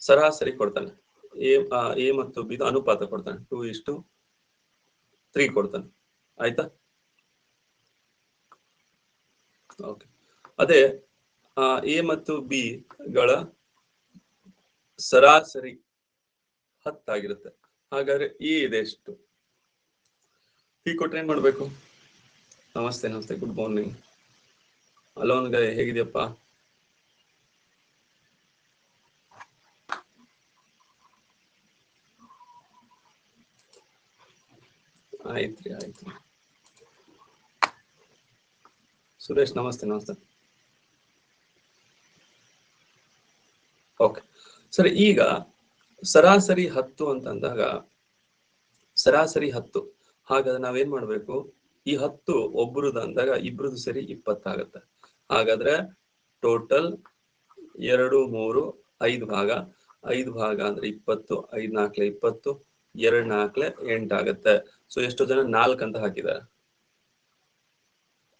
ಸರಾಸರಿ ಕೊಡ್ತಾನೆ. ಎ ಮತ್ತು ಬಿ ಅನುಪಾತ ಕೊಡ್ತಾನೆ. 2:3 ಕೊಡ್ತಾನೆ. ಆಯ್ತಾ? ಓಕೆ. ಅದೇ ಎ ಮತ್ತು ಬಿ ಗಳ ಸರಾಸರಿ 10 ಆಗಿರುತ್ತೆ. ಹಾಗಾದ್ರೆ ಎ ಇದೆ ಎಷ್ಟು? ಹೀಗೆ ಕೊಟ್ರೆ ಏನ್ ಮಾಡ್ಬೇಕು? ನಮಸ್ತೆ ನಮಸ್ತೆ, ಗುಡ್ ಮಾರ್ನಿಂಗ್. ಅಲೋನ್ ಗೈ, ಹೇಗಿದೆಯಪ್ಪ? ಆಯ್ತ್ರಿ ಆಯ್ತು. ಸುರೇಶ್ ನಮಸ್ತೆ ನಮಸ್ತೆ. ಓಕೆ ಸರಿ. ಈಗ ಸರಾಸರಿ 10 ಅಂತಂದಾಗ ಸರಾಸರಿ 10. ಹಾಗಾದ್ರೆ ನಾವೇನ್ ಮಾಡ್ಬೇಕು? ಈ 10 ಒಬ್ರದ್ದು ಅಂದಾಗ ಇಬ್ರದ್ದು ಸೇರಿ 20 ಆಗುತ್ತೆ. ಹಾಗಾದ್ರೆ ಟೋಟಲ್ 2, 3, 5 ಭಾಗ. 5 ಭಾಗ ಅಂದ್ರೆ 20, 5 4 20, 2 4 8 ಆಗುತ್ತೆ. ಸೊ ಎಷ್ಟು ಜನ? 4 ಅಂತ ಹಾಕಿದ್ದಾರೆ.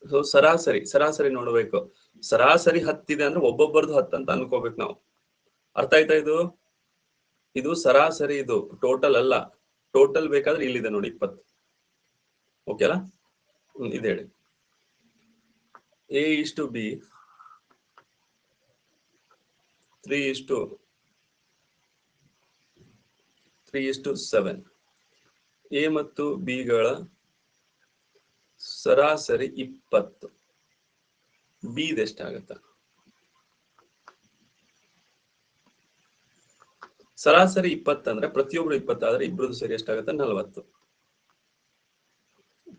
ಸೊ ಸರಾಸರಿ ನೋಡ್ಬೇಕು. ಸರಾಸರಿ 10 ಇದೆ ಅಂದ್ರೆ ಒಬ್ಬೊಬ್ಬರದು 10 ಅಂತ ಅನ್ಕೋಬೇಕು ನಾವು. ಅರ್ಥ ಆಯ್ತಾ? ಇದು ಸರಾಸರಿ, ಇದು ಟೋಟಲ್ ಅಲ್ಲ. ಟೋಟಲ್ ಬೇಕಾದ್ರೆ ಇಲ್ಲಿದೆ ನೋಡಿ 20. ಓಕೆ ಅಲ್ಲ? ಇದು ಹೇಳಿ. A:B 3:7. ಎ ಮತ್ತು ಬಿ ಗಳ ಸರಾಸರಿ 20. ಬಿ ಎಷ್ಟಾಗತ್ತೆ? ಸರಾಸರಿ 20 ಅಂದ್ರೆ ಪ್ರತಿಯೊಬ್ರು 20 ಆದ್ರೆ ಇಬ್ರದ್ದು ಸೇರಿ ಎಷ್ಟಾಗತ್ತೆ? 40.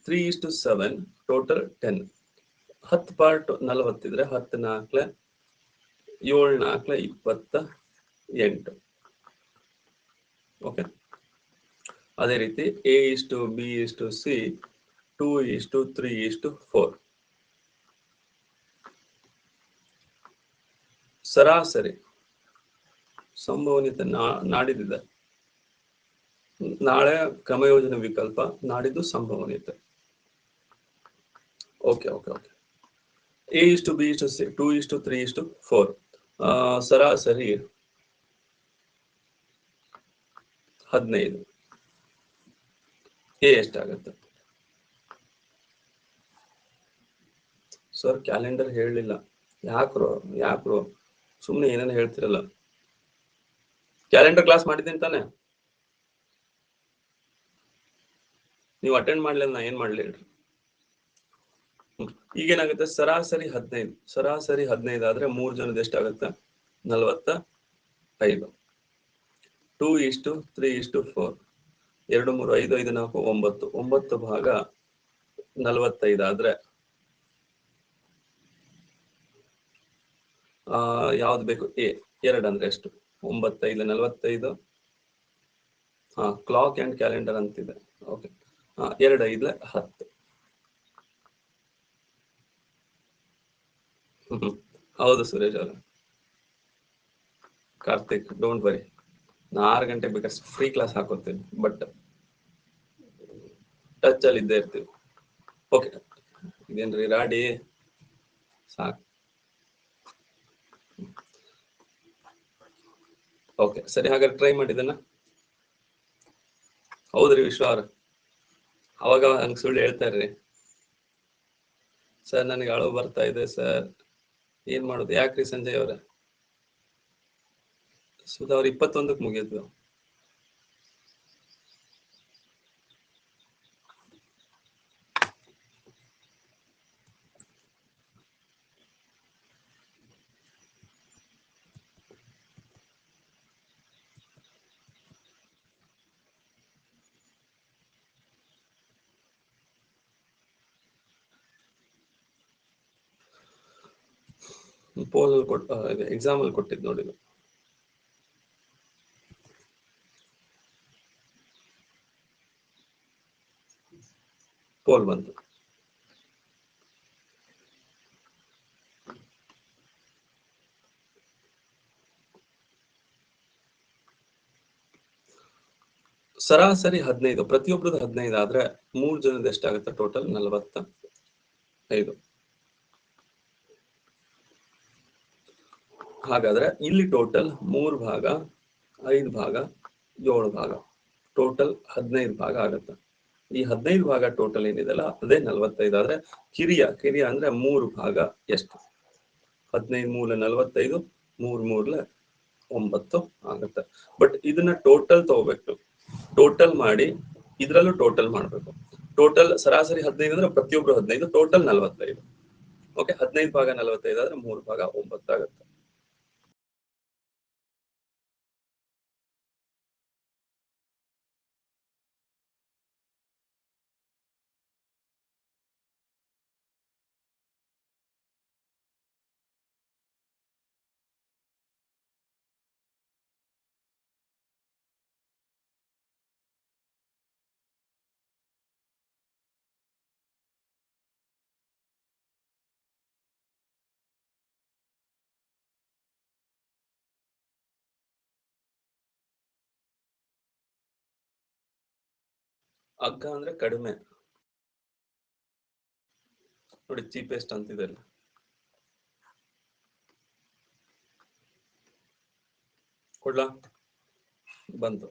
3:7 ಟೋಟಲ್ 10. 10 ಪಾರ್ಟ್ 40 ಇದ್ರೆ 10 4 7 4 28. ಓಕೆ. ಅದೇ ರೀತಿ A:B:C 2:3:4. ಸರಾಸರಿ ಸಂಭವನೀಯತೆ ನಾಡಿದ್ದಿದೆ. ನಾಳೆ ಕ್ರಮಯೋಜನೆ ವಿಕಲ್ಪ, ನಾಡಿದ್ದು ಸಂಭವನೀಯತೆ. Okay okay okay. A:B:C 2:3:4. ಸರಾಸರಿ 15. ಎ ಎಷ್ಟಾಗತ್ತೆ? ಸರ್ ಕ್ಯಾಲೆಂಡರ್ ಹೇಳಲಿಲ್ಲ. ಯಾಕ್ರೋ ಸುಮ್ಮನೆ ಏನೇನು ಹೇಳ್ತಿರಲ್ಲ. ಕ್ಯಾಲೆಂಡರ್ ಕ್ಲಾಸ್ ಮಾಡಿದ್ದೀನಿ ತಾನೆ? ನೀವು ಅಟೆಂಡ್ ಮಾಡ್ಲಿಲ್ಲ, ನಾ ಏನ್ ಮಾಡ್ಲಿ ಹೇಳ್ರಿ. ಈಗೇನಾಗುತ್ತೆ? ಸರಾಸರಿ 15. ಸರಾಸರಿ 15 ಆದ್ರೆ 3 ಜನದ ಎಷ್ಟಾಗತ್ತೆ? 45. 2:3:4. 2 3 5 5 4 9. 9 ಭಾಗ 45 ಆದ್ರೆ ಯಾವ್ದು ಬೇಕು? ಎ. 2 ಅಂದ್ರೆ ಎಷ್ಟು? 9 5 45. ಕ್ಲಾಕ್ ಅಂಡ್ ಕ್ಯಾಲೆಂಡರ್ ಅಂತಿದೆ. ಓಕೆ. 2 5 10. ಹೌದು ಸುರೇಶ್ ಅವ್ರ. Karthik, don't worry. ನಾ 6 ಗಂಟೆ ಬೇಕಾದ್ರೆ ಫ್ರೀ ಕ್ಲಾಸ್ ಹಾಕೋತೀನಿ, ಬಟ್ ಟಚ್ ಅಲ್ಲಿ ಇದ್ದೇ ಇರ್ತೀವಿ. ಓಕೆ. ಇದೇನ್ರಿ ರಾಡಿ? ಸಾಕು. ಓಕೆ ಸರಿ. ಹಾಗಾದ್ರೆ ಟ್ರೈ ಮಾಡಿದನ. ಹೌದ್ರಿ ವಿಶ್ವ ಅವ್ರ, ಅವಾಗ ಹಂಗೆ ಸುಳ್ಳು ಹೇಳ್ತಾರ್ರಿ. ಸರ್ ನನಗೆ ಅಳು ಬರ್ತಾ ಇದೆ ಸರ್, ಏನ್ ಮಾಡೋದು? ಯಾಕ್ರಿ ಸಂಜಯ್ ಅವ್ರ? ಸುಧಾ ಅವ್ರ 21ಕ್ಕೆ ಮುಗಿಯಿತು. ಪೋಲ್ ಎಕ್ಸಾಮ್ ಅಲ್ಲಿ ಕೊಟ್ಟಿದ್ದು ನೋಡಿ. ಪೋಲ್ ಬಂತು. ಸರಾಸರಿ 15. ಪ್ರತಿಯೊಬ್ಬರದ್ದು 15 ಆದ್ರೆ 3 ಜನದ ಎಷ್ಟಾಗುತ್ತೆ? ಟೋಟಲ್ 45. ಹಾಗಾದ್ರೆ ಇಲ್ಲಿ ಟೋಟಲ್ 3 ಭಾಗ 5 ಭಾಗ 7 ಭಾಗ ಟೋಟಲ್ 15 ಭಾಗ ಆಗುತ್ತೆ. ಈ 15 ಭಾಗ ಟೋಟಲ್ ಏನಿದೆಲ್ಲ ಅದೇ 45 ಆದ್ರೆ ಕಿರಿಯ ಅಂದ್ರೆ 3 ಭಾಗ ಎಷ್ಟು? 15 ಮೂಲ 45, 3 ಮೂರ್ಲೆ 9 ಆಗುತ್ತೆ. ಬಟ್ ಇದನ್ನ ಟೋಟಲ್ ತಗೋಬೇಕು, ಟೋಟಲ್ ಮಾಡಿ ಇದ್ರಲ್ಲೂ ಟೋಟಲ್ ಮಾಡ್ಬೇಕು. ಟೋಟಲ್ ಸರಾಸರಿ 15 ಅಂದ್ರೆ ಪ್ರತಿಯೊಬ್ರು 15, ಟೋಟಲ್ 45. ಓಕೆ, 15 ಭಾಗ 45 ಆದ್ರೆ 3 ಭಾಗ 9 ಆಗುತ್ತೆ. ಅಗ್ಗ ಅಂದ್ರೆ ಕಡಿಮೆ ನೋಡಿ, ಚೀಪೆಸ್ಟ್ ಅಂತಿದೆ ಅಲ್ಲಿ. ಕೊಡ್ಲಾ? ಬಂತು.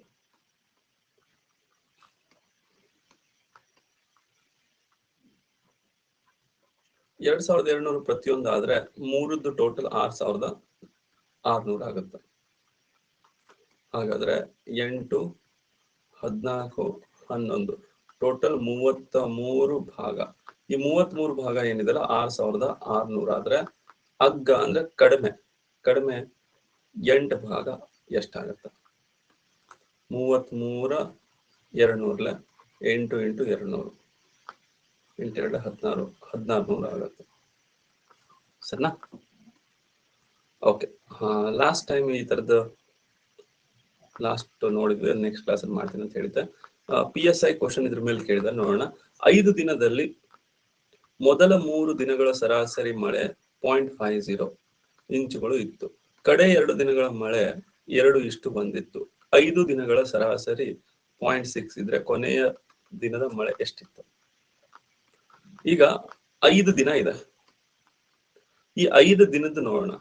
$2,200 ಪ್ರತಿಯೊಂದು ಆದ್ರೆ ಮೂರದ್ದು ಟೋಟಲ್ 6,600 ಆಗುತ್ತೆ. ಹಾಗಾದ್ರೆ 8, 14, 11 ಟೋಟಲ್ 33 ಭಾಗ. ಈ 33 ಭಾಗ ಏನಿದೆಲ್ಲ 6,600 ಆದ್ರೆ ಅಗ್ಗ ಅಂದ್ರೆ ಕಡಿಮೆ 8 ಭಾಗ ಎಷ್ಟಾಗತ್ತೆ? 33 200 8 × 200 8 2 16 1600 ಆಗುತ್ತೆ. ಸರಿನಾ? ಓಕೆ, ಲಾಸ್ಟ್ ಟೈಮ್ ಈ ತರದ ಲಾಸ್ಟ್ ನೋಡಿದ್ವಿ, ನೆಕ್ಸ್ಟ್ ಕ್ಲಾಸ್ ಅಲ್ಲಿ ಮಾಡ್ತೀನಿ ಅಂತ ಹೇಳಿದ್ದೆ. PSI ಕ್ವಶನ್ ಇದ್ರ ಮೇಲೆ ಕೇಳಿದ, ನೋಡೋಣ. 5 ದಿನದಲ್ಲಿ ಮೊದಲ 3 ದಿನಗಳ ಸರಾಸರಿ ಮಳೆ 0.50 ಇಂಚುಗಳು ಇತ್ತು. ಕಡೆ 2 ದಿನಗಳ ಮಳೆ 2 ಬಂದಿತ್ತು. 5 ದಿನಗಳ ಸರಾಸರಿ 0.6 ಇದ್ರೆ ಕೊನೆಯ ದಿನದ ಮಳೆ ಎಷ್ಟಿತ್ತು? ಈಗ 5 ದಿನ ಇದೆ. ಈ 5 ದಿನದ್ದು ನೋಡೋಣ.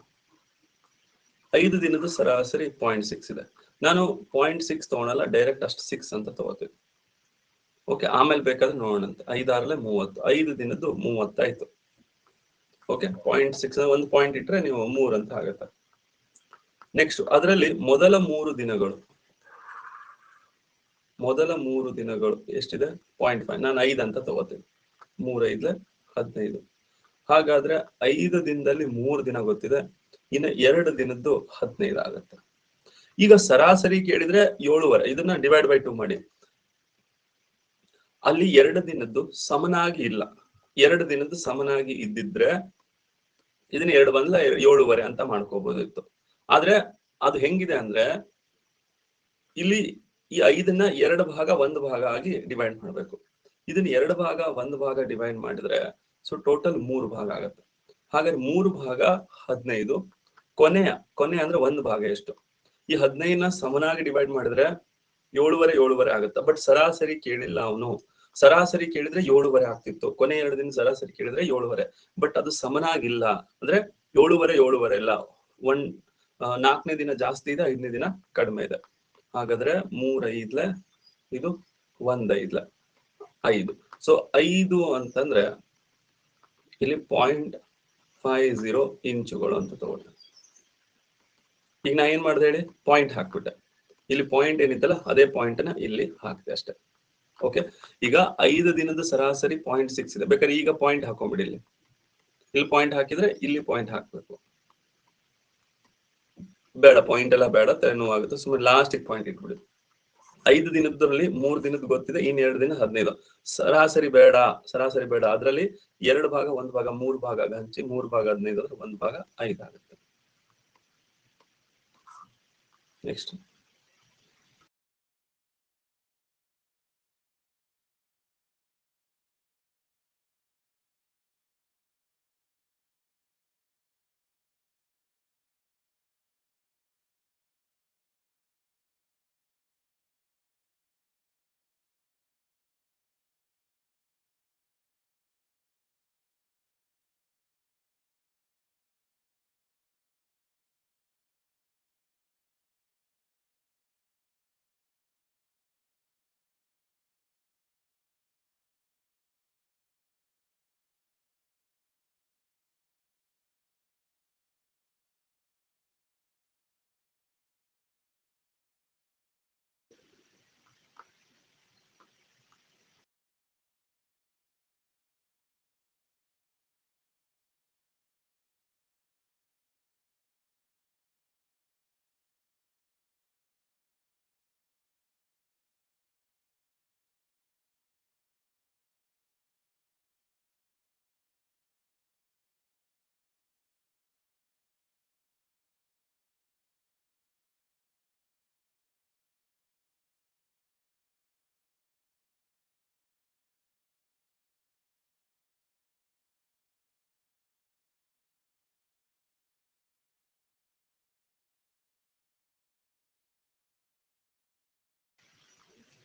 5 ದಿನದ ಸರಾಸರಿ 0.6 ಇದೆ. ನಾನು 0.6 ತಗೊಳಲ್ಲ, ಡೈರೆಕ್ಟ್ ಅಷ್ಟು 6 ಅಂತ ತಗೋತೀನಿ. ಓಕೆ, ಆಮೇಲೆ ಬೇಕಾದ್ರೆ ನೋಡೋಣ ಅಂತ. 5 6 30, 5 ದಿನದ್ದು 30 ಆಯ್ತು. ಓಕೆ, 0.6 ಒಂದು ಪಾಯಿಂಟ್ ಇಟ್ರೆ ನೀವು 3 ಅಂತ ಆಗುತ್ತೆ. ನೆಕ್ಸ್ಟ್ ಅದರಲ್ಲಿ ಮೊದಲ 3 ದಿನಗಳು ಎಷ್ಟಿದೆ? 0.5. ನಾನು 5 ಅಂತ ತಗೋತೀನಿ. 3 5 15. ಹಾಗಾದ್ರೆ 5 ದಿನದಲ್ಲಿ 3 ದಿನ ಗೊತ್ತಿದೆ, ಇನ್ನು 2 ದಿನದ್ದು 15 ಆಗುತ್ತೆ. ಈಗ ಸರಾಸರಿ ಕೇಳಿದ್ರೆ 7.5. ಇದನ್ನ ಡಿವೈಡ್ ಬೈ 2 ಮಾಡಿ. ಅಲ್ಲಿ 2 ದಿನದ್ದು ಸಮನಾಗಿ ಇಲ್ಲ. 2 ದಿನದ್ದು ಸಮನಾಗಿ ಇದ್ದಿದ್ರೆ ಇದನ್ನ 2 ಬಂದ್ಲ 7.5 ಅಂತ ಮಾಡ್ಕೋಬಹುದಿತ್ತು. ಆದ್ರೆ ಅದು ಹೆಂಗಿದೆ ಅಂದ್ರೆ ಇಲ್ಲಿ ಈ 5ನ್ನ 2 ಭಾಗ 1 ಭಾಗ ಆಗಿ ಡಿವೈಡ್ ಮಾಡ್ಬೇಕು. ಇದನ್ನ 2 ಭಾಗ 1 ಭಾಗ ಡಿವೈಡ್ ಮಾಡಿದ್ರೆ ಸೊ ಟೋಟಲ್ 3 ಭಾಗ ಆಗುತ್ತೆ. ಹಾಗಾದ್ರೆ 3 ಭಾಗ 15, ಕೊನೆ ಅಂದ್ರೆ 1 ಭಾಗ ಎಷ್ಟು? ಈ 15ನ ಸಮನಾಗಿ ಡಿವೈಡ್ ಮಾಡಿದ್ರೆ 7.5 ಆಗುತ್ತೆ. ಬಟ್ ಸರಾಸರಿ ಕೇಳಿಲ್ಲ ಅವನು. ಸರಾಸರಿ ಕೇಳಿದ್ರೆ 7.5 ಆಗ್ತಿತ್ತು. ಕೊನೆ 2 ದಿನ ಸರಾಸರಿ ಕೇಳಿದ್ರೆ 7.5. ಬಟ್ ಅದು ಸಮನಾಗಿಲ್ಲ. ಅಂದ್ರೆ 7.5 ಇಲ್ಲ. 4ನೇ ದಿನ ಜಾಸ್ತಿ ಇದೆ, 5ನೇ ದಿನ ಕಡಿಮೆ ಇದೆ. ಹಾಗಾದ್ರೆ 3 5 ಇದು 1 5. ಸೊ 5 ಅಂತಂದ್ರೆ ಇಲ್ಲಿ 0.50 ಇಂಚುಗಳು ಅಂತ ತಗೊಳ್ಳಿ. ಈಗ ನಾ ಏನ್ ಮಾಡ್ದೆ ಹೇಳಿ? ಪಾಯಿಂಟ್ ಹಾಕ್ಬಿಟ್ಟೆ. ಇಲ್ಲಿ ಪಾಯಿಂಟ್ ಏನಿತ್ತಲ್ಲ ಅದೇ ಪಾಯಿಂಟ್ ನ ಇಲ್ಲಿ ಹಾಕ್ದೆ ಅಷ್ಟೇ. ಓಕೆ, ಈಗ 5 ದಿನದ ಸರಾಸರಿ 0.6 ಇದೆ. ಬೇಕಾದ್ರೆ ಈಗ ಪಾಯಿಂಟ್ ಹಾಕೊಂಡ್ಬಿಡಿ. ಇಲ್ಲಿ ಪಾಯಿಂಟ್ ಹಾಕಿದ್ರೆ ಇಲ್ಲಿ ಪಾಯಿಂಟ್ ಹಾಕ್ಬೇಕು. ಬೇಡ, ಪಾಯಿಂಟ್ ಎಲ್ಲ ಬೇಡ, ತಲೆನೋವಾಗುತ್ತೆ. ಸುಮ್ಮನೆ ಲಾಸ್ಟಿಗೆ ಪಾಯಿಂಟ್ ಇಟ್ಬಿಡಿ. 5 ದಿನದಲ್ಲಿ 3 ದಿನದ ಗೊತ್ತಿದೆ, ಇನ್ 2 ದಿನ 15. ಸರಾಸರಿ ಬೇಡ. ಅದರಲ್ಲಿ 2 ಭಾಗ 1 ಭಾಗ 3 ಭಾಗ ಹಂಚಿ 3 ಭಾಗ 15 ಅಂದ್ರೆ 1 ಭಾಗ 5 ಆಗುತ್ತೆ. ನೆಕ್ಸ್ಟ್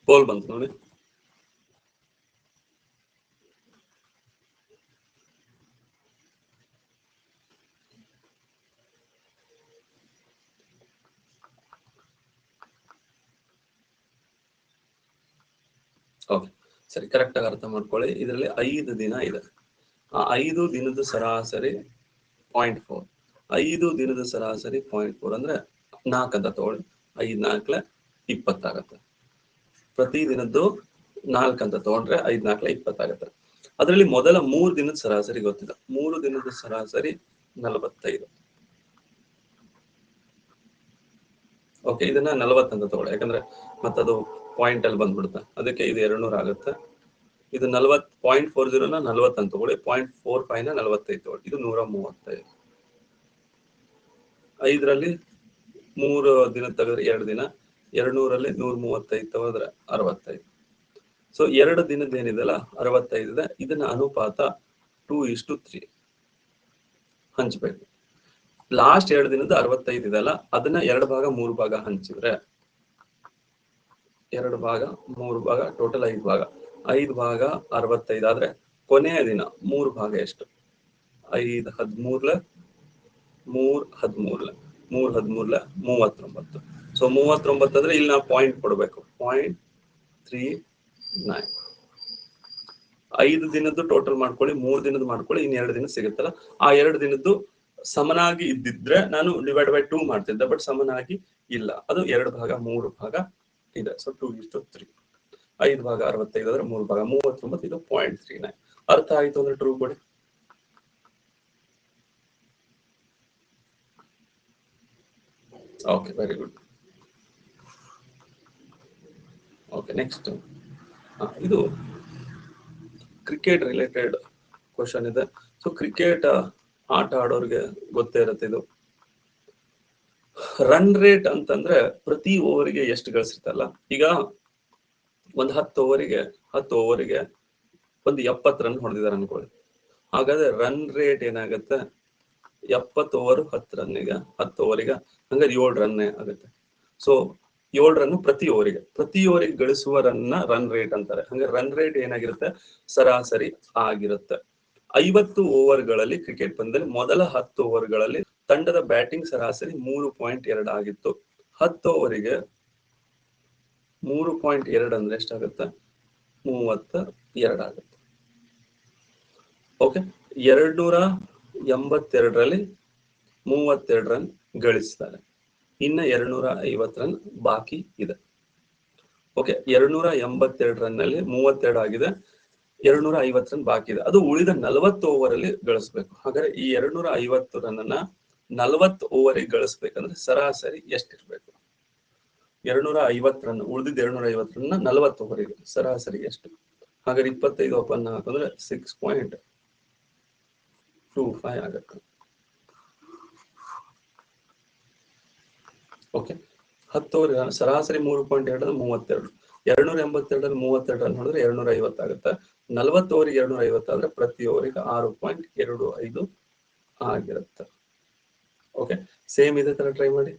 ಪೋಲ್ ಬಂತು ನೋಡಿ. ಓಕೆ ಸರಿ, ಕರೆಕ್ಟ್ ಆಗಿ ಅರ್ಥ ಮಾಡ್ಕೊಳ್ಳಿ. ಇದರಲ್ಲಿ 5 ದಿನ ಇದೆ. ಆ 5 ದಿನದ ಸರಾಸರಿ 0.4. 5 ದಿನದ ಸರಾಸರಿ 0.4 ಅಂದ್ರೆ 4 ಅಂತ ತಗೊಳ್ಳಿ. 5 4 20 ಆಗತ್ತೆ. ಪ್ರತಿ ದಿನದ್ದು 4 ಅಂತ ತಗೊಂಡ್ರೆ 5 4 20 ಆಗತ್ತೆ. ಅದರಲ್ಲಿ ಮೊದಲ 3 ದಿನದ ಸರಾಸರಿ ಗೊತ್ತಿಲ್ಲ. 3 ದಿನದ ಸರಾಸರಿ 45. ಓಕೆ, ಇದನ್ನ 40 ಅಂತ ತಗೊಳ್ಳಿ, ಯಾಕಂದ್ರೆ ಮತ್ತದು ಪಾಯಿಂಟ್ ಅಲ್ಲಿ ಬಂದ್ಬಿಡುತ್ತೆ. ಅದಕ್ಕೆ ಇದು 200 ಆಗುತ್ತೆ. ಇದು 40.40 ನ 40 ಅಂತ ತಗೊಳ್ಳಿ. 0.45 ನ 45 ತಗೊಳ್ಳಿ. ಇದು 135. 5ರಲ್ಲಿ 3 ದಿನ ತೆಗೆದ್ರೆ 2 ದಿನ, 200ರಲ್ಲಿ 135 ತೆಗೆದ್ರೆ 65. ಸೊ 2 ದಿನದ ಏನಿದೆಲ್ಲ 65 ಇದೆ. ಇದನ್ನ ಅನುಪಾತ 2:3 ಹಂಚ್ಬೇಕು. ಲಾಸ್ಟ್ 2 ದಿನದ 65 ಇದೆಲ್ಲ, ಅದನ್ನ 2 ಭಾಗ 3 ಭಾಗ ಹಂಚಿದ್ರೆ 2 ಭಾಗ 3 ಭಾಗ ಟೋಟಲ್ 5 ಭಾಗ. 5 ಭಾಗ 65 ಆದ್ರೆ ಕೊನೆಯ ದಿನ 3 ಭಾಗ ಎಷ್ಟು? 5 13 3 13 3 13 39. ಸೊ 39 ಅಂದ್ರೆ ಇಲ್ಲಿ ನಾವು ಪಾಯಿಂಟ್ ಕೊಡ್ಬೇಕು. 0.39. 5 ದಿನದ್ದು ಟೋಟಲ್ ಮಾಡ್ಕೊಳ್ಳಿ, 3 ದಿನದ್ದು ಮಾಡ್ಕೊಳ್ಳಿ, ಇನ್ನು 2 ದಿನ ಸಿಗುತ್ತಲ್ಲ, ಆ 2 ದಿನದ್ದು ಸಮನಾಗಿ ಇದ್ದಿದ್ರೆ ನಾನು ಡಿವೈಡ್ ಬೈ 2 ಮಾಡ್ತಿದ್ದೆ. ಬಟ್ ಸಮನಾಗಿ ಇಲ್ಲ, ಅದು 2 ಭಾಗ 3 ಭಾಗ ಇದೆ. ಸೊ 2:3. 5 ಭಾಗ 65 ಆದ್ರೆ 3 ಭಾಗ 39. ಇದು 0.39. ಅರ್ಥ ಆಯ್ತು ಅಂದ್ರೆ ಟ್ರೂ ಕೊಡಿ. Okay, very good. Okay, next ಇದು ಕ್ರಿಕೆಟ್ ರಿಲೇಟೆಡ್ ಕ್ವಶನ್ ಇದೆ. ಸೊ ಕ್ರಿಕೆಟ್ ಆಟ ಆಡೋರಿಗೆ ಗೊತ್ತೇ ಇರುತ್ತೆ ಇದು. ರನ್ ರೇಟ್ ಅಂತಂದ್ರೆ ಪ್ರತಿ ಓವರಿಗೆ ಎಷ್ಟು ಗಳಿಸಿರ್ತಲ್ಲ. ಈಗ ಒಂದು 10 ಓವರಿಗೆ ಒಂದು 70 ರನ್ ಹೊಡೆದಿದ್ದಾರೆ ಅನ್ಕೊಳ್ಳಿ. ಹಾಗಾದ್ರೆ ರನ್ ರೇಟ್ ಏನಾಗುತ್ತೆ? 70 ಓವರ್ 10 ರನ್ನಿಗೆ 10 ಓವರಿಗೆ ಹಂಗಾರೆ 7 ರನ್ ಆಗುತ್ತೆ. ಸೊ 7 ರನ್ ಪ್ರತಿ ಓವರಿಗೆ ಗಳಿಸುವ ರನ್ ರೇಟ್ ಅಂತಾರೆ. ಹಂಗಾರೆ ರನ್ ರೇಟ್ ಏನಾಗಿರುತ್ತೆ? ಸರಾಸರಿ ಆಗಿರುತ್ತೆ. 50 ಓವರ್ಗಳಲ್ಲಿ ಕ್ರಿಕೆಟ್ ಪಂದ್ಯದಲ್ಲಿ ಮೊದಲ 10 ಓವರ್ಗಳಲ್ಲಿ ತಂಡದ ಬ್ಯಾಟಿಂಗ್ ಸರಾಸರಿ 3.2 ಆಗಿತ್ತು. 10 ಓವರಿಗೆ 3.2 ಅಂದ್ರೆ ಎಷ್ಟಾಗುತ್ತೆ? 32 ಆಗುತ್ತೆ. ಓಕೆ, 282ರಲ್ಲಿ 32 ರನ್ ಗಳಿಸ್ತಾರೆ. ಇನ್ನ 250 ರನ್ ಬಾಕಿ ಇದೆ. ಓಕೆ, 282 ರನ್ ನಲ್ಲಿ 32 ಆಗಿದೆ, 250 ರನ್ ಬಾಕಿ ಇದೆ. ಅದು ಉಳಿದ 40 ಓವರ್ ಅಲ್ಲಿ ಗಳಿಸ್ಬೇಕು. ಹಾಗಾದ್ರೆ ಈ 250 ರನ್ ಅನ್ನ 40 ಓವರಿಗೆ ಗಳಿಸ್ಬೇಕಂದ್ರೆ ಸರಾಸರಿ ಎಷ್ಟಿರ್ಬೇಕು? 250 ರನ್ ಉಳಿದಿದ್ದ 250 ರನ್ 40 ಓವರಿಗೆ ಸರಾಸರಿ ಎಷ್ಟು? ಹಾಗಾದ್ರೆ 25 ಓಪನ್ ಹಾಕಿದ್ರೆ 6.25 ಆಗುತ್ತೆ. ಓಕೆ, 10 ಓವರ್ ಸರಾಸರಿ 3.2 32. 282ರಲ್ಲಿ 32 ರನ್ ಹೊಡೆದ್ರೆ 250 ಆಗುತ್ತೆ. 40 ಓವರಿಗೆ 250 ಆದ್ರೆ ಪ್ರತಿ ಓವರಿಗೆ 6.25 ಆಗಿರುತ್ತೆ. ಓಕೆ, ಸೇಮ್ ಇದೇ ತರ ಟ್ರೈ ಮಾಡಿ.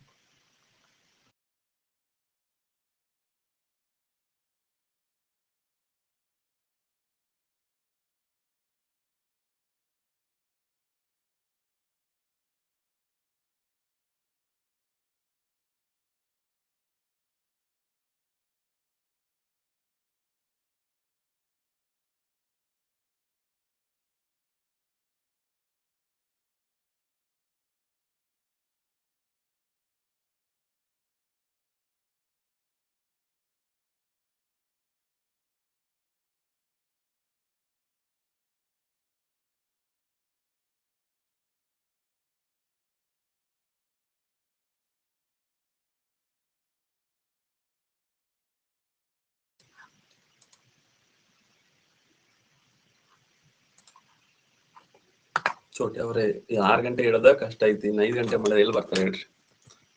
ಚೋಟಿ ಅವರೇ, 6 ಗಂಟೆ ಇಡೋದ ಕಷ್ಟ ಐತಿ, ಇನ್ನು 5 ಗಂಟೆ ಮಾಡಿದ್ರೆ ಎಲ್ಲಿ ಬರ್ತಾರೆ ಹೇಳ್ರಿ.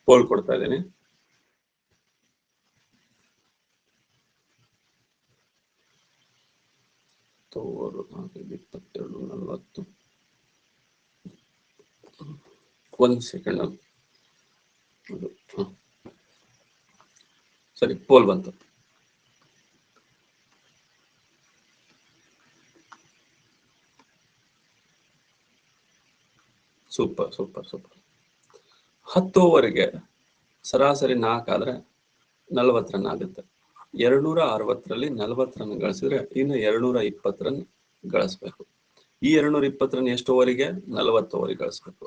ಪೋಲ್ ಕೊಡ್ತಾ ಇದ್ದೀನಿ. ತೋರು 22 40. ಒಂದು ಸೆಕೆಂಡ್. ಸರಿ, ಪೋಲ್ ಬಂತು. Super super super. 10 ಓವರ್ಗೆ ಸರಾಸರಿ 4 ಆದ್ರೆ 40 ರನ್ ಆಗುತ್ತೆ. 260ರಲ್ಲಿ 40 ರನ್ ಗಳಿಸಿದ್ರೆ ಇನ್ನು 220 ರನ್ ಗಳಿಸ್ಬೇಕು. ಈ 220 ರನ್ ಎಷ್ಟು ಓವರಿಗೆ? 40 ಓವರಿಗೆ ಗಳಿಸ್ಬೇಕು.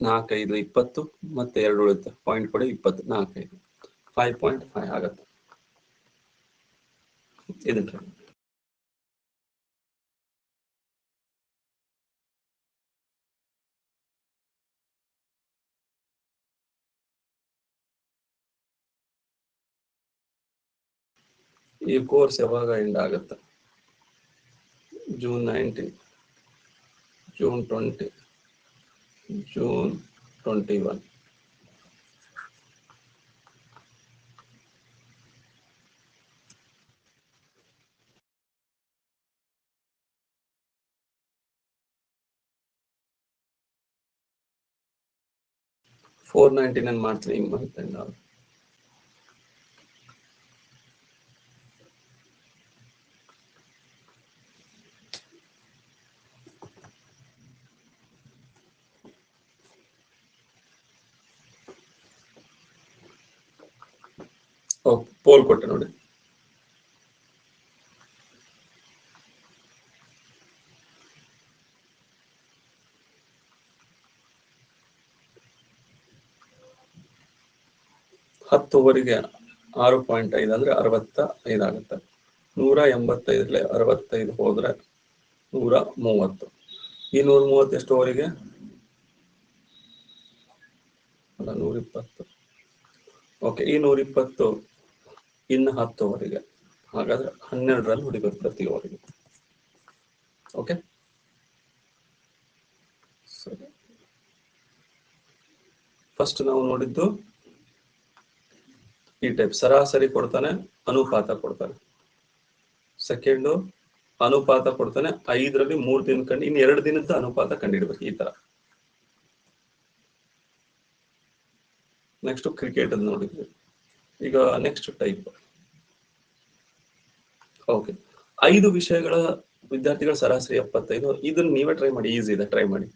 4 5 20 ಮತ್ತೆ 2 ಉಳಿಯುತ್ತೆ, ಪಾಯಿಂಟ್ ಕೊಡಿ 20 4 5 5.5 ಆಗತ್ತೆ. ಇದಕ್ಕೆ ಈ ಕೋರ್ಸ್ ಯಾವಾಗ ಎಂಡ್ ಆಗುತ್ತೆ? June 19, June 20, June 21. $499 ಮಾಡ್ತೀನಿ ಈ ಮಂತ್ ಎಂಡ್ ಆಗುತ್ತೆ. ಪೋಲ್ ಕೊಟ್ಟೆ ನೋಡಿ. ಹತ್ತು ಓವರಿಗೆ 6.5 ಅಂದ್ರೆ 65 ಆಗುತ್ತೆ. 185ರಲ್ಲಿ 65 ಹೋದ್ರೆ 130. ಈ 130 ಎಷ್ಟು ಓವರಿಗೆ? ಅಲ್ಲ, 120. ಓಕೆ, ಈ 120 ಇನ್ನು 10 ಓವರಿಗೆ, ಹಾಗಾದ್ರೆ 12 ರನ್ ಹೊಡಿಬೇಕು ಪ್ರತಿ ಓವರಿಗೆ. ಓಕೆ, ಸರಿ. ಫಸ್ಟ್ ನಾವು ನೋಡಿದ್ದು ಈ ಟೈಪ್ ಸರಾಸರಿ ಕೊಡ್ತಾನೆ, ಅನುಪಾತ ಕೊಡ್ತಾನೆ. ಸೆಕೆಂಡು ಅನುಪಾತ ಕೊಡ್ತಾನೆ, 5ರಲ್ಲಿ 3 ದಿನ ಕಂಡು ಇನ್ನು 2 ದಿನದ ಅನುಪಾತ ಕಂಡಿಡ್ಬೇಕು ಈ ತರ. ನೆಕ್ಸ್ಟ್ ಕ್ರಿಕೆಟ್ ಅಲ್ಲಿ ನೋಡಿದ್ವಿ. ಈಗ ನೆಕ್ಸ್ಟ್ ಟೈಪ್. ಓಕೆ, 5 ವಿಷಯಗಳ ವಿದ್ಯಾರ್ಥಿಗಳ ಸರಾಸರಿ 75. ಇದನ್ನ ನೀವೇ ಟ್ರೈ ಮಾಡಿ, ಈಸಿ ಇದೆ, ಟ್ರೈ ಮಾಡಿ.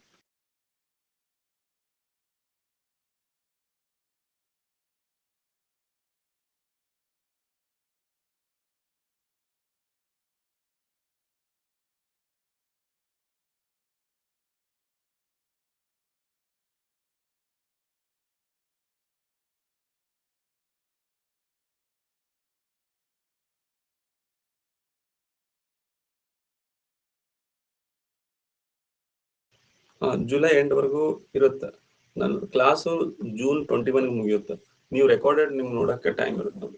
ಜುಲೈ ಎಂಡ್ ವರೆಗೂ ಇರುತ್ತೆ. ನನ್ನ ಕ್ಲಾಸು ಜೂನ್ 21 ಮುಗಿಯುತ್ತೆ. ನೀವು ರೆಕಾರ್ಡೆಡ್ ನಿಮ್ಗೆ ನೋಡಕ್ಕೆ ಟೈಮ್ ಇರುತ್ತೆ.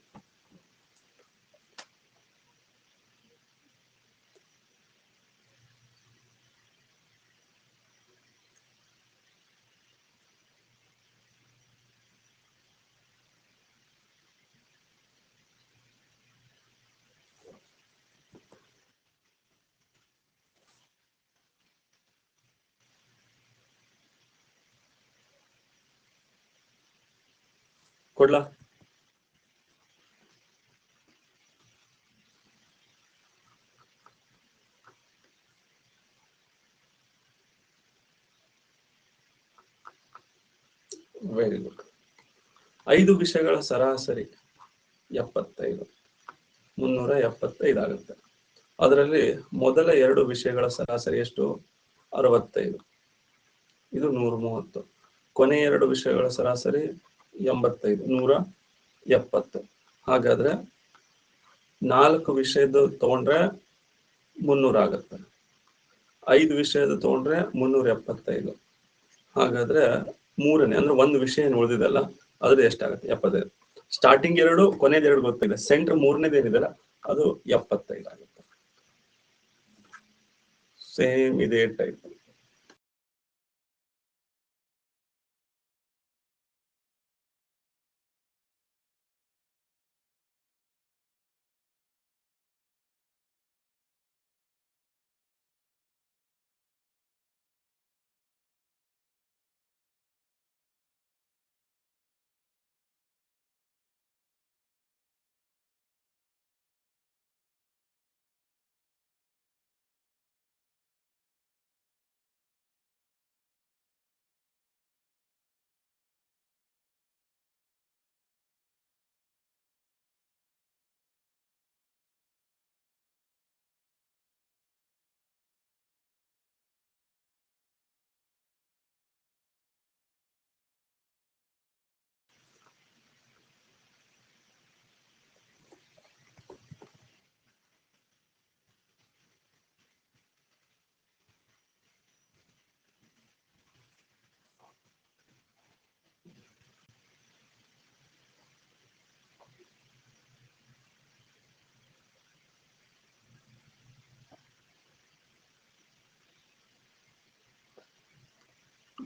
ಕೊಡ್ಲಾ? Very good. 5 ವಿಷಯಗಳ ಸರಾಸರಿ 75, 375 ಆಗುತ್ತೆ. ಅದರಲ್ಲಿ ಮೊದಲ 2 ವಿಷಯಗಳ ಸರಾಸರಿ ಎಷ್ಟು? 65, ಇದು 130. ಕೊನೆ 2 ವಿಷಯಗಳ ಸರಾಸರಿ 85, 170. ಹಾಗಾದ್ರೆ 4 ವಿಷಯದ ತಗೊಂಡ್ರೆ 300 ಆಗುತ್ತೆ. 5 ವಿಷಯದ ತಗೊಂಡ್ರೆ 375. ಹಾಗಾದ್ರೆ ಮೂರನೇ ಅಂದ್ರೆ ಒಂದು ವಿಷಯ ಏನು ಉಳಿದಿದೆಲ್ಲ ಅದ್ರ ಎಷ್ಟಾಗುತ್ತೆ? 75. ಸ್ಟಾರ್ಟಿಂಗ್ 2, ಕೊನೆದ 2 ಗೊತ್ತಿದೆ. ಸೆಂಟರ್ 3ನೇದು ಏನಿದೆಲ್ಲ ಅದು 75 ಆಗುತ್ತೆ. ಸೇಮ್ ಇದೇ ಟೈಪ್.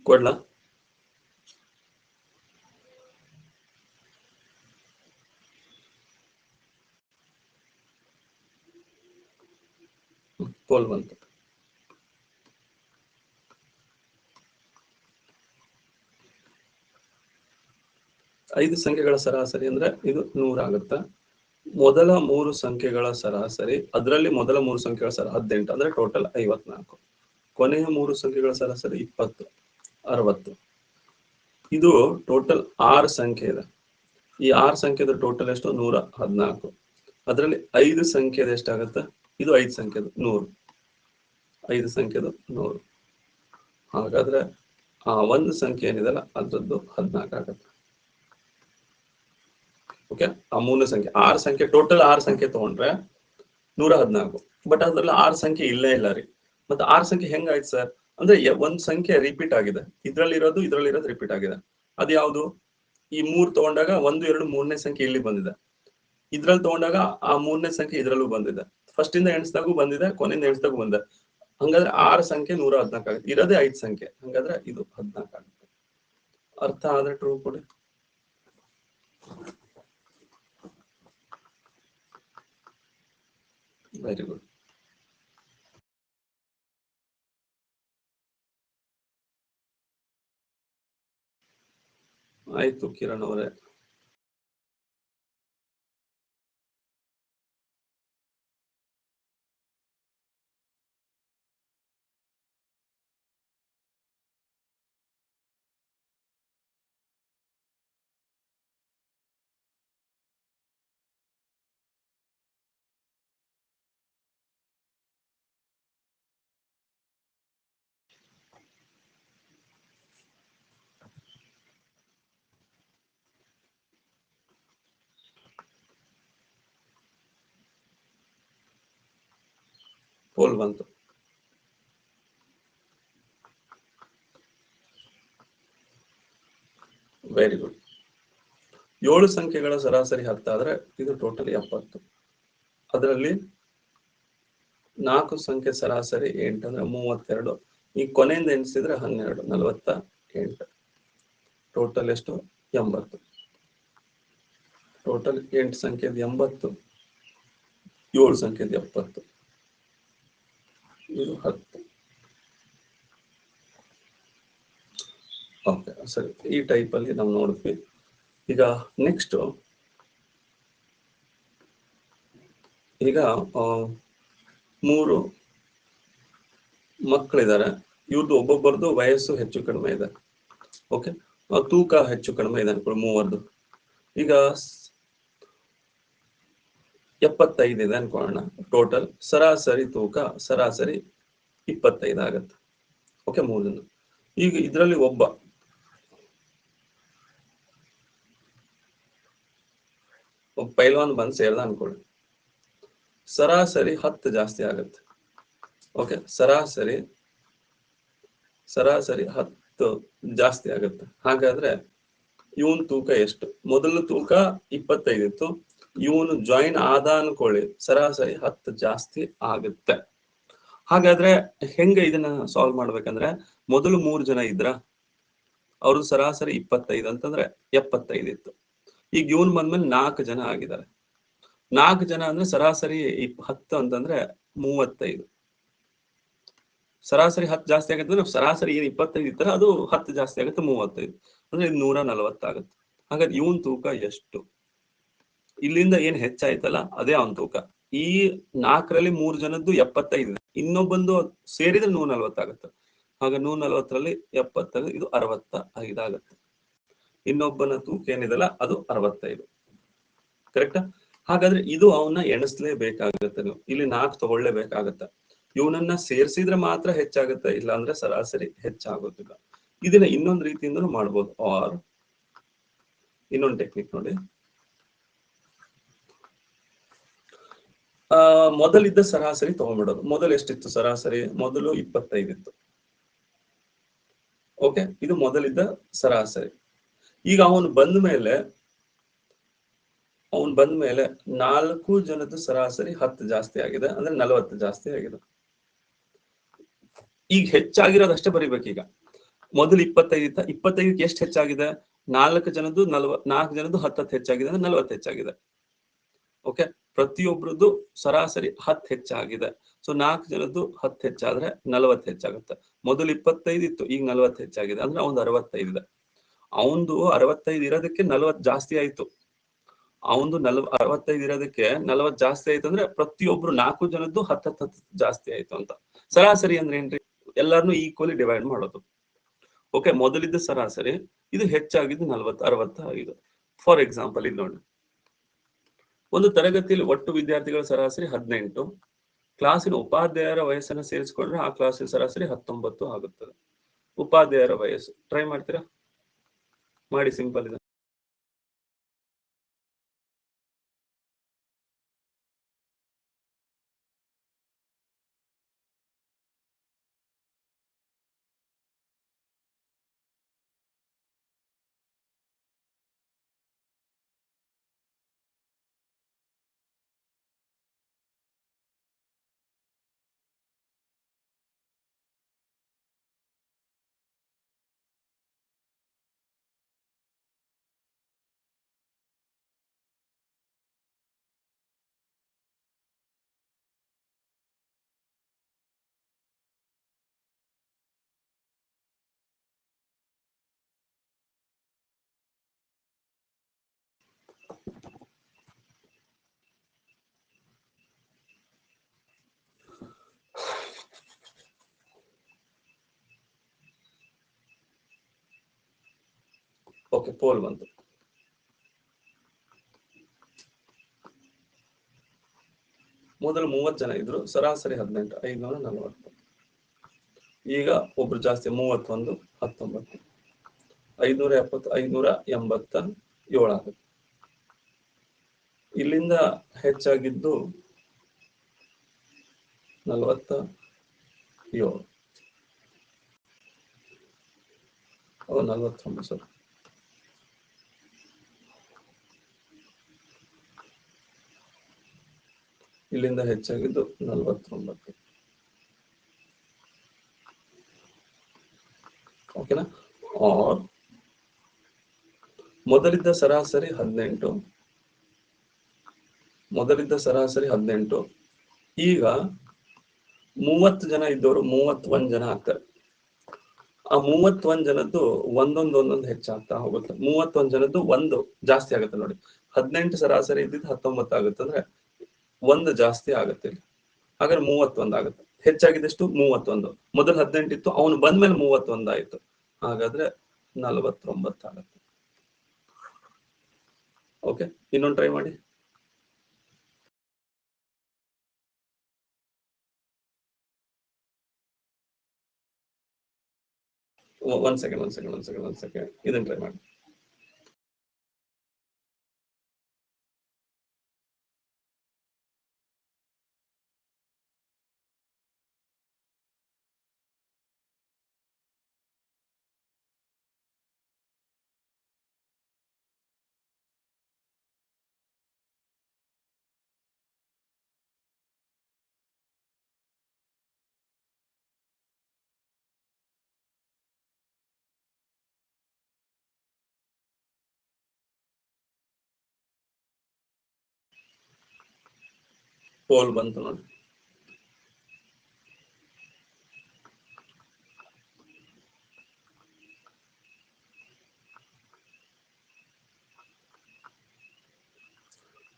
ಕೊಡ್ಲಾ? ಪೋಲ್ ಬಂತು. ಐದು ಸಂಖ್ಯೆಗಳ ಸರಾಸರಿ ಅಂದ್ರೆ ಇದು 100 ಆಗುತ್ತೆ. ಮೊದಲ ಮೂರು ಸಂಖ್ಯೆಗಳ ಸರಾಸರಿ, ಅದರಲ್ಲಿ ಮೊದಲ ಮೂರು ಸಂಖ್ಯೆಗಳ ಸರಾಸರಿ 18 ಅಂದ್ರೆ ಟೋಟಲ್ 54. ಕೊನೆಯ ಮೂರು ಸಂಖ್ಯೆಗಳ ಸರಾಸರಿ 20, 60. ಇದು ಟೋಟಲ್ 6 ಸಂಖ್ಯೆ ಇದೆ. ಈ 6 ಸಂಖ್ಯೆದ ಟೋಟಲ್ ಎಷ್ಟು? 114. ಅದರಲ್ಲಿ 5 ಸಂಖ್ಯೆದ ಎಷ್ಟಾಗತ್ತೆ? ಇದು 5 ಸಂಖ್ಯೆದು 100. 5 ಸಂಖ್ಯೆದು 100. ಹಾಗಾದ್ರೆ ಆ ಒಂದು ಸಂಖ್ಯೆ ಏನಿದೆಲ್ಲ ಅದ್ರದ್ದು 14 ಆಗತ್ತೆ. ಓಕೆ, ಆ ಮೂರನೇ ಸಂಖ್ಯೆ 6 ಸಂಖ್ಯೆ, ಟೋಟಲ್ 6 ಸಂಖ್ಯೆ ತಗೊಂಡ್ರೆ 114. ಬಟ್ ಅದ್ರಲ್ಲಿ 6 ಸಂಖ್ಯೆ ಇಲ್ಲೇ ಇಲ್ಲ ರೀ. ಮತ್ತೆ 6 ಸಂಖ್ಯೆ ಹೆಂಗಾಯ್ತು ಸರ್ ಅಂದ್ರೆ ಒಂದ್ ಸಂಖ್ಯೆ ರಿಪೀಟ್ ಆಗಿದೆ. ಇದ್ರಲ್ಲಿರೋದು ರಿಪೀಟ್ ಆಗಿದೆ. ಅದು ಯಾವುದು? ಈ 3 ತಗೊಂಡಾಗ 1, 2, 3ನೇ ಸಂಖ್ಯೆ ಇಲ್ಲಿ ಬಂದಿದೆ. ಇದ್ರಲ್ಲಿ ತಗೊಂಡಾಗ ಆ 3ನೇ ಸಂಖ್ಯೆ ಇದ್ರಲ್ಲೂ ಬಂದಿದೆ. ಫಸ್ಟ್ ಇಂದ ಎಣಿಸಿದಾಗೂ ಬಂದಿದೆ, ಕೊನೆಯಿಂದ ಎಣಿಸಿದಾಗೂ ಬಂದಿದೆ. ಹಂಗಾದ್ರೆ 6 ಸಂಖ್ಯೆ 114 ಆಗುತ್ತೆ. ಇರೋದೇ 5 ಸಂಖ್ಯೆ, ಹಂಗಾದ್ರೆ ಇದು 14 ಆಗುತ್ತೆ. ಅರ್ಥ ಆದ್ರೆ ಟ್ರೂ ಕೊಡಿ. Very good. ಆಯ್ತು ಕಿರಣ್ ಅವರೇ. ಪೋಲ್ ಬಂತು. Very good. 7 ಸಂಖ್ಯೆಗಳ ಸರಾಸರಿ 10 ಆದ್ರೆ ಇದು ಟೋಟಲ್ 70. ಅದರಲ್ಲಿ 4 ಸಂಖ್ಯೆ ಸರಾಸರಿ 8 ಅಂದ್ರೆ 32. ಈ ಕೊನೆಯಿಂದ ಎಣಿಸಿದ್ರೆ 12, 48. ಟೋಟಲ್ ಎಷ್ಟು? 80. ಟೋಟಲ್ 8 ಸಂಖ್ಯೆದ 80, 7 ಸಂಖ್ಯೆದ 70. ಇದು 10. ಓಕೆ ಸರಿ, ಈ ಟೈಪ್ ಅಲ್ಲಿ ನಾವು ನೋಡಿದ್ವಿ. ಈಗ ನೆಕ್ಸ್ಟ್, ಈಗ 3 ಮಕ್ಕಳಿದ್ದಾರೆ. ಇವ್ರದ್ದು ಒಬ್ಬೊಬ್ಬರದು ವಯಸ್ಸು ಹೆಚ್ಚು ಕಡಿಮೆ ಇದೆ. ಓಕೆ, ತೂಕ ಹೆಚ್ಚು ಕಡಿಮೆ ಇದೆ ಅನ್ಕೊಳ್ಳಿ ಮೂವರದು. ಈಗ 75 ಇದೆ ಅನ್ಕೊಳ್ಳೋಣ. ಟೋಟಲ್ ಸರಾಸರಿ ತೂಕ ಸರಾಸರಿ 25 ಆಗತ್ತೆ. ಓಕೆ, 3 ಜನ. ಈಗ ಇದರಲ್ಲಿ ಒಬ್ಬ ಪೈಲ್ವಾನ್ ಬಂದು ಸೇರ್ದ ಅನ್ಕೊಳ್ಳಿ. ಸರಾಸರಿ 10 ಜಾಸ್ತಿ ಆಗತ್ತೆ. ಓಕೆ, ಸರಾಸರಿ 10 ಜಾಸ್ತಿ ಆಗುತ್ತೆ. ಹಾಗಾದ್ರೆ ಇವನ್ ತೂಕ ಎಷ್ಟು? ಮೊದಲು ತೂಕ 25 ಇತ್ತು, ಇವನು ಜಾಯಿನ್ ಆದ ಅನ್ಕೊಳ್ಳಿ, ಸರಾಸರಿ 10 ಜಾಸ್ತಿ ಆಗುತ್ತೆ. ಹಾಗಾದ್ರೆ ಹೆಂಗ ಇದನ್ನ ಸಾಲ್ವ್ ಮಾಡ್ಬೇಕಂದ್ರೆ, ಮೊದಲು 3 ಜನ ಇದ್ರ, ಅವ್ರದ್ದು ಸರಾಸರಿ 25 ಅಂತಂದ್ರೆ 75 ಇತ್ತು. ಈಗ ಇವನ್ ಬಂದ್ಮೇಲೆ 4 ಜನ ಆಗಿದ್ದಾರೆ. 4 ಜನ ಅಂದ್ರೆ ಸರಾಸರಿ 10 ಅಂತಂದ್ರೆ 35. ಸರಾಸರಿ 10 ಜಾಸ್ತಿ ಆಗುತ್ತೆ ಅಂದ್ರೆ ಸರಾಸರಿ ಏನ್ 25 ಇತ್ತರ ಅದು 10 ಜಾಸ್ತಿ ಆಗುತ್ತೆ, 35 ಅಂದ್ರೆ 140 ಆಗುತ್ತೆ. ಹಾಗಾದ್ರೆ ಇವನ್ ತೂಕ ಎಷ್ಟು? ಇಲ್ಲಿಂದ ಏನ್ ಹೆಚ್ಚಾಯ್ತಲ್ಲ ಅದೇ ಅವನ್ ತೂಕ. ಈ 4ರಲ್ಲಿ 3 ಜನದ್ದು 75 ಇದೆ, ಇನ್ನೊಬ್ಬಂದು ಸೇರಿದ್ರೆ 140 ಆಗುತ್ತೆ. ಹಾಗ 140ರಲ್ಲಿ 70, ಇದು 65 ಆಗುತ್ತೆ. ಇನ್ನೊಬ್ಬನ ತೂಕ ಏನಿದೆಲ್ಲ ಅದು 65. ಕರೆಕ್ಟಾ? ಹಾಗಾದ್ರೆ ಇದು ಅವನ್ನ ಎಣಿಸ್ಲೇಬೇಕಾಗತ್ತೆ. ನೀವು ಇಲ್ಲಿ 4 ತಗೊಳ್ಳೇಬೇಕಾಗತ್ತೆ. ಇವನನ್ನ ಸೇರಿಸಿದ್ರೆ ಮಾತ್ರ ಹೆಚ್ಚಾಗುತ್ತೆ, ಇಲ್ಲ ಅಂದ್ರೆ ಸರಾಸರಿ ಹೆಚ್ಚಾಗೋದಿಲ್ಲ. ಇದನ್ನ ಇನ್ನೊಂದು ರೀತಿಯಿಂದಲೂ ಮಾಡ್ಬೋದು. ಆರ್ ಇನ್ನೊಂದು ಟೆಕ್ನಿಕ್ ನೋಡಿ. ಮೊದಲಿದ್ದ ಸರಾಸರಿ ತಗೊಂಡ್ಬಿಡೋದು. ಮೊದಲು ಎಷ್ಟಿತ್ತು ಸರಾಸರಿ? ಮೊದಲು 25 ಇತ್ತು. ಓಕೆ, ಇದು ಮೊದಲಿದ್ದ ಸರಾಸರಿ. ಈಗ ಅವನು ಬಂದ ಮೇಲೆ 4 ಜನದ ಸರಾಸರಿ 10 ಜಾಸ್ತಿ ಆಗಿದೆ, ಅಂದ್ರೆ 40 ಜಾಸ್ತಿ ಆಗಿದೆ. ಈಗ ಹೆಚ್ಚಾಗಿರೋದಷ್ಟೇ ಬರಿಬೇಕೀಗ. ಮೊದಲು 25 ಇತ್ತ, 25ಕ್ಕೆ ಎಷ್ಟು ಹೆಚ್ಚಾಗಿದೆ? 4 ಜನದ್ದು 4 ಜನದ್ದು 10 ಹೆಚ್ಚಾಗಿದೆ ಅಂದ್ರೆ 40 ಹೆಚ್ಚಾಗಿದೆ. ಓಕೆ, ಪ್ರತಿಯೊಬ್ಬರದ್ದು ಸರಾಸರಿ 10 ಹೆಚ್ಚಾಗಿದೆ. ಸೊ 4 ಜನದ್ದು 10 ಹೆಚ್ಚಾದ್ರೆ 40 ಹೆಚ್ಚಾಗುತ್ತೆ. ಮೊದಲು 25 ಇತ್ತು, ಈಗ 40 ಹೆಚ್ಚಾಗಿದೆ ಅಂದ್ರೆ ಅವ್ನು 65 ಇದೆ. ಅವನದು 65 ಇರೋದಕ್ಕೆ 40 ಜಾಸ್ತಿ ಆಯ್ತು. ಅವನದು 65 ಇರೋದಕ್ಕೆ 40 ಜಾಸ್ತಿ ಆಯ್ತು ಅಂದ್ರೆ ಪ್ರತಿಯೊಬ್ರು 4 ಜನದ್ದು 10 ಜಾಸ್ತಿ ಆಯ್ತು ಅಂತ. ಸರಾಸರಿ ಅಂದ್ರೆ ಏನ್ರಿ? ಎಲ್ಲಾರನು ಈಕ್ವಲಿ ಡಿವೈಡ್ ಮಾಡೋದು. ಓಕೆ, ಮೊದಲಿದ್ದ ಸರಾಸರಿ ಇದು ಹೆಚ್ಚಾಗಿದ್ದು 65. ಫಾರ್ ಎಕ್ಸಾಂಪಲ್ ಇದು ನೋಡಿ, ಒಂದು ತರಗತಿಯಲ್ಲಿ ಒಟ್ಟು ವಿದ್ಯಾರ್ಥಿಗಳ ಸರಾಸರಿ 18. ಕ್ಲಾಸಿನ ಉಪಾಧ್ಯಾಯರ ವಯಸ್ಸನ್ನು ಸೇರಿಸಿಕೊಂಡ್ರೆ ಆ ಕ್ಲಾಸಿನ ಸರಾಸರಿ 19 ಆಗುತ್ತದೆ. ಉಪಾಧ್ಯಾಯರ ವಯಸ್ಸು ಟ್ರೈ ಮಾಡ್ತೀರಾ? ಮಾಡಿ, ಸಿಂಪಲ್ ಇದೆ. ಓಕೆ, ಪೋಲ್ ಬಂತು. ಮೊದಲು 30 ಜನ ಇದ್ರು, ಸರಾಸರಿ 18, 540. ಈಗ ಒಬ್ರು ಜಾಸ್ತಿ, 31, 19, 570, 587 ಆಗುತ್ತೆ. ಇಲ್ಲಿಂದ ಹೆಚ್ಚಾಗಿದ್ದು 47, 49. ಇಲ್ಲಿಂದ ಹೆಚ್ಚಾಗಿದ್ದು 49. ಓಕೆನಾ? ಆರ್ ಮೊದಲಿದ್ದ ಸರಾಸರಿ 18, ಈಗ 30 ಜನ ಇದ್ದವರು 31 ಜನ ಆಗ್ತಾರೆ. ಆ 31 ಜನದ್ದು ಒಂದೊಂದು ಹೆಚ್ಚಾಗ್ತಾ ಹೋಗುತ್ತೆ. 31 ಜನದ್ದು ಒಂದು ಜಾಸ್ತಿ ಆಗುತ್ತೆ ನೋಡಿ. 18 ಸರಾಸರಿ ಇದ್ದಿದ್ದು 19 ಆಗುತ್ತೆ ಅಂದ್ರೆ ಒಂದು ಜಾಸ್ತಿ ಆಗುತ್ತೆ ಇಲ್ಲಿ. ಹಾಗಾದ್ರೆ 31 ಆಗುತ್ತೆ. ಹೆಚ್ಚಾಗಿದ್ದಷ್ಟು 31. ಮೊದಲು 18 ಇತ್ತು, ಅವನು ಬಂದ್ಮೇಲೆ 31 ಆಯ್ತು. ಹಾಗಾದ್ರೆ 49 ಆಗುತ್ತೆ. ಓಕೆ, ಇನ್ನೊಂದು ಟ್ರೈ ಮಾಡಿ. ಒಂದ್ ಸೆಕೆಂಡ್ ಇದನ್ನ ಟ್ರೈ ಮಾಡಿ. ಪೋಲ್ ಬಂತು ನೋಡಿ.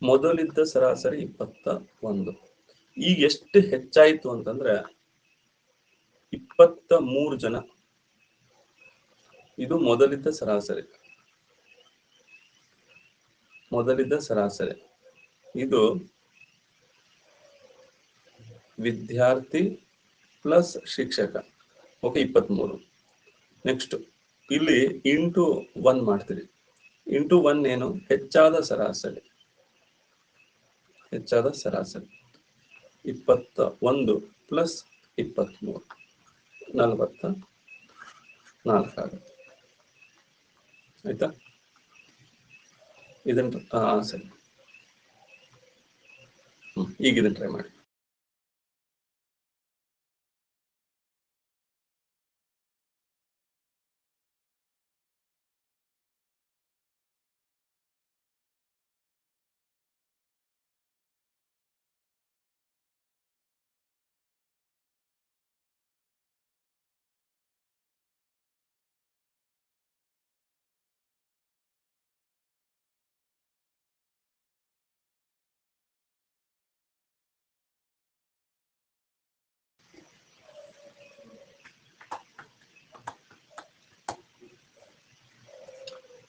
ಮೊದಲಿದ್ದ ಸರಾಸರಿ 21. ಈಗ ಎಷ್ಟು ಹೆಚ್ಚಾಯ್ತು ಅಂತಂದ್ರೆ 23 ಜನ. ಇದು ಮೊದಲಿದ್ದ ಸರಾಸರಿ. ಇದು ವಿದ್ಯಾರ್ಥಿ ಪ್ಲಸ್ ಶಿಕ್ಷಕ. ಓಕೆ, 23. ನೆಕ್ಸ್ಟ್ ಇಲ್ಲಿ ಇಂಟು 1 ಮಾಡ್ತೀರಿ. ಇಂಟು 1 ಏನು? ಹೆಚ್ಚಾದ ಸರಾಸರಿ. 21 ಪ್ಲಸ್ 23, 44 ಆಗುತ್ತೆ. ಆಯ್ತಾ? ಇದನ್ನ ಸರಿ. ಈಗ ಇದನ್ನ ಟ್ರೈ ಮಾಡಿ.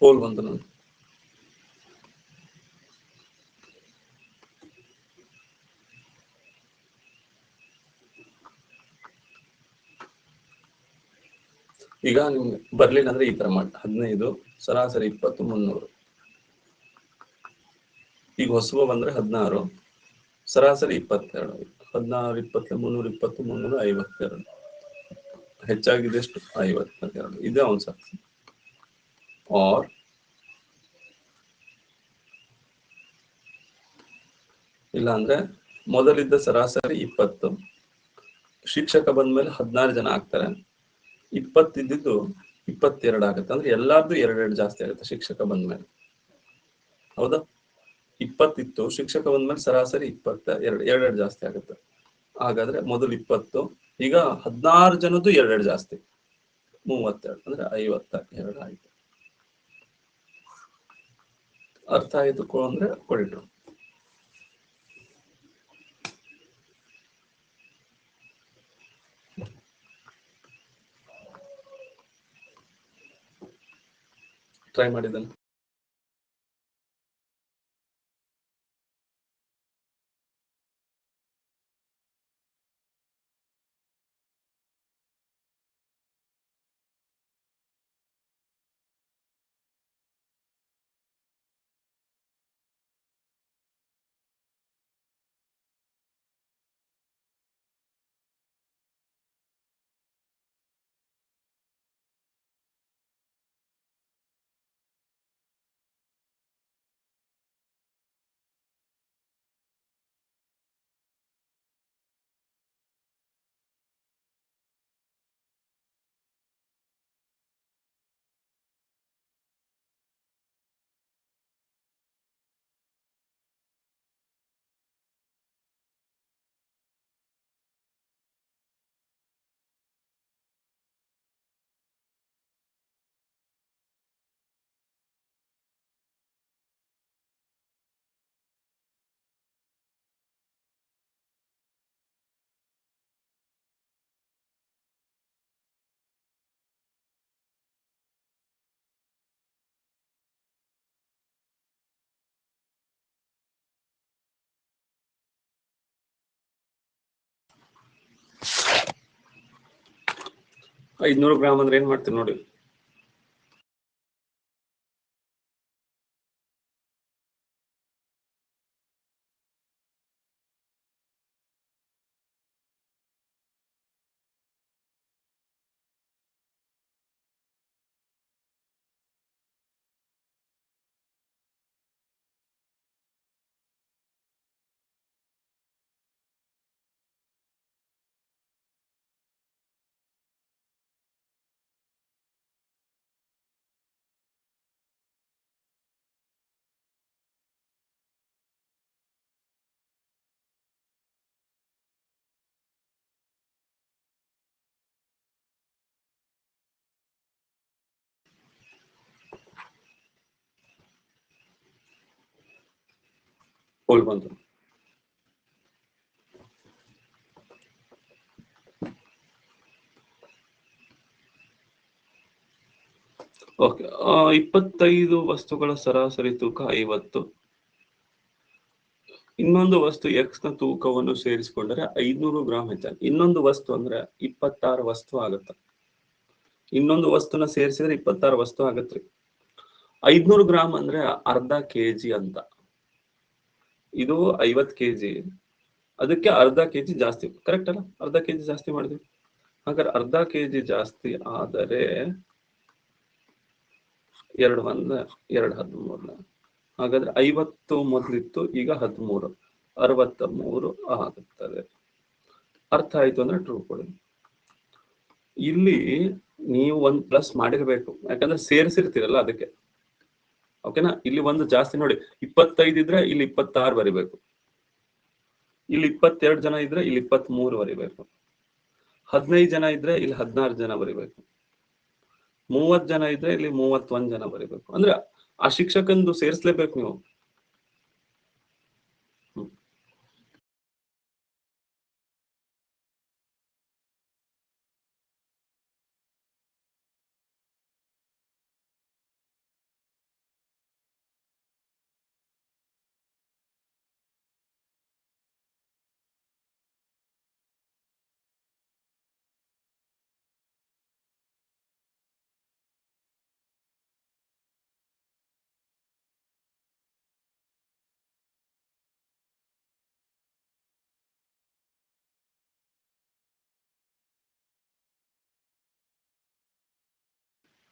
ಹೋಲ್ ಬಂತು ನಾನು. ಈಗ ನಿಮ್ಗೆ ಬರ್ಲಿಲ್ಲ ಅಂದ್ರೆ ಈ ತರ ಮಾಡಿ 15 ಸರಾಸರಿ 20 300. ಈಗ ಹೊಸಬ ಬಂದ್ರೆ 16 ಸರಾಸರಿ 22. 16 20 320 352. ಹೆಚ್ಚಾಗಿದೆ ಎಷ್ಟು 52. ಇದೇ ಆನ್ಸರ್. ಆರ್ ಇಲ್ಲ ಅಂದ್ರೆ ಮೊದಲಿದ್ದ ಸರಾಸರಿ 20, ಶಿಕ್ಷಕ ಬಂದ್ಮೇಲೆ 16 ಜನ ಆಗ್ತಾರೆ, 20 ಇದ್ದಿದ್ದು 22 ಆಗುತ್ತೆ. ಅಂದ್ರೆ ಎಲ್ಲಾರ್ದು 2 ಜಾಸ್ತಿ ಆಗುತ್ತೆ ಶಿಕ್ಷಕ ಬಂದ್ಮೇಲೆ. ಹೌದಾ? 20 ಇತ್ತು, ಶಿಕ್ಷಕ ಬಂದ್ಮೇಲೆ ಸರಾಸರಿ 22 2 ಜಾಸ್ತಿ ಆಗುತ್ತೆ. ಹಾಗಾದ್ರೆ ಮೊದಲು 20, ಈಗ 16 ಜನದ್ದು 2 ಜಾಸ್ತಿ 32, ಅಂದ್ರೆ 52 ಆಯ್ತು. ಅರ್ಥ ಆಯ್ತು ಅಂದ್ರೆ ಕೊಡಿಟ್ರು. ಟ್ರೈ ಮಾಡಿದ್ದಾನೆ. $500 ಅಂದ್ರೆ ಏನ್ ಮಾಡ್ತೀರಿ ನೋಡಿ. ಹೋಲ್ ಬಂತು. ಓಕೆ, 25 ವಸ್ತುಗಳ ಸರಾಸರಿ ತೂಕ 50. ಇನ್ನೊಂದು ವಸ್ತು ಎಕ್ಸ್ ನ ತೂಕವನ್ನು ಸೇರಿಸಿಕೊಂಡರೆ 500 ಗ್ರಾಂ ಹೆಚ್ಚಾಗಿ. ಇನ್ನೊಂದು ವಸ್ತು ಅಂದ್ರೆ 26 ವಸ್ತು ಆಗುತ್ತೆ. ಇನ್ನೊಂದು ವಸ್ತುನ ಸೇರಿಸಿದ್ರೆ 26 ವಸ್ತು ಆಗತ್ರಿ. 500 ಗ್ರಾಂ ಅಂದ್ರೆ ಅರ್ಧ ಕೆಜಿ ಅಂತ. ಇದು 50 ಕೆಜಿ, ಅದಕ್ಕೆ ಅರ್ಧ ಕೆಜಿ ಜಾಸ್ತಿ. ಕರೆಕ್ಟ್ ಅಲ್ಲ? ಅರ್ಧ ಕೆಜಿ ಜಾಸ್ತಿ ಮಾಡಿದ್ವಿ. ಹಾಗಾದ್ರೆ ಅರ್ಧ ಕೆಜಿ ಜಾಸ್ತಿ ಆದರೆ 2 1 2 13. ಹಾಗಾದ್ರೆ 50 ಮೊದಲಿತ್ತು, ಈಗ 13, 63 ಆಗುತ್ತದೆ. ಅರ್ಥ ಆಯ್ತು ಅಂದ್ರೆ ಟ್ರೂ ಕೊಡಿ. ಇಲ್ಲಿ ನೀವು ಒಂದು ಪ್ಲಸ್ ಮಾಡಿರ್ಬೇಕು, ಯಾಕಂದ್ರೆ ಸೇರಿಸಿರ್ತೀರಲ್ಲ ಅದಕ್ಕೆ. ಓಕೆನಾ? ಇಲ್ಲಿ ಒಂದು ಜಾಸ್ತಿ ನೋಡಿ, 25 ಇದ್ರೆ ಇಲ್ಲಿ 26 ಬರಿಬೇಕು, ಇಲ್ಲಿ 22 ಜನ ಇದ್ರೆ ಇಲ್ಲಿ 23 ಬರಿಬೇಕು, 15 ಜನ ಇದ್ರೆ ಇಲ್ಲಿ 16 ಜನ ಬರಿಬೇಕು, 30 ಜನ ಇದ್ರೆ ಇಲ್ಲಿ 31 ಜನ ಬರಿಬೇಕು. ಅಂದ್ರೆ ಆ ಶಿಕ್ಷಕಂದು ಸೇರಿಸ್ಲೇಬೇಕು ನೀವು.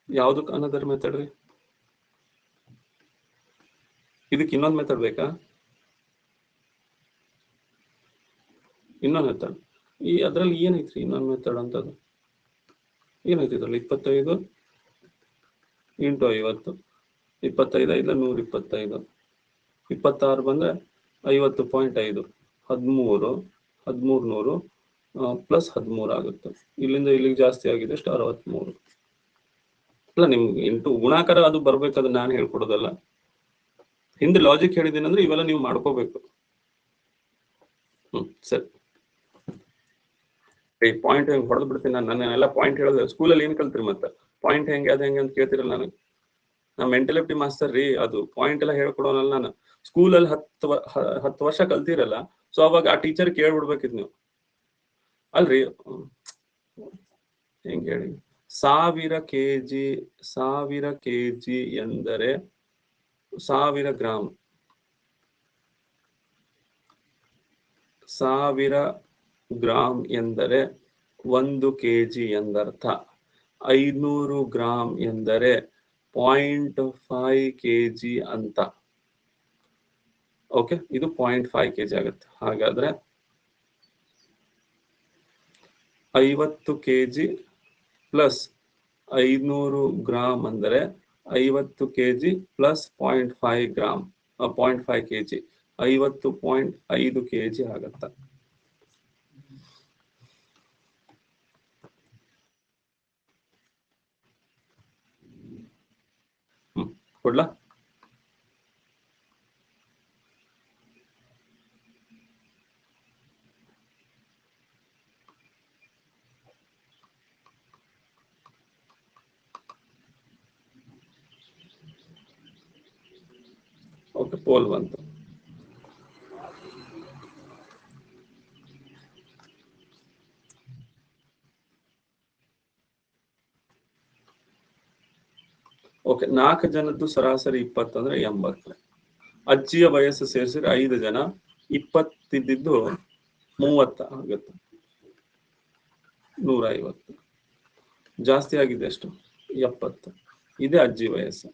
ಯಾವ್ದಕ್ಕೆ ಅನದರ್ ಮೆಥಡ್ ರೀ? ಇದಕ್ಕೆ ಇನ್ನೊಂದು ಮೆಥಡ್ ಬೇಕಾ? ಇನ್ನೊಂದು ಮೆಥಡ್ ಈ ಅದ್ರಲ್ಲಿ ಏನೈತ್ರಿ ಇನ್ನೊಂದು ಮೆಥಡ್ ಅಂತದ್ದು? ಏನೈತಿ ಇದ್ರಲ್ಲಿ? 25 ಇಂಟು 50, 25 5 125, 26 ಬಂದ್ರೆ 50.5, 13 1300 ಪ್ಲಸ್ 13 ಆಗುತ್ತೆ. ಇಲ್ಲಿಂದ ಇಲ್ಲಿಗೆ ಜಾಸ್ತಿ ಆಗಿದೆ ಎಷ್ಟು? 63. ಅಲ್ಲ ನಿಮ್ಗೆ ಇಂಟು ಗುಣಾಕಾರ ಅದು ಬರ್ಬೇಕದು ನಾನು ಹೇಳ್ಕೊಡೋದಲ್ಲ. ಹಿಂದೆ ಲಾಜಿಕ್ ಹೇಳಿದ್ದೀನಿ ಅಂದ್ರೆ ಇವೆಲ್ಲ ನೀವು ಮಾಡ್ಕೋಬೇಕು. ಸರಿ, ಪಾಯಿಂಟ್ ಹೆಂಗ್ ಹೊಡೆದು ಬಿಡ್ತೀನಿ ನಾನು. ನನ್ನೆಲ್ಲ ಪಾಯಿಂಟ್ ಹೇಳಿದ್ರೆ ಸ್ಕೂಲಲ್ಲಿ ಏನ್ ಕಲ್ತ್ರಿ ಮತ್ತೆ? ಪಾಯಿಂಟ್ ಹೆಂಗೆ ಅದ ಹೆಂಗೆ ಅಂತ ಕೇಳ್ತಿರಲ್ಲ ನನಗೆ. ನಾ ಮೆಂಟಲಿಟಿ ಮಾಸ್ಟರ್ ರೀ, ಅದು ಪಾಯಿಂಟ್ ಎಲ್ಲ ಹೇಳ್ಕೊಡೋನಲ್ಲ ನಾನು. ಸ್ಕೂಲಲ್ಲಿ 10 ವರ್ಷ ಕಲ್ತಿರಲ್ಲ, ಸೊ ಅವಾಗ ಆ ಟೀಚರ್ ಕೇಳ್ಬಿಡ್ಬೇಕಿದ್ ನೀವು. ಅಲ್ರಿ ಹೆಂಗೆ ಹೇಳಿ, 1000 ಕೆಜಿ ಎಂದರೆ 1000 ಗ್ರಾಮ್. 1000 ಗ್ರಾಮ್ ಎಂದರೆ 1 ಕೆಜಿ ಎಂದರ್ಥ. 500 ಗ್ರಾಮ್ ಎಂದರೆ 0.5 ಕೆಜಿ ಅಂತ. ಓಕೆ, ಇದು 0.5 ಕೆಜಿ ಆಗುತ್ತೆ. ಹಾಗಾದ್ರೆ 50 ಕೆಜಿ ಪ್ಲಸ್ 500 ಗ್ರಾಮ್ ಅಂದರೆ 50 KG plus 0.5 gram 0.5 KG 50.5 KG ಆಗತ್ತ. ಕೊಡ್ಲಾ? ಓಕೆ, ಪೋಲ್ ಬಂತು. ಓಕೆ, 4 ಜನದ್ದು ಸರಾಸರಿ 20 ಅಂದ್ರೆ 80. ಅಜ್ಜಿಯ ವಯಸ್ಸು ಸೇರಿಸಿದ್ರೆ 5 ಜನ 20 ಇದ್ದಿದ್ದು 30 ಆಗುತ್ತೆ. 150 ಜಾಸ್ತಿ ಆಗಿದೆ ಎಷ್ಟು? 70. ಇದೇ ಅಜ್ಜಿ ವಯಸ್ಸು.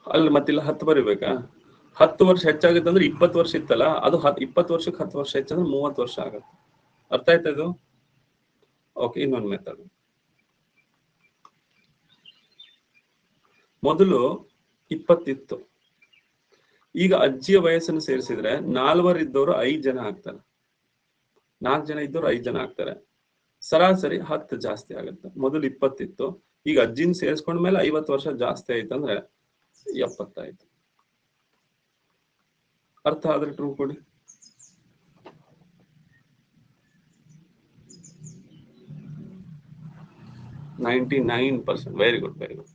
ಅಲ್ಲಿ ಮತ್ತಿಲ್ಲ 10 ಬರಿಬೇಕಾ? 10 ವರ್ಷ ಹೆಚ್ಚಾಗುತ್ತೆ ಅಂದ್ರೆ 20 ವರ್ಷ ಇತ್ತಲ್ಲ, ಅದು 20 ವರ್ಷಕ್ಕೆ 10 ವರ್ಷ ಹೆಚ್ಚಂದ್ರೆ 30 ವರ್ಷ ಆಗುತ್ತೆ. ಅರ್ಥ ಆಯ್ತಾ ಇದು? ಓಕೆ, ಇನ್ನೊಂದು ಮೆಥಡ್. ಮೊದಲು 20 ಇತ್ತು, ಈಗ ಅಜ್ಜಿಯ ವಯಸ್ಸನ್ನು ಸೇರಿಸಿದ್ರೆ 4 ಇದ್ದವರು 5 ಜನ ಆಗ್ತಾರೆ. 4 ಜನ ಇದ್ದವರು 5 ಜನ ಆಗ್ತಾರೆ. ಸರಾಸರಿ 10 ಜಾಸ್ತಿ ಆಗುತ್ತೆ. ಮೊದಲು 20 ಇತ್ತು, ಈಗ ಅಜ್ಜಿನ ಸೇರಿಸ್ಕೊಂಡ್ಮೇಲೆ 50 ವರ್ಷ ಜಾಸ್ತಿ ಆಯ್ತಂದ್ರೆ 70 ಆಯ್ತು. ಅರ್ಥ ಆದ್ರೆ ಟ್ರೂ ಕೊಡಿ. Very good, very good.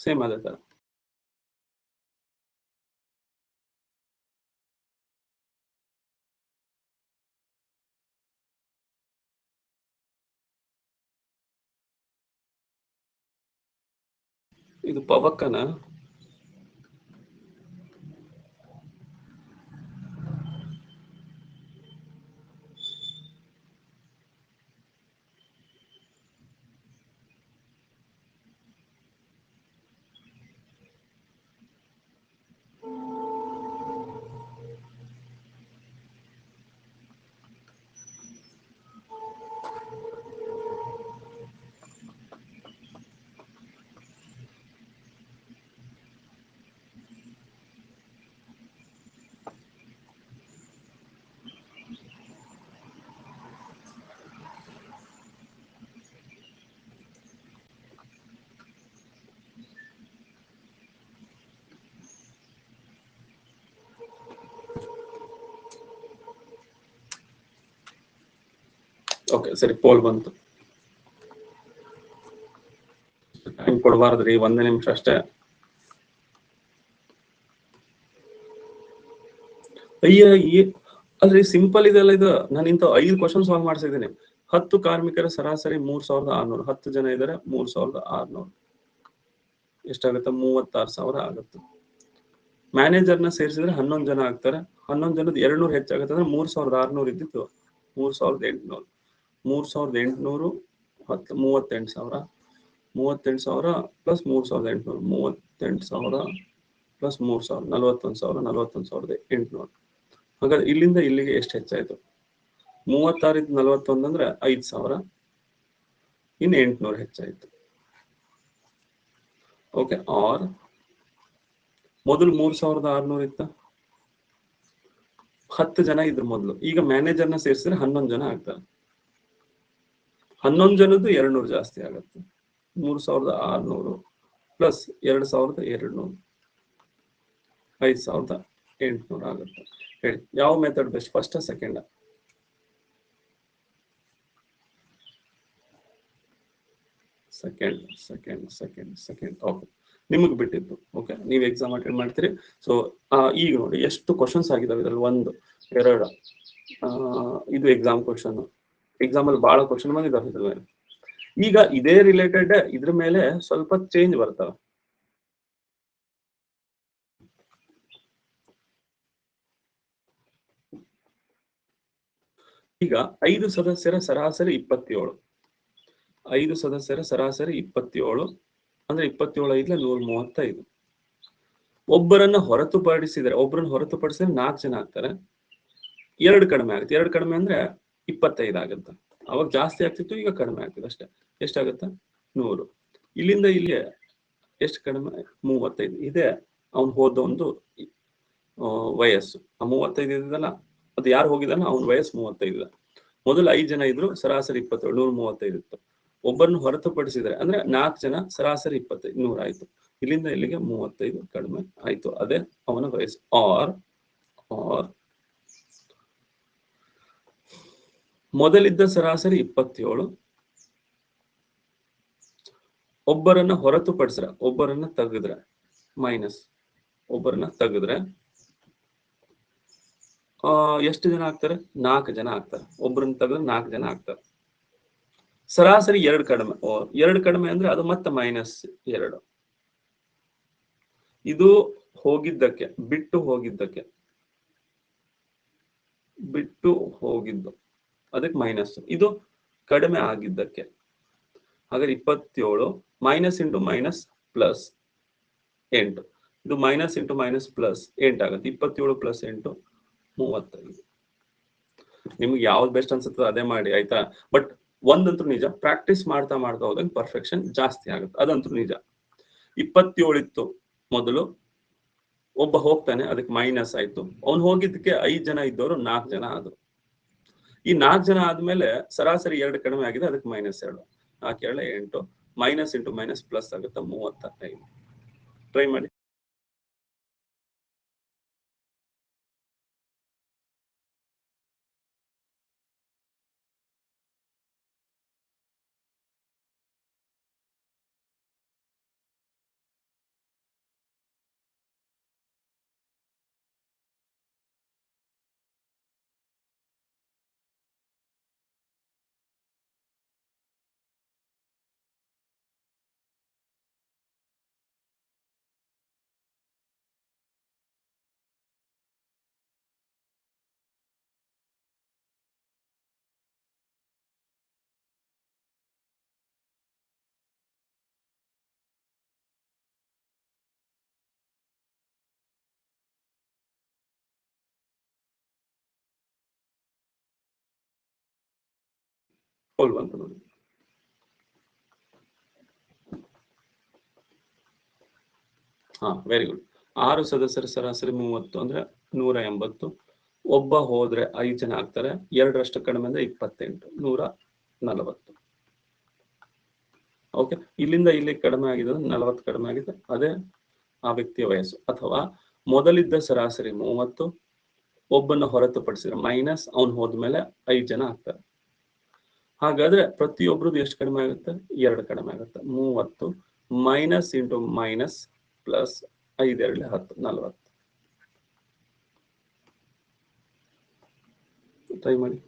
Same ಅದೇ ತರ. ಇದು ಪವಕ್ಕನ? ಓಕೆ, ಸರಿ, ಪೋಲ್ ಬಂತು. ಟೈಮ್ ಕೊಡಬಾರ್ದ್ರಿ, 1 ನಿಮಿಷ ಅಷ್ಟೇ. ಅಯ್ಯ, ಅಲ್ರಿ ಸಿಂಪಲ್ ಇದೆಲ್ಲ ಇದು. ನಾನು ಇಂಥ 5 ಕ್ವಶನ್ ಸಾಲ್ವ್ ಮಾಡಿಸಿದ್ದೀನಿ. 10 ಕಾರ್ಮಿಕರ ಸರಾಸರಿ 3600, 10 ಜನ ಇದ್ದಾರೆ 3600, ಎಷ್ಟಾಗುತ್ತೆ? 36,000 ಆಗುತ್ತೆ. ಮ್ಯಾನೇಜರ್ನ ಸೇರಿಸಿದ್ರೆ 11 ಜನ ಆಗ್ತಾರೆ. 11 ಜನದ 200 ಹೆಚ್ಚಾಗುತ್ತೆ ಅಂದ್ರೆ 3600 ಇದ್ದಿತ್ತು 3800 3800 10 38,000 38,000 ಪ್ಲಸ್ 3800 38,000 ಪ್ಲಸ್ 3,000 41,000 41,800. ಹಾಗಾದ್ರೆ ಇಲ್ಲಿಂದ ಇಲ್ಲಿಗೆ ಎಷ್ಟು ಹೆಚ್ಚಾಯ್ತು? 36 41 ಅಂದ್ರೆ 5,000, ಇನ್ನು 800 ಹೆಚ್ಚಾಯ್ತು. ಓಕೆ. ಆರ್ ಮೊದಲು 3,600 ಇತ್ತ, 10 ಜನ ಇದ್ರು ಮೊದಲು. ಈಗ ಮ್ಯಾನೇಜರ್ನ ಸೇರಿಸಿದ್ರೆ 11 ಜನ ಆಗ್ತಾರೆ. 11 ಜನದ್ದು 200 ಜಾಸ್ತಿ ಆಗುತ್ತೆ. 3,600 ಪ್ಲಸ್ 2,200 5,800 ಆಗುತ್ತೆ. ಹೇಳಿ, ಯಾವ method best, first second? Second. Okay, ನಿಮಗೆ ಬಿಟ್ಟಿದ್ದು. ಓಕೆ, ನೀವು ಎಕ್ಸಾಮ್ ಅಟೆಂಡ್ ಮಾಡ್ತೀರಿ. ಸೊ ಈಗ ನೋಡಿ ಎಷ್ಟು ಕ್ವಶನ್ಸ್ ಆಗಿದಾವೆ ಇದ್ರಲ್ಲಿ. 1 2 ಇದು ಎಕ್ಸಾಮ್ ಕ್ವಶನ್. ಎಕ್ಸಾಮ್ ಅಲ್ಲಿ ಬಹಳ ಕ್ವಶನ್ ಬಂದಿದ್ದಾವೆ ಇದ್ರ ಮೇಲೆ. ಈಗ ಇದೇ ರಿಲೇಟೆಡ್ ಇದ್ರ ಮೇಲೆ ಸ್ವಲ್ಪ ಚೇಂಜ್ ಬರ್ತವೆ. ಈಗ 5 ಸದಸ್ಯರ ಸರಾಸರಿ 27. 5 ಸದಸ್ಯರ ಸರಾಸರಿ 27 ಅಂದ್ರೆ 27 5 135. ಒಬ್ಬರನ್ನ ಹೊರತುಪಡಿಸಿದ್ರೆ 4 ಜನ ಆಗ್ತಾರೆ. 2 ಕಡಿಮೆ ಆಗುತ್ತೆ. 2 ಕಡಿಮೆ ಅಂದ್ರೆ 25 ಆಗುತ್ತೆ. ಅವಾಗ ಜಾಸ್ತಿ ಆಗ್ತಿತ್ತು, ಈಗ ಕಡಿಮೆ ಆಗ್ತದೆ ಅಷ್ಟೇ. ಎಷ್ಟಾಗುತ್ತೆ? 100. ಇಲ್ಲಿಂದ ಇಲ್ಲಿಗೆ ಎಷ್ಟು ಕಡಿಮೆ? 35. ಇದೆ ಅವ್ನು ಹೋದ ಒಂದು ವಯಸ್ಸು. ಆ 35 ಇದ್ದಲ್ಲ, ಅದು ಯಾರು ಹೋಗಿದಾನ ಅವ್ನ ವಯಸ್ಸು 35. ಮೊದಲು 5 ಜನ ಇದ್ರು, ಸರಾಸರಿ 27, 135 ಇತ್ತು. ಒಬ್ಬರನ್ನು ಹೊರತುಪಡಿಸಿದ್ರೆ ಅಂದ್ರೆ 4 ಜನ, ಸರಾಸರಿ 25, 100 ಆಯ್ತು. ಇಲ್ಲಿಂದ ಇಲ್ಲಿಗೆ 35 ಕಡಿಮೆ ಆಯ್ತು. ಅದೇ ಅವನ ವಯಸ್ಸು. ಆರ್ ಮೊದಲಿದ್ದ ಸರಾಸರಿ 27, ಒಬ್ಬರನ್ನ ಹೊರತುಪಡಿಸ್ರೆ, ಒಬ್ಬರನ್ನ ತೆಗೆದ್ರೆ ಮೈನಸ್, ಒಬ್ಬರನ್ನ ತೆಗೆದ್ರೆ ಎಷ್ಟು ಜನ ಆಗ್ತಾರೆ? 4 ಜನ ಆಗ್ತಾರೆ. ಒಬ್ಬರನ್ನ ತೆಗೆದ್ರೆ 4 ಜನ ಆಗ್ತಾರೆ. ಸರಾಸರಿ 2 ಕಡಿಮೆ. 2 ಕಡಿಮೆ ಅಂದ್ರೆ ಅದು ಮತ್ತೆ -2. ಇದು ಹೋಗಿದ್ದಕ್ಕೆ, ಬಿಟ್ಟು ಹೋಗಿದ್ದು ಅದಕ್ಕೆ ಮೈನಸ್. ಇದು ಕಡಿಮೆ ಆಗಿದ್ದಕ್ಕೆ. ಹಾಗಾದ್ರೆ 27 ಮೈನಸ್ ಇಂಟು ಮೈನಸ್ ಪ್ಲಸ್ 8. ಇದು ಮೈನಸ್ ಇಂಟು ಮೈನಸ್ ಪ್ಲಸ್ 8 ಆಗುತ್ತೆ. 27 ಪ್ಲಸ್ 8 35. ನಿಮ್ಗೆ ಯಾವ್ದು ಬೆಸ್ಟ್ ಅನ್ಸುತ್ತೋ ಅದೇ ಮಾಡಿ, ಆಯ್ತಾ? ಬಟ್ ಒಂದಂತೂ ನಿಜ, ಪ್ರಾಕ್ಟೀಸ್ ಮಾಡ್ತಾ ಹೋದಂಗೆ ಪರ್ಫೆಕ್ಷನ್ ಜಾಸ್ತಿ ಆಗುತ್ತೆ. ಅದಂತೂ ನಿಜ. 27 ಇತ್ತು ಮೊದಲು, ಒಬ್ಬ ಹೋಗ್ತಾನೆ, ಅದಕ್ಕೆ ಮೈನಸ್ ಆಯ್ತು. ಅವ್ನು ಹೋಗಿದ್ದಕ್ಕೆ 5 ಜನ ಇದ್ದವರು 4 ಜನ ಆದ್ರು. ಈ 4 ಜನ ಆದ್ಮೇಲೆ ಸರಾಸರಿ 2 ಕಡಿಮೆ ಆಗಿದೆ, ಅದಕ್ಕೆ -2. 4 2 8. ಮೈನಸ್ ಇಂಟು ಮೈನಸ್ ಪ್ಲಸ್ ಆಗುತ್ತೆ 35. ಟ್ರೈ ಮಾಡಿ. ಬಂತು ನೋಡಿ. Very good. 6 ಸದಸ್ಯರ ಸರಾಸರಿ 30 ಅಂದ್ರೆ 180. ಒಬ್ಬ ಹೋದ್ರೆ 5 ಜನ ಆಗ್ತಾರೆ. 2ರಷ್ಟು ಕಡಿಮೆ ಅಂದ್ರೆ 28, 140. ಓಕೆ, ಇಲ್ಲಿಂದ ಇಲ್ಲಿ ಕಡಿಮೆ ಆಗಿದೆ, 40 ಕಡಿಮೆ ಆಗಿದೆ. ಅದೇ ಆ ವ್ಯಕ್ತಿಯ ವಯಸ್ಸು. ಅಥವಾ ಮೊದಲಿದ್ದ ಸರಾಸರಿ 30, ಒಬ್ಬನ ಹೊರತುಪಡಿಸಿದ್ರೆ ಮೈನಸ್, ಅವ್ನು ಹೋದ್ಮೇಲೆ 5 ಜನ ಆಗ್ತಾರೆ. ಹಾಗಾದ್ರೆ ಪ್ರತಿಯೊಬ್ರದ್ದು ಎಷ್ಟು ಕಡಿಮೆ ಆಗುತ್ತೆ? 2 ಕಡಿಮೆ ಆಗುತ್ತೆ. 30 minus into minus plus 5 2 10, 40. Try ಮಾಡಿ.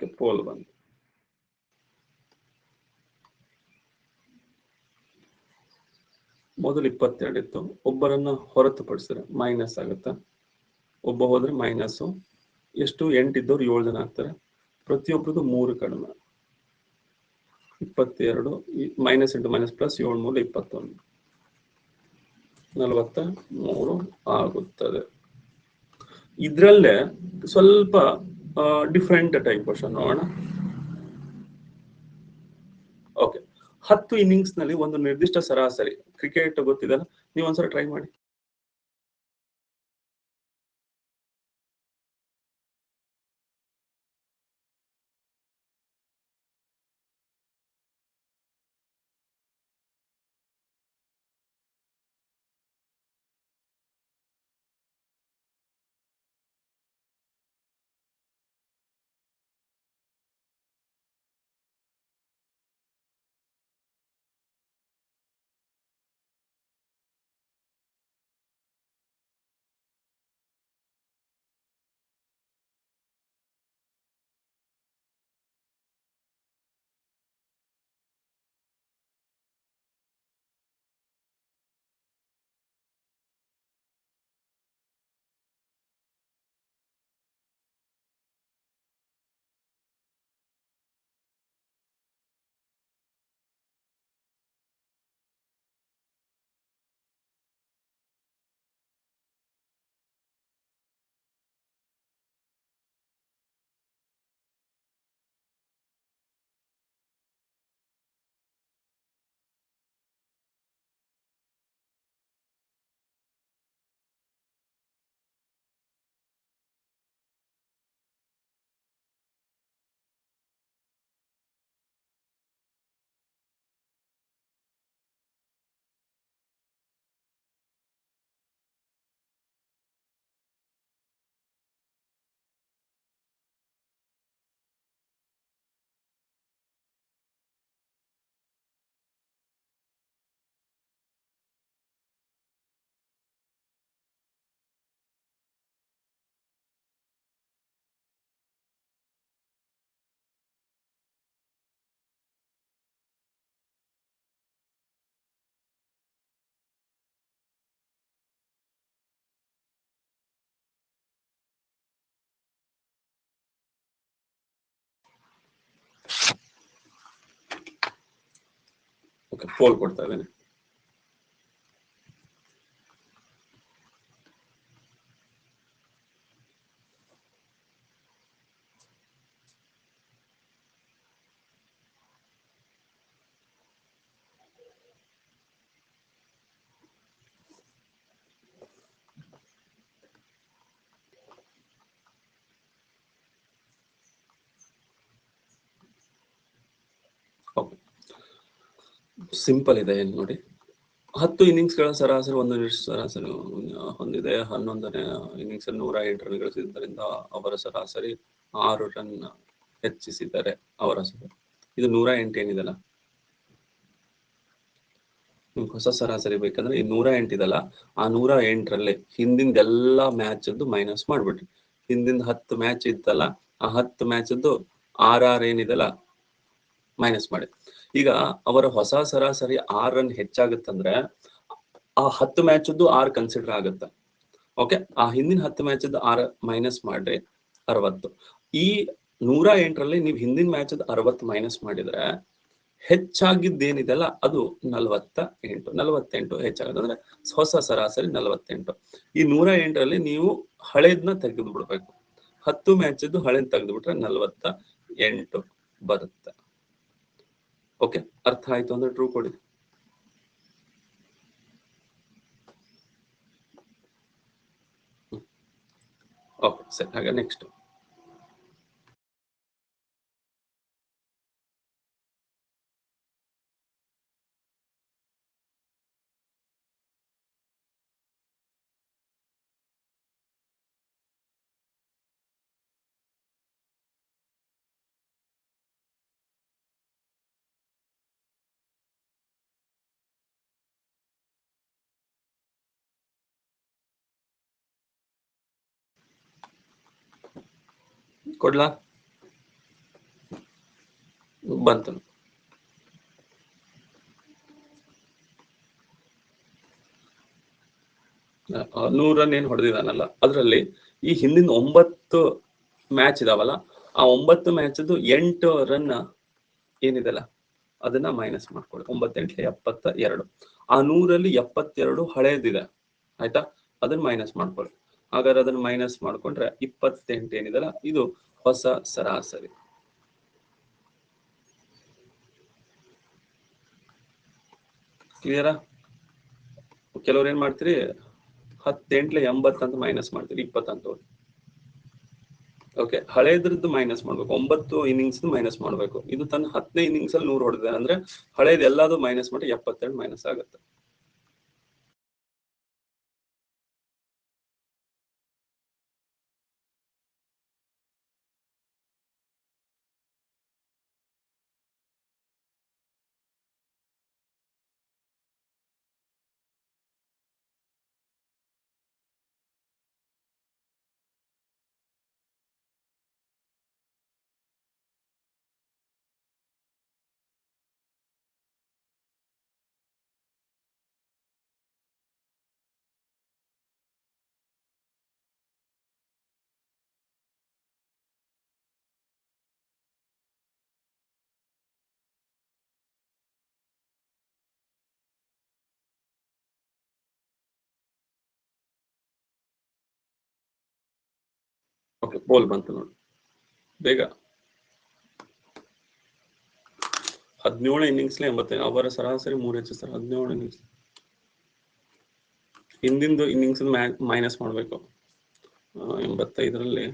ಓಕೆ, ಪೋಲ್ ಬಂದು ಮೊದಲು 22 ಇತ್ತು, ಒಬ್ಬರನ್ನ ಹೊರತುಪಡಿಸಿದ್ರೆ ಮೈನಸ್ ಆಗುತ್ತಾ, ಒಬ್ಬ ಹೋದ್ರೆ ಮೈನಸ್. ಎಷ್ಟು 8 ಇದ್ದವ್ರು 7 ಜನ ಆಗ್ತಾರೆ, ಪ್ರತಿಯೊಬ್ಬರದು 3 ಕಡಿಮೆ. 22 ಮೈನಸ್ ಇಂಟು ಮೈನಸ್ ಪ್ಲಸ್ 7 3 21, 43 ಆಗುತ್ತದೆ. ಇದ್ರಲ್ಲೇ ಸ್ವಲ್ಪ ಡಿಫ್ರೆಂಟ್ ಟೈಪ್ ಕ್ವಶನ್ ನೋಡೋಣ. ಓಕೆ, 10 ಇನ್ನಿಂಗ್ಸ್ ನಲ್ಲಿ ಒಂದು ನಿರ್ದಿಷ್ಟ ಸರಾಸರಿ, ಕ್ರಿಕೆಟ್ ಗೊತ್ತಿದೆಲ್ಲ, ನೀವು ಒಂದ್ಸಲ ಟ್ರೈ ಮಾಡಿ. ಓಕೆ, ಪೋಲ್ ಕೊಡ್ತಾ ಇದ್ದೇನೆ. ಸಿಂಪಲ್ ಇದೆ, ಏನು ನೋಡಿ. 10 ಇನ್ನಿಂಗ್ಸ್ಗಳ ಸರಾಸರಿ ಒಂದು ನಿರ್ದಿಷ್ಟ ಸರಾಸರಿ ಹೊಂದಿದೆ. 11ನೇ ಇನ್ನಿಂಗ್ಸ್ 108 ರನ್ ಗಳಿಸಿದ್ದರಿಂದ ಅವರ ಸರಾಸರಿ 6 ರನ್ ಹೆಚ್ಚಿಸಿದ್ದಾರೆ. ಅವರ ಇದು 108 ಏನಿದೆಲ್ಲ, ನಿಮ್ಗೆ ಹೊಸ ಸರಾಸರಿ ಬೇಕಂದ್ರೆ ಈ 108 ಇದಲ್ಲ, ಆ 108ರಲ್ಲಿ ಹಿಂದಿಂದೆಲ್ಲ ಮ್ಯಾಚ್ ಅದ್ದು ಮೈನಸ್ ಮಾಡ್ಬಿಟ್ರಿ. ಹಿಂದಿಂದ 10 ಮ್ಯಾಚ್ ಇತ್ತಲ್ಲ, ಆ 10 ಮ್ಯಾಚ್ ಅದ್ದು RR ಏನಿದೆಲ್ಲ ಮೈನಸ್ ಮಾಡಿ. ಈಗ ಅವರ ಹೊಸ ಸರಾಸರಿ 6 ರನ್ ಹೆಚ್ಚಾಗುತ್ತಂದ್ರೆ ಆ 10 ಮ್ಯಾಚ್ ಅದ್ದು 6 ಕನ್ಸಿಡರ್ ಆಗುತ್ತೆ. ಓಕೆ, ಆ ಹಿಂದಿನ 10 ಮ್ಯಾಚ್ ಅದ್ದು 6 ಮೈನಸ್ ಮಾಡ್ರಿ 60. ಈ 108ರಲ್ಲಿ ನೀವು ಹಿಂದಿನ ಮ್ಯಾಚ್ ಅದ್ದು 60 ಮೈನಸ್ ಮಾಡಿದ್ರೆ ಹೆಚ್ಚಾಗಿದ್ದೇನಿದೆಲ್ಲ ಅದು 48 ಹೆಚ್ಚಾಗುತ್ತೆ. ಅಂದ್ರೆ ಹೊಸ ಸರಾಸರಿ 48. ಈ 108ರಲ್ಲಿ ನೀವು ಹಳೇದನ್ನ ತೆಗೆದು ಬಿಡ್ಬೇಕು. 10 ಮ್ಯಾಚ್ ಅದ್ದು ಹಳೇದ್ ತೆಗೆದು ಬಿಟ್ರೆ 48 ಬರುತ್ತೆ. ಓಕೆ, ಅರ್ಥ ಆಯ್ತು ಅಂದ್ರೆ ಟ್ರೂ ಕೊಡಿ. ಓಕೆ ಸರಿ, ಹಾಗೆ ನೆಕ್ಸ್ಟ್. ಕೊಡ್ಲಾ? ಬಂತು. ನೂರು ರನ್ ಏನ್ ಹೊಡೆದಿದಾನಲ್ಲ ಅದರಲ್ಲಿ ಈ ಹಿಂದಿನ 9 ಮ್ಯಾಚ್ ಇದಾವಲ್ಲ, ಆ 9 ಮ್ಯಾಚ್ದು 8 ರನ್ ಏನಿದೆಲ್ಲ ಅದನ್ನ ಮೈನಸ್ ಮಾಡ್ಕೊಳ್ಳಿ. 9 8 72. ಆ 100ರಲ್ಲಿ 72 ಹಳೇದಿದೆ, ಆಯ್ತಾ? ಅದನ್ನ ಮೈನಸ್ ಮಾಡ್ಕೊಳ್ಳಿ. ಹಾಗಾದ್ರೆ ಅದನ್ನ ಮೈನಸ್ ಮಾಡ್ಕೊಂಡ್ರೆ 28 ಏನಿದೆಲ್ಲ ಇದು ಹೊಸ ಸರಾಸರಿ. ಕ್ಲಿಯರಾ? ಕೆಲವ್ರು ಏನ್ ಮಾಡ್ತೀರಿ, 18 80 ಅಂತ ಮೈನಸ್ ಮಾಡ್ತೀರಿ, 20 ಅಂತ. ಓಕೆ, ಹಳೇದ್ರದ್ದು ಮೈನಸ್ ಮಾಡ್ಬೇಕು. 9 ಇನ್ನಿಂಗ್ಸ್ ಮೈನಸ್ ಮಾಡ್ಬೇಕು. ಇದು ತನ್ನ 10ನೇ ಇನ್ನಿಂಗ್ಸ್ ಅಲ್ಲಿ 100 ಹೊಡೆದಿದೆ ಅಂದ್ರೆ ಹಳೇದು ಎಲ್ಲಾದು ಮೈನಸ್ ಮಾಡಿ 72 ಮೈನಸ್ ಆಗುತ್ತೆ. ಓಕೆ, ಬೋಲ್ ಬಂತು ನೋಡಿ ಬೇಗ. 17 ಇನ್ನಿಂಗ್ಸ್ 85. ಅವರ ಸರಾಸರಿ 3 ಹೆಚ್ಚು ಸರ್. 17 ಇನ್ನಿಂಗ್ಸ್ ಹಿಂದಿಂದು ಇನ್ನಿಂಗ್ಸ್ ಮೈನಸ್ ಮಾಡ್ಬೇಕು. 85ರಲ್ಲಿ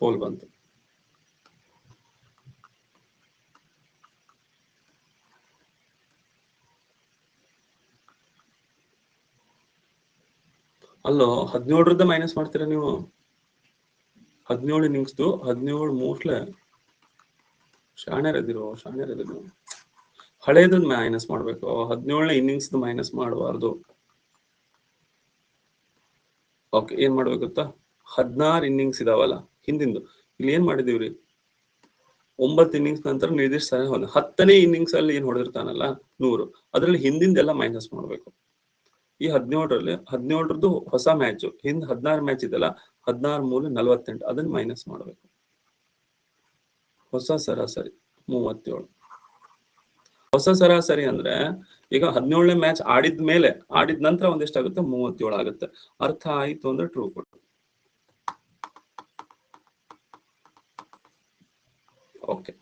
ಬೋಲ್ ಬಂತು. ಅಲ್ಲೋ 17ರದ್ದು ಮೈನಸ್ ಮಾಡ್ತೀರಾ ನೀವು? 17 ಇನ್ನಿಂಗ್ಸ್ದು 17 ಮೋಸ್ಟ್ಲೆ ಶಾಣ್ಯರದಿರೋ ಹಳೇದನ್ನ ಮೈನಸ್ ಮಾಡ್ಬೇಕು. 17ನೇ ಇನ್ನಿಂಗ್ಸ್ ಮೈನಸ್ ಮಾಡಬಾರ್ದು. ಓಕೆ, ಏನ್ ಮಾಡ್ಬೇಕು ಗೊತ್ತಾ? 16 ಇನ್ನಿಂಗ್ಸ್ ಇದಾವಲ್ಲ ಹಿಂದಿಂದು, ಇಲ್ಲಿ ಏನ್ ಮಾಡಿದೀವ್ರಿ, 9 ಇನ್ನಿಂಗ್ಸ್ ನಂತರ ನಿರ್ದಿಷ್ಟ 10ನೇ ಇನ್ನಿಂಗ್ಸ್ ಅಲ್ಲಿ ಏನ್ ಹೊಡೆದಿರ್ತಾನಲ್ಲ 100, ಅದ್ರಲ್ಲಿ ಹಿಂದಿಂದೆಲ್ಲ ಮೈನಸ್ ಮಾಡ್ಬೇಕು. ಈ 17ರದ್ದು ಹೊಸ ಮ್ಯಾಚ್, ಹಿಂದ್ 16 ಮ್ಯಾಚ್ ಇದೆಲ್ಲ, 16 ಮೂಲ 48, ಅದನ್ನ ಮೈನಸ್ ಮಾಡ್ಬೇಕು. ಹೊಸ ಸರಾಸರಿ 37. ಹೊಸ ಸರಾಸರಿ ಅಂದ್ರೆ ಈಗ 17ನೇ ಮ್ಯಾಚ್ ಆಡಿದ ನಂತರ ಒಂದೆಷ್ಟಾಗುತ್ತೆ, 37 ಆಗುತ್ತೆ. ಅರ್ಥ ಆಯ್ತು ಅಂದ್ರೆ ಟ್ರೂ ಕೊಡು. ಓಕೆ,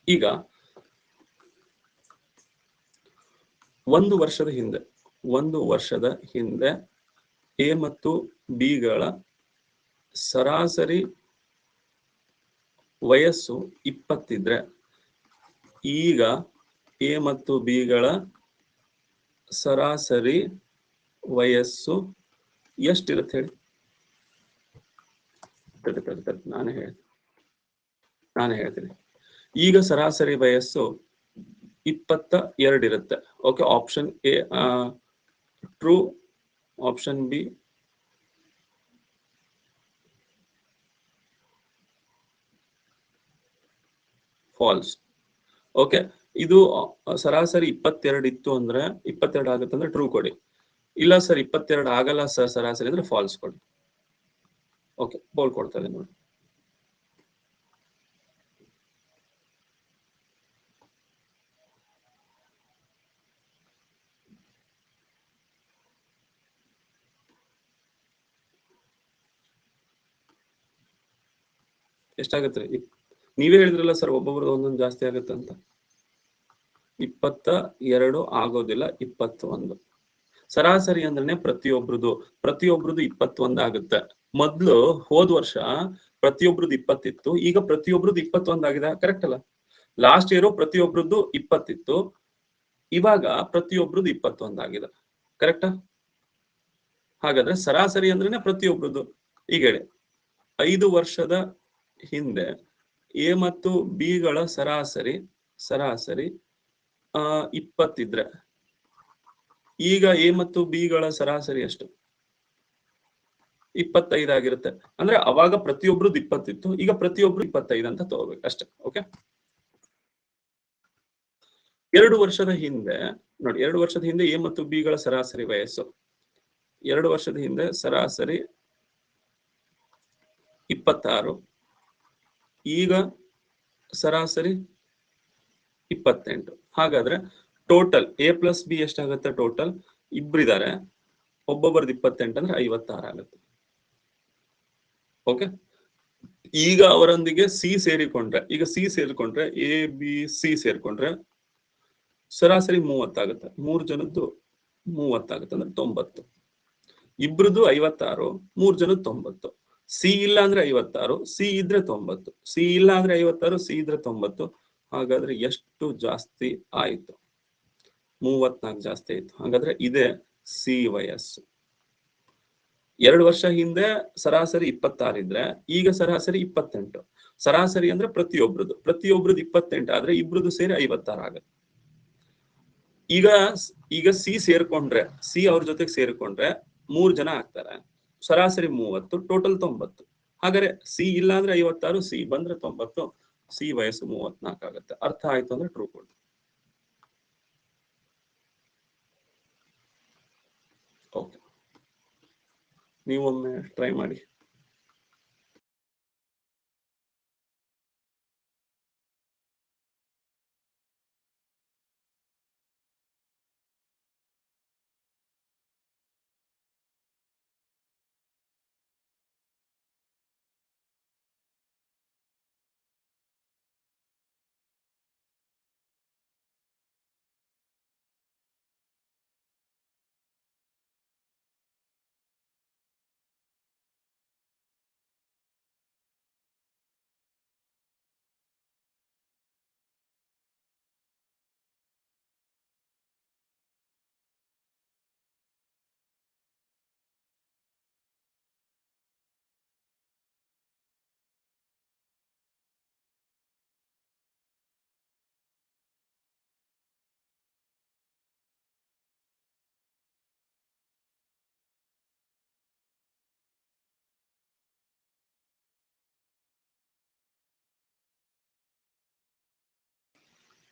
ಈಗ ಒಂದು ವರ್ಷದ ಹಿಂದೆ ಎ ಮತ್ತು ಬಿ ಗಳ ಸರಾಸರಿ ವಯಸ್ಸು 20 ಇದ್ರೆ, ಈಗ ಎ ಮತ್ತು ಬಿ ಗಳ ಸರಾಸರಿ ವಯಸ್ಸು ಎಷ್ಟಿರುತ್ತೆ ಹೇಳಿ? ನಾನೇ ಹೇಳ್ತೀನಿ. ಈಗ ಸರಾಸರಿ ವಯಸ್ಸು 22 ಇರುತ್ತೆ. Okay, option A true, option B false. Okay, ಇದು ಸರಾಸರಿ 22 ಇತ್ತು ಅಂದ್ರೆ 22 ಆಗುತ್ತೆ ಅಂದ್ರೆ ಟ್ರೂ ಕೊಡಿ. ಇಲ್ಲ ಸರ್ 22 ಆಗಲ್ಲ ಸರ್ ಸರಾಸರಿ ಅಂದ್ರೆ ಫಾಲ್ಸ್ ಕೊಡಿ. ಓಕೆ, ಬೋಲ್ ಕೊಡ್ತಾ ಇದೆ ನೋಡಿ. ಎಷ್ಟಾಗತ್ತೆ? ನೀವೇ ಹೇಳಿದ್ರಲ್ಲ ಸರ್ ಒಬ್ಬೊಬ್ರದ್ದು ಒಂದೊಂದು ಜಾಸ್ತಿ ಆಗುತ್ತೆ ಅಂತ. 22 ಆಗೋದಿಲ್ಲ, 21. ಸರಾಸರಿ ಅಂದ್ರೆ ಪ್ರತಿಯೊಬ್ರದ್ದು 21 ಆಗುತ್ತೆ. ಮೊದ್ಲು ಹೋದ್ ವರ್ಷ ಪ್ರತಿಯೊಬ್ರದ್ದು 20 ಇತ್ತು, ಈಗ ಪ್ರತಿಯೊಬ್ರದ್ದು 21 ಆಗಿದೆ. ಕರೆಕ್ಟ್ ಅಲ್ಲ? ಲಾಸ್ಟ್ ಇಯರ್ ಪ್ರತಿಯೊಬ್ರದ್ದು 20 ಇತ್ತು, ಇವಾಗ ಪ್ರತಿಯೊಬ್ರದ್ದು 21 ಆಗಿದೆ. ಕರೆಕ್ಟಾ? ಹಾಗಾದ್ರೆ ಸರಾಸರಿ ಅಂದ್ರೆ ಪ್ರತಿಯೊಬ್ರದ್ದು. ಈಗ ಹೇಳಿ, 5 ವರ್ಷದ ಹಿಂದೆ ಎ ಮತ್ತು ಬಿ ಗಳ ಸರಾಸರಿ 20 ಇದ್ರೆ, ಈಗ ಎ ಮತ್ತು ಬಿ ಗಳ ಸರಾಸರಿ ಎಷ್ಟು? 25 ಆಗಿರುತ್ತೆ. ಅಂದ್ರೆ ಅವಾಗ ಪ್ರತಿಯೊಬ್ರದ್ದು 20 ಇತ್ತು, ಈಗ ಪ್ರತಿಯೊಬ್ರು 25 ಅಂತ ತಗೋಬೇಕು ಅಷ್ಟೇ. ಓಕೆ, 2 ವರ್ಷದ ಹಿಂದೆ ನೋಡಿ, 2 ವರ್ಷದ ಹಿಂದೆ ಎ ಮತ್ತು ಬಿ ಗಳ ಸರಾಸರಿ ವಯಸ್ಸು 2 ವರ್ಷದ ಹಿಂದೆ ಸರಾಸರಿ 26, ಈಗ ಸರಾಸರಿ 28. ಹಾಗಾದ್ರೆ ಟೋಟಲ್ ಎ ಪ್ಲಸ್ ಬಿ ಎಷ್ಟಾಗುತ್ತೆ? ಟೋಟಲ್ ಇಬ್ಬರಿದ್ದಾರೆ, ಒಬ್ಬೊಬ್ಬರದ್ದು 28 ಅಂದ್ರೆ 56 ಆಗುತ್ತೆ. ಓಕೆ, ಈಗ ಅವರೊಂದಿಗೆ ಸಿ ಸೇರಿಕೊಂಡ್ರೆ, ಈಗ ಸಿ ಸೇರಿಕೊಂಡ್ರೆ ಎ ಬಿ ಸಿ ಸೇರ್ಕೊಂಡ್ರೆ ಸರಾಸರಿ 30 ಆಗುತ್ತೆ. 3 ಜನದ್ದು 30 ಆಗುತ್ತೆ, ಅಂದ್ರೆ 90. ಇಬ್ರದ್ದು 56, 3 ಜನದ್ದು 90. ಸಿ ಇಲ್ಲ ಅಂದ್ರೆ 56, ಸಿ ಇದ್ರೆ 90. ಸಿ ಇಲ್ಲ ಅಂದ್ರೆ 56, ಸಿ ಇದ್ರೆ 90. ಹಾಗಾದ್ರೆ ಎಷ್ಟು ಜಾಸ್ತಿ ಆಯ್ತು? 34 ಜಾಸ್ತಿ ಆಯ್ತು. ಹಾಗಾದ್ರೆ ಇದೇ ಸಿ ವಯಸ್ಸು. 2 ವರ್ಷ ಹಿಂದೆ ಸರಾಸರಿ 26 ಇದ್ರೆ ಈಗ ಸರಾಸರಿ 28. ಸರಾಸರಿ ಅಂದ್ರೆ ಪ್ರತಿಯೊಬ್ರದ್ದು 28 ಆದ್ರೆ ಇಬ್ರದ್ದು ಸೇರಿ 56 ಆಗುತ್ತೆ. ಈಗ ಸಿ ಸೇರ್ಕೊಂಡ್ರೆ, ಸಿ ಅವ್ರ ಜೊತೆಗೆ ಸೇರ್ಕೊಂಡ್ರೆ 3 ಜನ ಆಗ್ತಾರೆ, ಸರಾಸರಿ 30, ಟೋಟಲ್ 90. ಹಾಗಾದ್ರೆ ಸಿ ಇಲ್ಲ ಅಂದ್ರೆ 56, ಸಿ ಬಂದ್ರೆ 90, ಸಿ ವಯಸ್ಸು 34 ಆಗುತ್ತೆ. ಅರ್ಥ ಆಯ್ತು ಅಂದ್ರೆ ಟ್ರೂ ಕೊಡಿ. ಓಕೆ, ನೀವೊಮ್ಮೆ ಟ್ರೈ ಮಾಡಿ.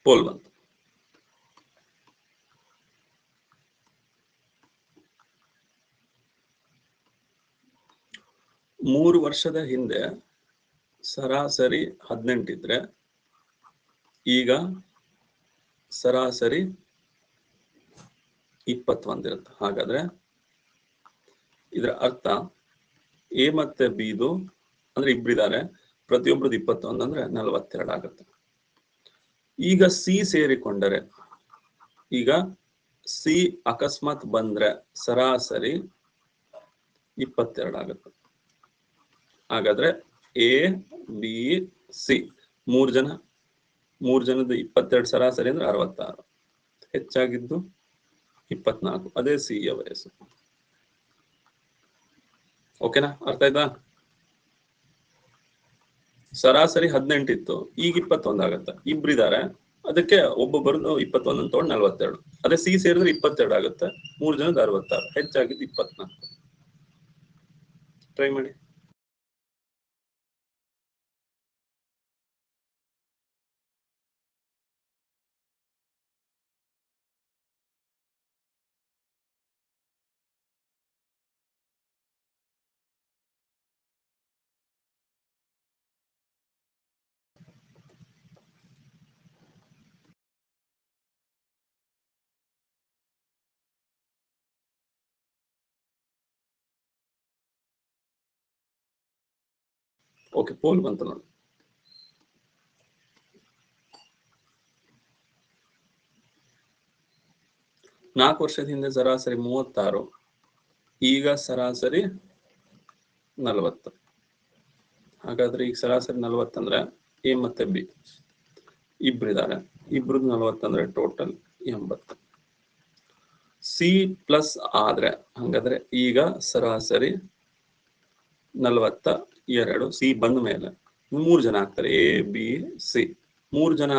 ಪೋಲ್ ಬಂತು. ಮೂರು ವರ್ಷದ ಹಿಂದೆ ಸರಾಸರಿ 18 ಇದ್ರೆ ಈಗ ಸರಾಸರಿ 21 ಇರುತ್ತೆ. ಹಾಗಾದ್ರೆ ಇದರ ಅರ್ಥ ಎ ಮತ್ತೆ ಬಿದು ಅಂದ್ರೆ ಇಬ್ಬರಿದ್ದಾರೆ, ಪ್ರತಿಯೊಬ್ಬರದ್ದು 21 ಅಂದ್ರೆ 42 ಆಗುತ್ತೆ. ಈಗ ಸಿ ಸೇರಿಕೊಂಡರೆ, ಈಗ ಸಿ ಅಕಸ್ಮಾತ್ ಬಂದ್ರೆ ಸರಾಸರಿ 22 ಆಗುತ್ತೆ. ಹಾಗಾದ್ರೆ ಎ ಬಿ ಸಿ 3 ಜನದ 22 ಸರಾಸರಿ ಅಂದ್ರೆ 66, ಹೆಚ್ಚಾಗಿದ್ದು 24, ಅದೇ ಸಿ ಯ ವಯಸ್ಸು. ಓಕೆನಾ? ಅರ್ಥ ಆಯ್ತಾ? ಸರಾಸರಿ 18 ಇತ್ತು, ಈಗ 21 ಆಗತ್ತೆ. ಇಬ್ರಿದ್ದಾರೆ, ಅದಕ್ಕೆ ಒಬ್ಬೊಬ್ಬರದ್ದು 21 ಅಂತ ತಗೊಂಡು 42. ಅದೇ ಸಿ ಸೇರಿದ್ರೆ 22 ಆಗುತ್ತೆ, 3 ಜನದ 66, ಹೆಚ್ಚಾಗಿದ್ದು 24. ಟ್ರೈ ಮಾಡಿ. ಓಕೆ, ಪೋಲ್ ಬಂತು ನೋಡಿ. ನಾಲ್ಕು ವರ್ಷದ ಹಿಂದೆ ಸರಾಸರಿ 36, ಈಗ ಸರಾಸರಿ 40. ಹಾಗಾದ್ರೆ ಈಗ ಸರಾಸರಿ 40 ಅಂದ್ರೆ ಎ ಮತ್ತೆ ಬಿ ಇಬ್ರಿದ್ದಾರೆ, ಇಬ್ರದ್ದು 40 ಅಂದ್ರೆ ಟೋಟಲ್ 80. ಸಿ ಪ್ಲಸ್ ಆದ್ರೆ ಹಾಗಾದ್ರೆ ಈಗ ಸರಾಸರಿ 42. ಸಿ ಬಂದ ಮೇಲೆ 3 ಜನ ಆಗ್ತಾರೆ, ಎ ಬಿ ಸಿ. 3 ಜನ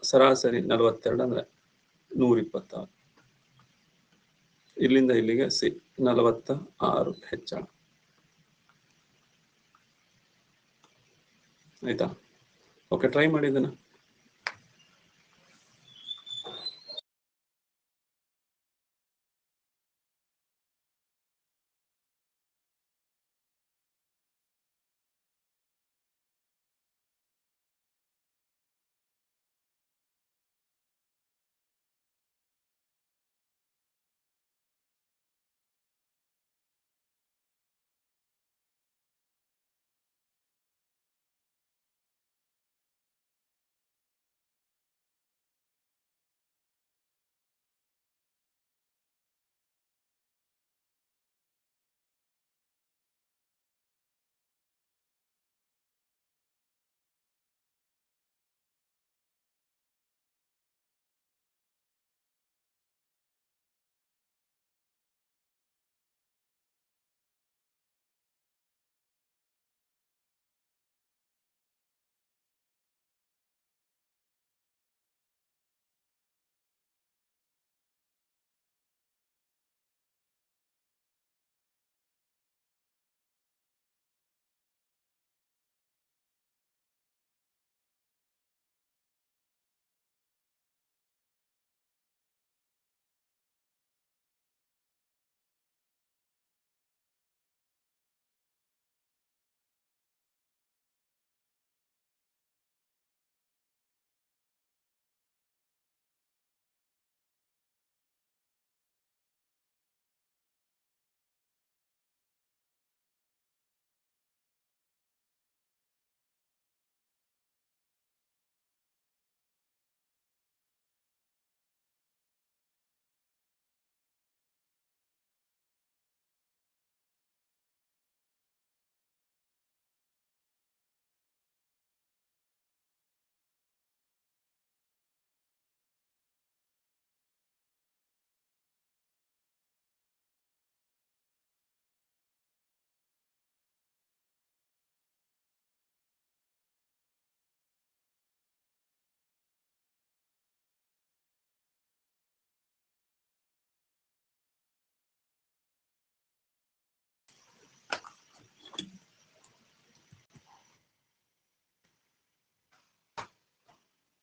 ಸರಾಸರಿ 42 ಅಂದ್ರೆ 126. ಇಲ್ಲಿಂದ ಇಲ್ಲಿಗೆ ಸಿ 46 ಹೆಚ್ಚಳ. ಆಯ್ತಾ? ಓಕೆ, ಟ್ರೈ ಮಾಡಿ ಇದನ್ನ.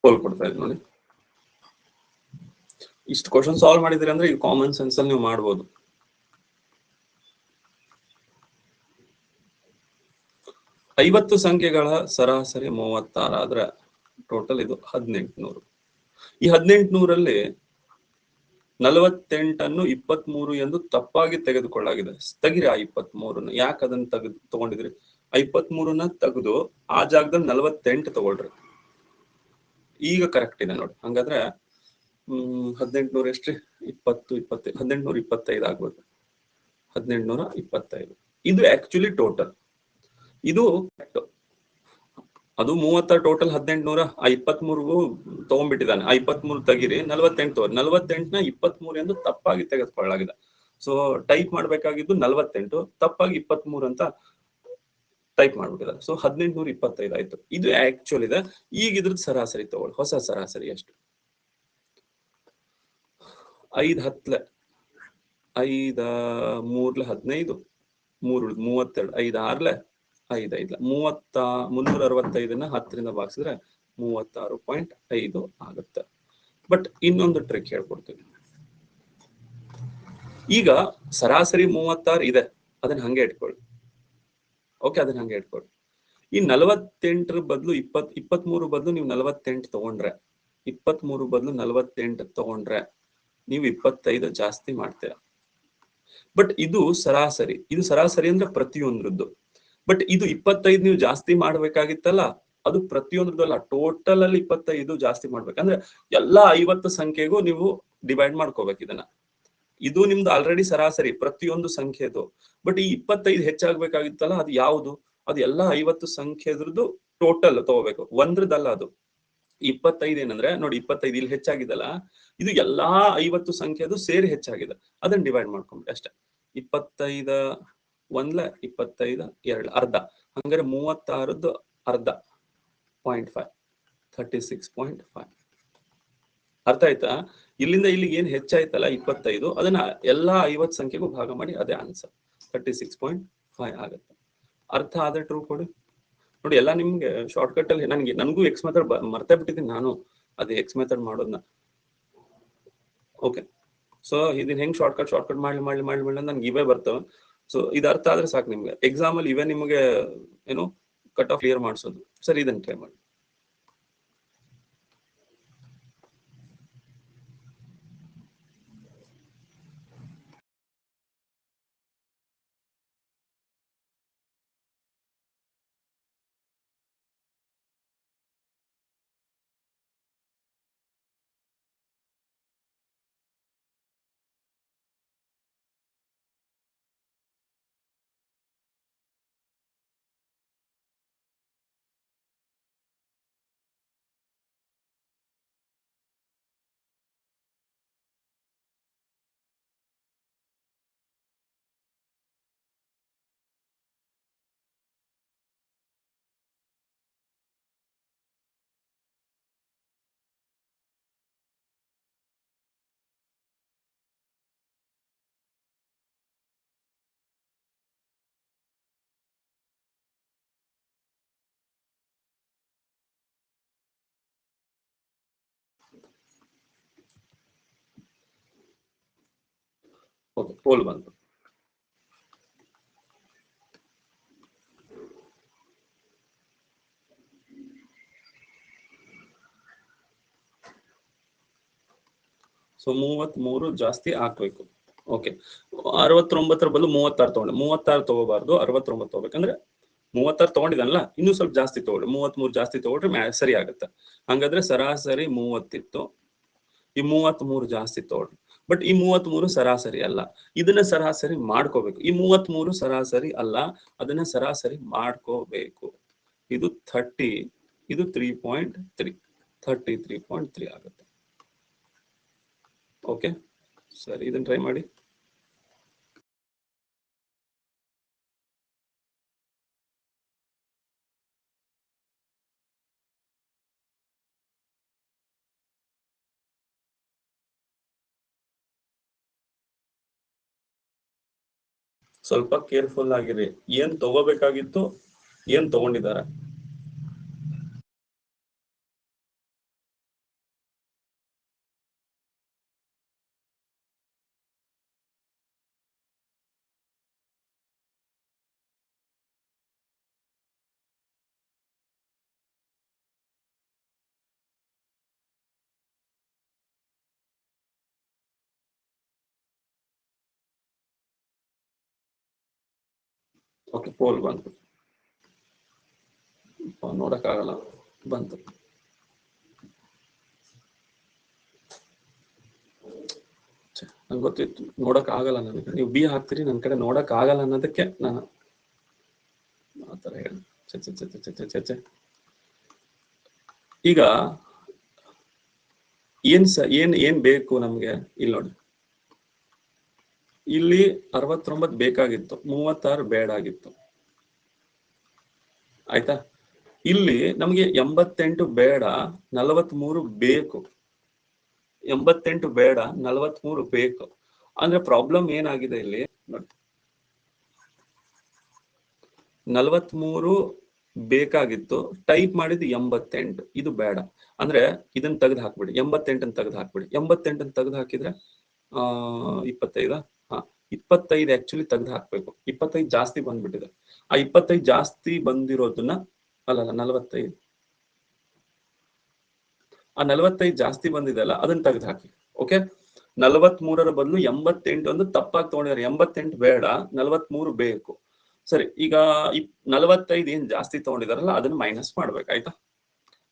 ಪೋಲ್ ಕೊಡ್ತಾ ಇದ್ ನೋಡಿ. ಇಷ್ಟು ಕ್ವಶನ್ ಸಾಲ್ವ್ ಮಾಡಿದ್ರಿ ಅಂದ್ರೆ ಈ ಕಾಮನ್ ಸೆನ್ಸ್ ಅಲ್ಲಿ ನೀವು ಮಾಡ್ಬೋದು. ಐವತ್ತು ಸಂಖ್ಯೆಗಳ ಸರಾಸರಿ 36 ಆದ್ರೆ ಟೋಟಲ್ ಇದು 1800. ಈ 1800ರಲ್ಲಿ 48ಅನ್ನು 23 ಎಂದು ತಪ್ಪಾಗಿ ತೆಗೆದುಕೊಳ್ಳಲಾಗಿದೆ. ತೆಗಿರಿ ಆ 23ನ. ಯಾಕೆ ಅದನ್ನ ತಗೊಂಡಿದ್ರಿ? 23ನ ತೆಗೆದು ಆ ಜಾಗದಲ್ಲಿ 48 ತಗೊಳ್ರಿ. ಈಗ ಕರೆಕ್ಟ್ ಇದೆ ನೋಡಿ. ಹಂಗಾದ್ರೆ 1800 ಎಷ್ಟ್ರಿ? 1825 ಆಗ್ಬೇಕು. 1825 ಇದು ಆಕ್ಚುಲಿ ಟೋಟಲ್. ಇದು ಅದು 30 ಟೋಟಲ್ 1800. ಆ 23ಗೂ ತಗೊಂಡ್ಬಿಟ್ಟಿದ್ದಾನೆ. ಆ 23 ತೆಗಿರಿ, 48 ತಗೋರಿ. 48ನ 23 ಎಂದು ತಪ್ಪಾಗಿ ತೆಗೆದುಕೊಳ್ಳಲಾಗಿದೆ. ಸೊ ಟೈಪ್ ಮಾಡ್ಬೇಕಾಗಿದ್ದು 48, ತಪ್ಪಾಗಿ 23 ಅಂತ ಟೈಪ್ ಮಾಡ್ಬಿಟ್ಟಿದ್ದಾರೆ. ಸೊ 1825 ಆಯ್ತು. ಇದು ಆಕ್ಚುಲ್ ಇದೆ. ಈಗ ಇದ್ರದ್ದು ಸರಾಸರಿ ತಗೊಳ್ಳಿ. ಹೊಸ ಸರಾಸರಿ ಎಷ್ಟು? 5 10 5 3 15 3 32 5 6 5 5 365ನ್ನ 10ರಿಂದ ಭಾಗಿಸಿದ್ರೆ 36.5 ಆಗುತ್ತೆ. ಬಟ್ ಇನ್ನೊಂದು ಟ್ರಿಕ್ ಹೇಳ್ಕೊಡ್ತೀನಿ. ಈಗ ಸರಾಸರಿ 36 ಇದೆ, ಅದನ್ನ ಹಂಗೆ ಇಟ್ಕೊಳ್ಳಿ. ಓಕೆ, ಅದನ್ನ ಹಂಗೆ ಇಟ್ಕೊಳ್ಳಿ. ಈ 48 ಬದಲು 23 ಬದಲು ನೀವು 48 ತಗೊಂಡ್ರೆ, 23 ಬದಲು 48 ತಗೊಂಡ್ರೆ ನೀವು 25 ಜಾಸ್ತಿ ಮಾಡ್ತೀರಾ. ಬಟ್ ಇದು ಸರಾಸರಿ. ಇದು ಸರಾಸರಿ ಅಂದ್ರೆ ಪ್ರತಿಯೊಂದ್ರದ್ದು. ಬಟ್ ಇದು 25 ನೀವು ಜಾಸ್ತಿ ಮಾಡ್ಬೇಕಾಗಿತ್ತಲ್ಲ, ಅದು ಪ್ರತಿಯೊಂದ್ರದ್ದಲ್ಲ, ಟೋಟಲ್ ಅಲ್ಲಿ 25 ಜಾಸ್ತಿ ಮಾಡ್ಬೇಕಂದ್ರೆ ಎಲ್ಲಾ 50 ಸಂಖ್ಯೆಗೂ ನೀವು ಡಿವೈಡ್ ಮಾಡ್ಕೋಬೇಕು ಇದನ್ನ. ಇದು ನಿಮ್ದು ಆಲ್ರೆಡಿ ಸರಾಸರಿ ಪ್ರತಿಯೊಂದು ಸಂಖ್ಯೆದು. ಬಟ್ ಈ 25 ಹೆಚ್ಚಾಗ್ಬೇಕಾಗಿತ್ತಲ್ಲ, ಅದು ಯಾವುದು? ಅದು ಎಲ್ಲಾ 50 ಸಂಖ್ಯೆದ್ರದ್ದು ಟೋಟಲ್ ತಗೋಬೇಕು, ಒಂದ್ರದ್ದಲ್ಲ ಅದು. 25 ಏನಂದ್ರೆ ನೋಡಿ, 25 ಇಲ್ಲಿ ಹೆಚ್ಚಾಗಿದಲ್ಲ, ಇದು ಎಲ್ಲಾ 50 ಸಂಖ್ಯೆದು ಸೇರಿ ಹೆಚ್ಚಾಗಿದೆ. ಅದನ್ನ ಡಿವೈಡ್ ಮಾಡ್ಕೊಂಡ್ಬಿಟ್ಟು ಅಷ್ಟೇ. 25 1 25 2 ಅರ್ಧ. ಹಂಗಾರೆ 36ದ್ದು ಅರ್ಧ 0.5 36.5. ಅರ್ಥ ಆಯ್ತಾ? ಇಲ್ಲಿಂದ ಇಲ್ಲಿಗೆ ಏನ್ ಹೆಚ್ಚಾಯ್ತಲ್ಲ 25, ಅದನ್ನ ಎಲ್ಲಾ 50 ಸಂಖ್ಯೆಗೂ ಭಾಗ ಮಾಡಿ, ಅದೇ ಆನ್ಸರ್ 36.5 ಆಗುತ್ತೆ. ಅರ್ಥ ಆದ್ರೆ ಟ್ರೂ ಕೊಡಿ. ನೋಡಿ ಎಲ್ಲ ನಿಮ್ಗೆ ಶಾರ್ಟ್ ಕಟ್ ಅಲ್ಲಿ ನನಗೂ ಎಕ್ಸ್ ಮೆಥಡ್ ಮರ್ತೇ ಬಿಟ್ಟಿದ್ದೀನಿ ನಾನು ಅದೇ ಎಕ್ಸ್ ಮೆಥಡ್ ಮಾಡೋದನ್ನ. ಓಕೆ, ಸೊ ಇದನ್ನ ಹೆಂಗ್ ಶಾರ್ಟ್ ಕಟ್ ಮಾಡಿ ನನ್ಗೆ ಇವೇ ಬರ್ತವೆ. ಸೊ ಇದು ಅರ್ಥ ಆದ್ರೆ ಸಾಕು ನಿಮ್ಗೆ. ಎಕ್ಸಾಮ್ ಅಲ್ಲಿ ಇವೇ ನಿಮಗೆ ಏನು ಕಟ್ ಆಫ್ ಕ್ಲಿಯರ್ ಮಾಡಿಸೋದು. ಸರಿ, ಇದನ್ನ ಟ್ರೈ ಮಾಡಿ. ಓಕೆ, ಪೋಲ್ ಬಂತು. ಸೊ 33 ಜಾಸ್ತಿ ಹಾಕ್ಬೇಕು. ಓಕೆ, 69ರ ಬದಲು 36 ತಗೊಂಡೆ. 36 ತಗೋಬಾರ್ದು, 69 ತಗೋಬೇಕಂದ್ರೆ 36 ತಗೊಂಡಿದಲ್ಲ, ಇನ್ನೂ ಸ್ವಲ್ಪ ಜಾಸ್ತಿ ತಗೊಳ್ಳಿ. 33 ಜಾಸ್ತಿ ತಗೊಂಡ್ರೆ ಸರಿ ಆಗುತ್ತೆ. ಹಂಗಾದ್ರೆ ಸರಾಸರಿ 30 ಇತ್ತು, ಈ 33 ಜಾಸ್ತಿ ತಗೊಳ್ಳಿ. ಬಟ್ ಈ 33 ಸರಾಸರಿ ಅಲ್ಲ, ಇದನ್ನ ಸರಾಸರಿ ಮಾಡ್ಕೋಬೇಕು. ಈ 33 ಸರಾಸರಿ ಅಲ್ಲ, ಅದನ್ನ ಸರಾಸರಿ ಮಾಡ್ಕೋಬೇಕು. ಇದು 30, ಇದು 3.3, 33.3 ಆಗುತ್ತೆ. ಓಕೆ, ಸರಿ, ಇದನ್ನ ಟ್ರೈ ಮಾಡಿ. ಸ್ವಲ್ಪ ಕೇರ್ಫುಲ್ ಆಗಿರಿ. ಏನ್ ತಗೋಬೇಕಾಗಿತ್ತು, ಏನ್ ತಗೊಂಡಿದ್ದಾರೆ. ಓಕೆ, ಪೋಲ್ ಬಂತು. ನೋಡಕ್ಕಾಗಲ್ಲ, ಬಂತು. ನಂಗೆ ಗೊತ್ತಿತ್ತು ನೋಡಕ್ ಆಗಲ್ಲ ನನಗೆ. ನೀವು ಬಿ ಹಾಕ್ತೀರಿ, ನನ್ ಕಡೆ ನೋಡಕ್ ಆಗಲ್ಲ ಅನ್ನೋದಕ್ಕೆ ನಾನು ಆತರ ಹೇಳಿ. ಚೆ ಈಗ ಏನ್ ಬೇಕು ನಮ್ಗೆ? ಇಲ್ಲಿ ನೋಡಿ, ಇಲ್ಲಿ 69 ಬೇಕಾಗಿತ್ತು, 36 ಬೇಡ ಆಗಿತ್ತು. ಆಯ್ತಾ? ಇಲ್ಲಿ ನಮ್ಗೆ 88 ಬೇಡ, 43 ಬೇಕು. 88 ಬೇಡ, 43 ಬೇಕು. ಅಂದ್ರೆ ಪ್ರಾಬ್ಲಮ್ ಏನಾಗಿದೆ ಇಲ್ಲಿ ನೋಡಿ, 43 ಬೇಕಾಗಿತ್ತು, ಟೈಪ್ ಮಾಡಿದ್ದು 88, ಇದು ಬೇಡ. ಅಂದ್ರೆ ಇದನ್ನ ತೆಗೆದು ಹಾಕ್ಬಿಡಿ, 88 ತೆಗೆದು ಹಾಕ್ಬಿಡಿ. 88 ತೆಗೆದು ಹಾಕಿದ್ರೆ 25. ಹಾ, 25 ಆಕ್ಚುಲಿ ತೆಗೆದು ಹಾಕ್ಬೇಕು. 25 ಜಾಸ್ತಿ ಬಂದ್ಬಿಟ್ಟಿದೆ. ಆ 25 ಜಾಸ್ತಿ ಬಂದಿರೋದನ್ನ ಅಲ್ಲ 45, ಆ 45 ಜಾಸ್ತಿ ಬಂದಿದೆಲ್ಲ ಅದನ್ನ ತೆಗೆದು ಹಾಕಿ. ಓಕೆ, 43ರ ಬದಲು 88 ಒಂದು ತಪ್ಪಾಗಿ ತಗೊಂಡಿದ್ದಾರೆ. 88 ಬೇಡ, 43 ಬೇಕು. ಸರಿ, ಈಗ 45 ಏನ್ ಜಾಸ್ತಿ ತಗೊಂಡಿದಾರಲ್ಲ ಅದನ್ನ ಮೈನಸ್ ಮಾಡ್ಬೇಕಾಯ್ತಾ?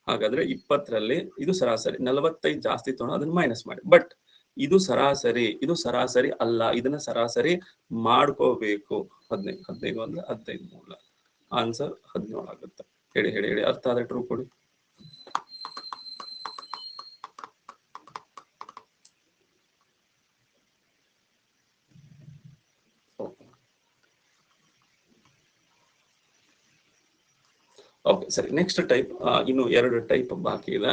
ಹಾಗಾದ್ರೆ 20ರಲ್ಲಿ ಇದು ಸರಾಸರಿ, 45 ಜಾಸ್ತಿ ತಗೊಂಡು ಅದನ್ನ ಮೈನಸ್ ಮಾಡಿ. ಬಟ್ ಇದು ಸರಾಸರಿ ಅಲ್ಲ, ಇದನ್ನ ಸರಾಸರಿ ಮಾಡ್ಕೋಬೇಕು. 15 ಅಂದ್ರೆ 15 ಮೂಲ, ಆನ್ಸರ್ 17 ಆಗುತ್ತೆ. ಹೇಳಿ ಅರ್ಥ ಆದ್ರೆ ಟ್ರೂ ಕೊಡಿ. ಓಕೆ, ಸರಿ, ನೆಕ್ಸ್ಟ್ ಟೈಪ್. ಇನ್ನು 2 ಟೈಪ್ ಬಾಕಿ ಇದೆ.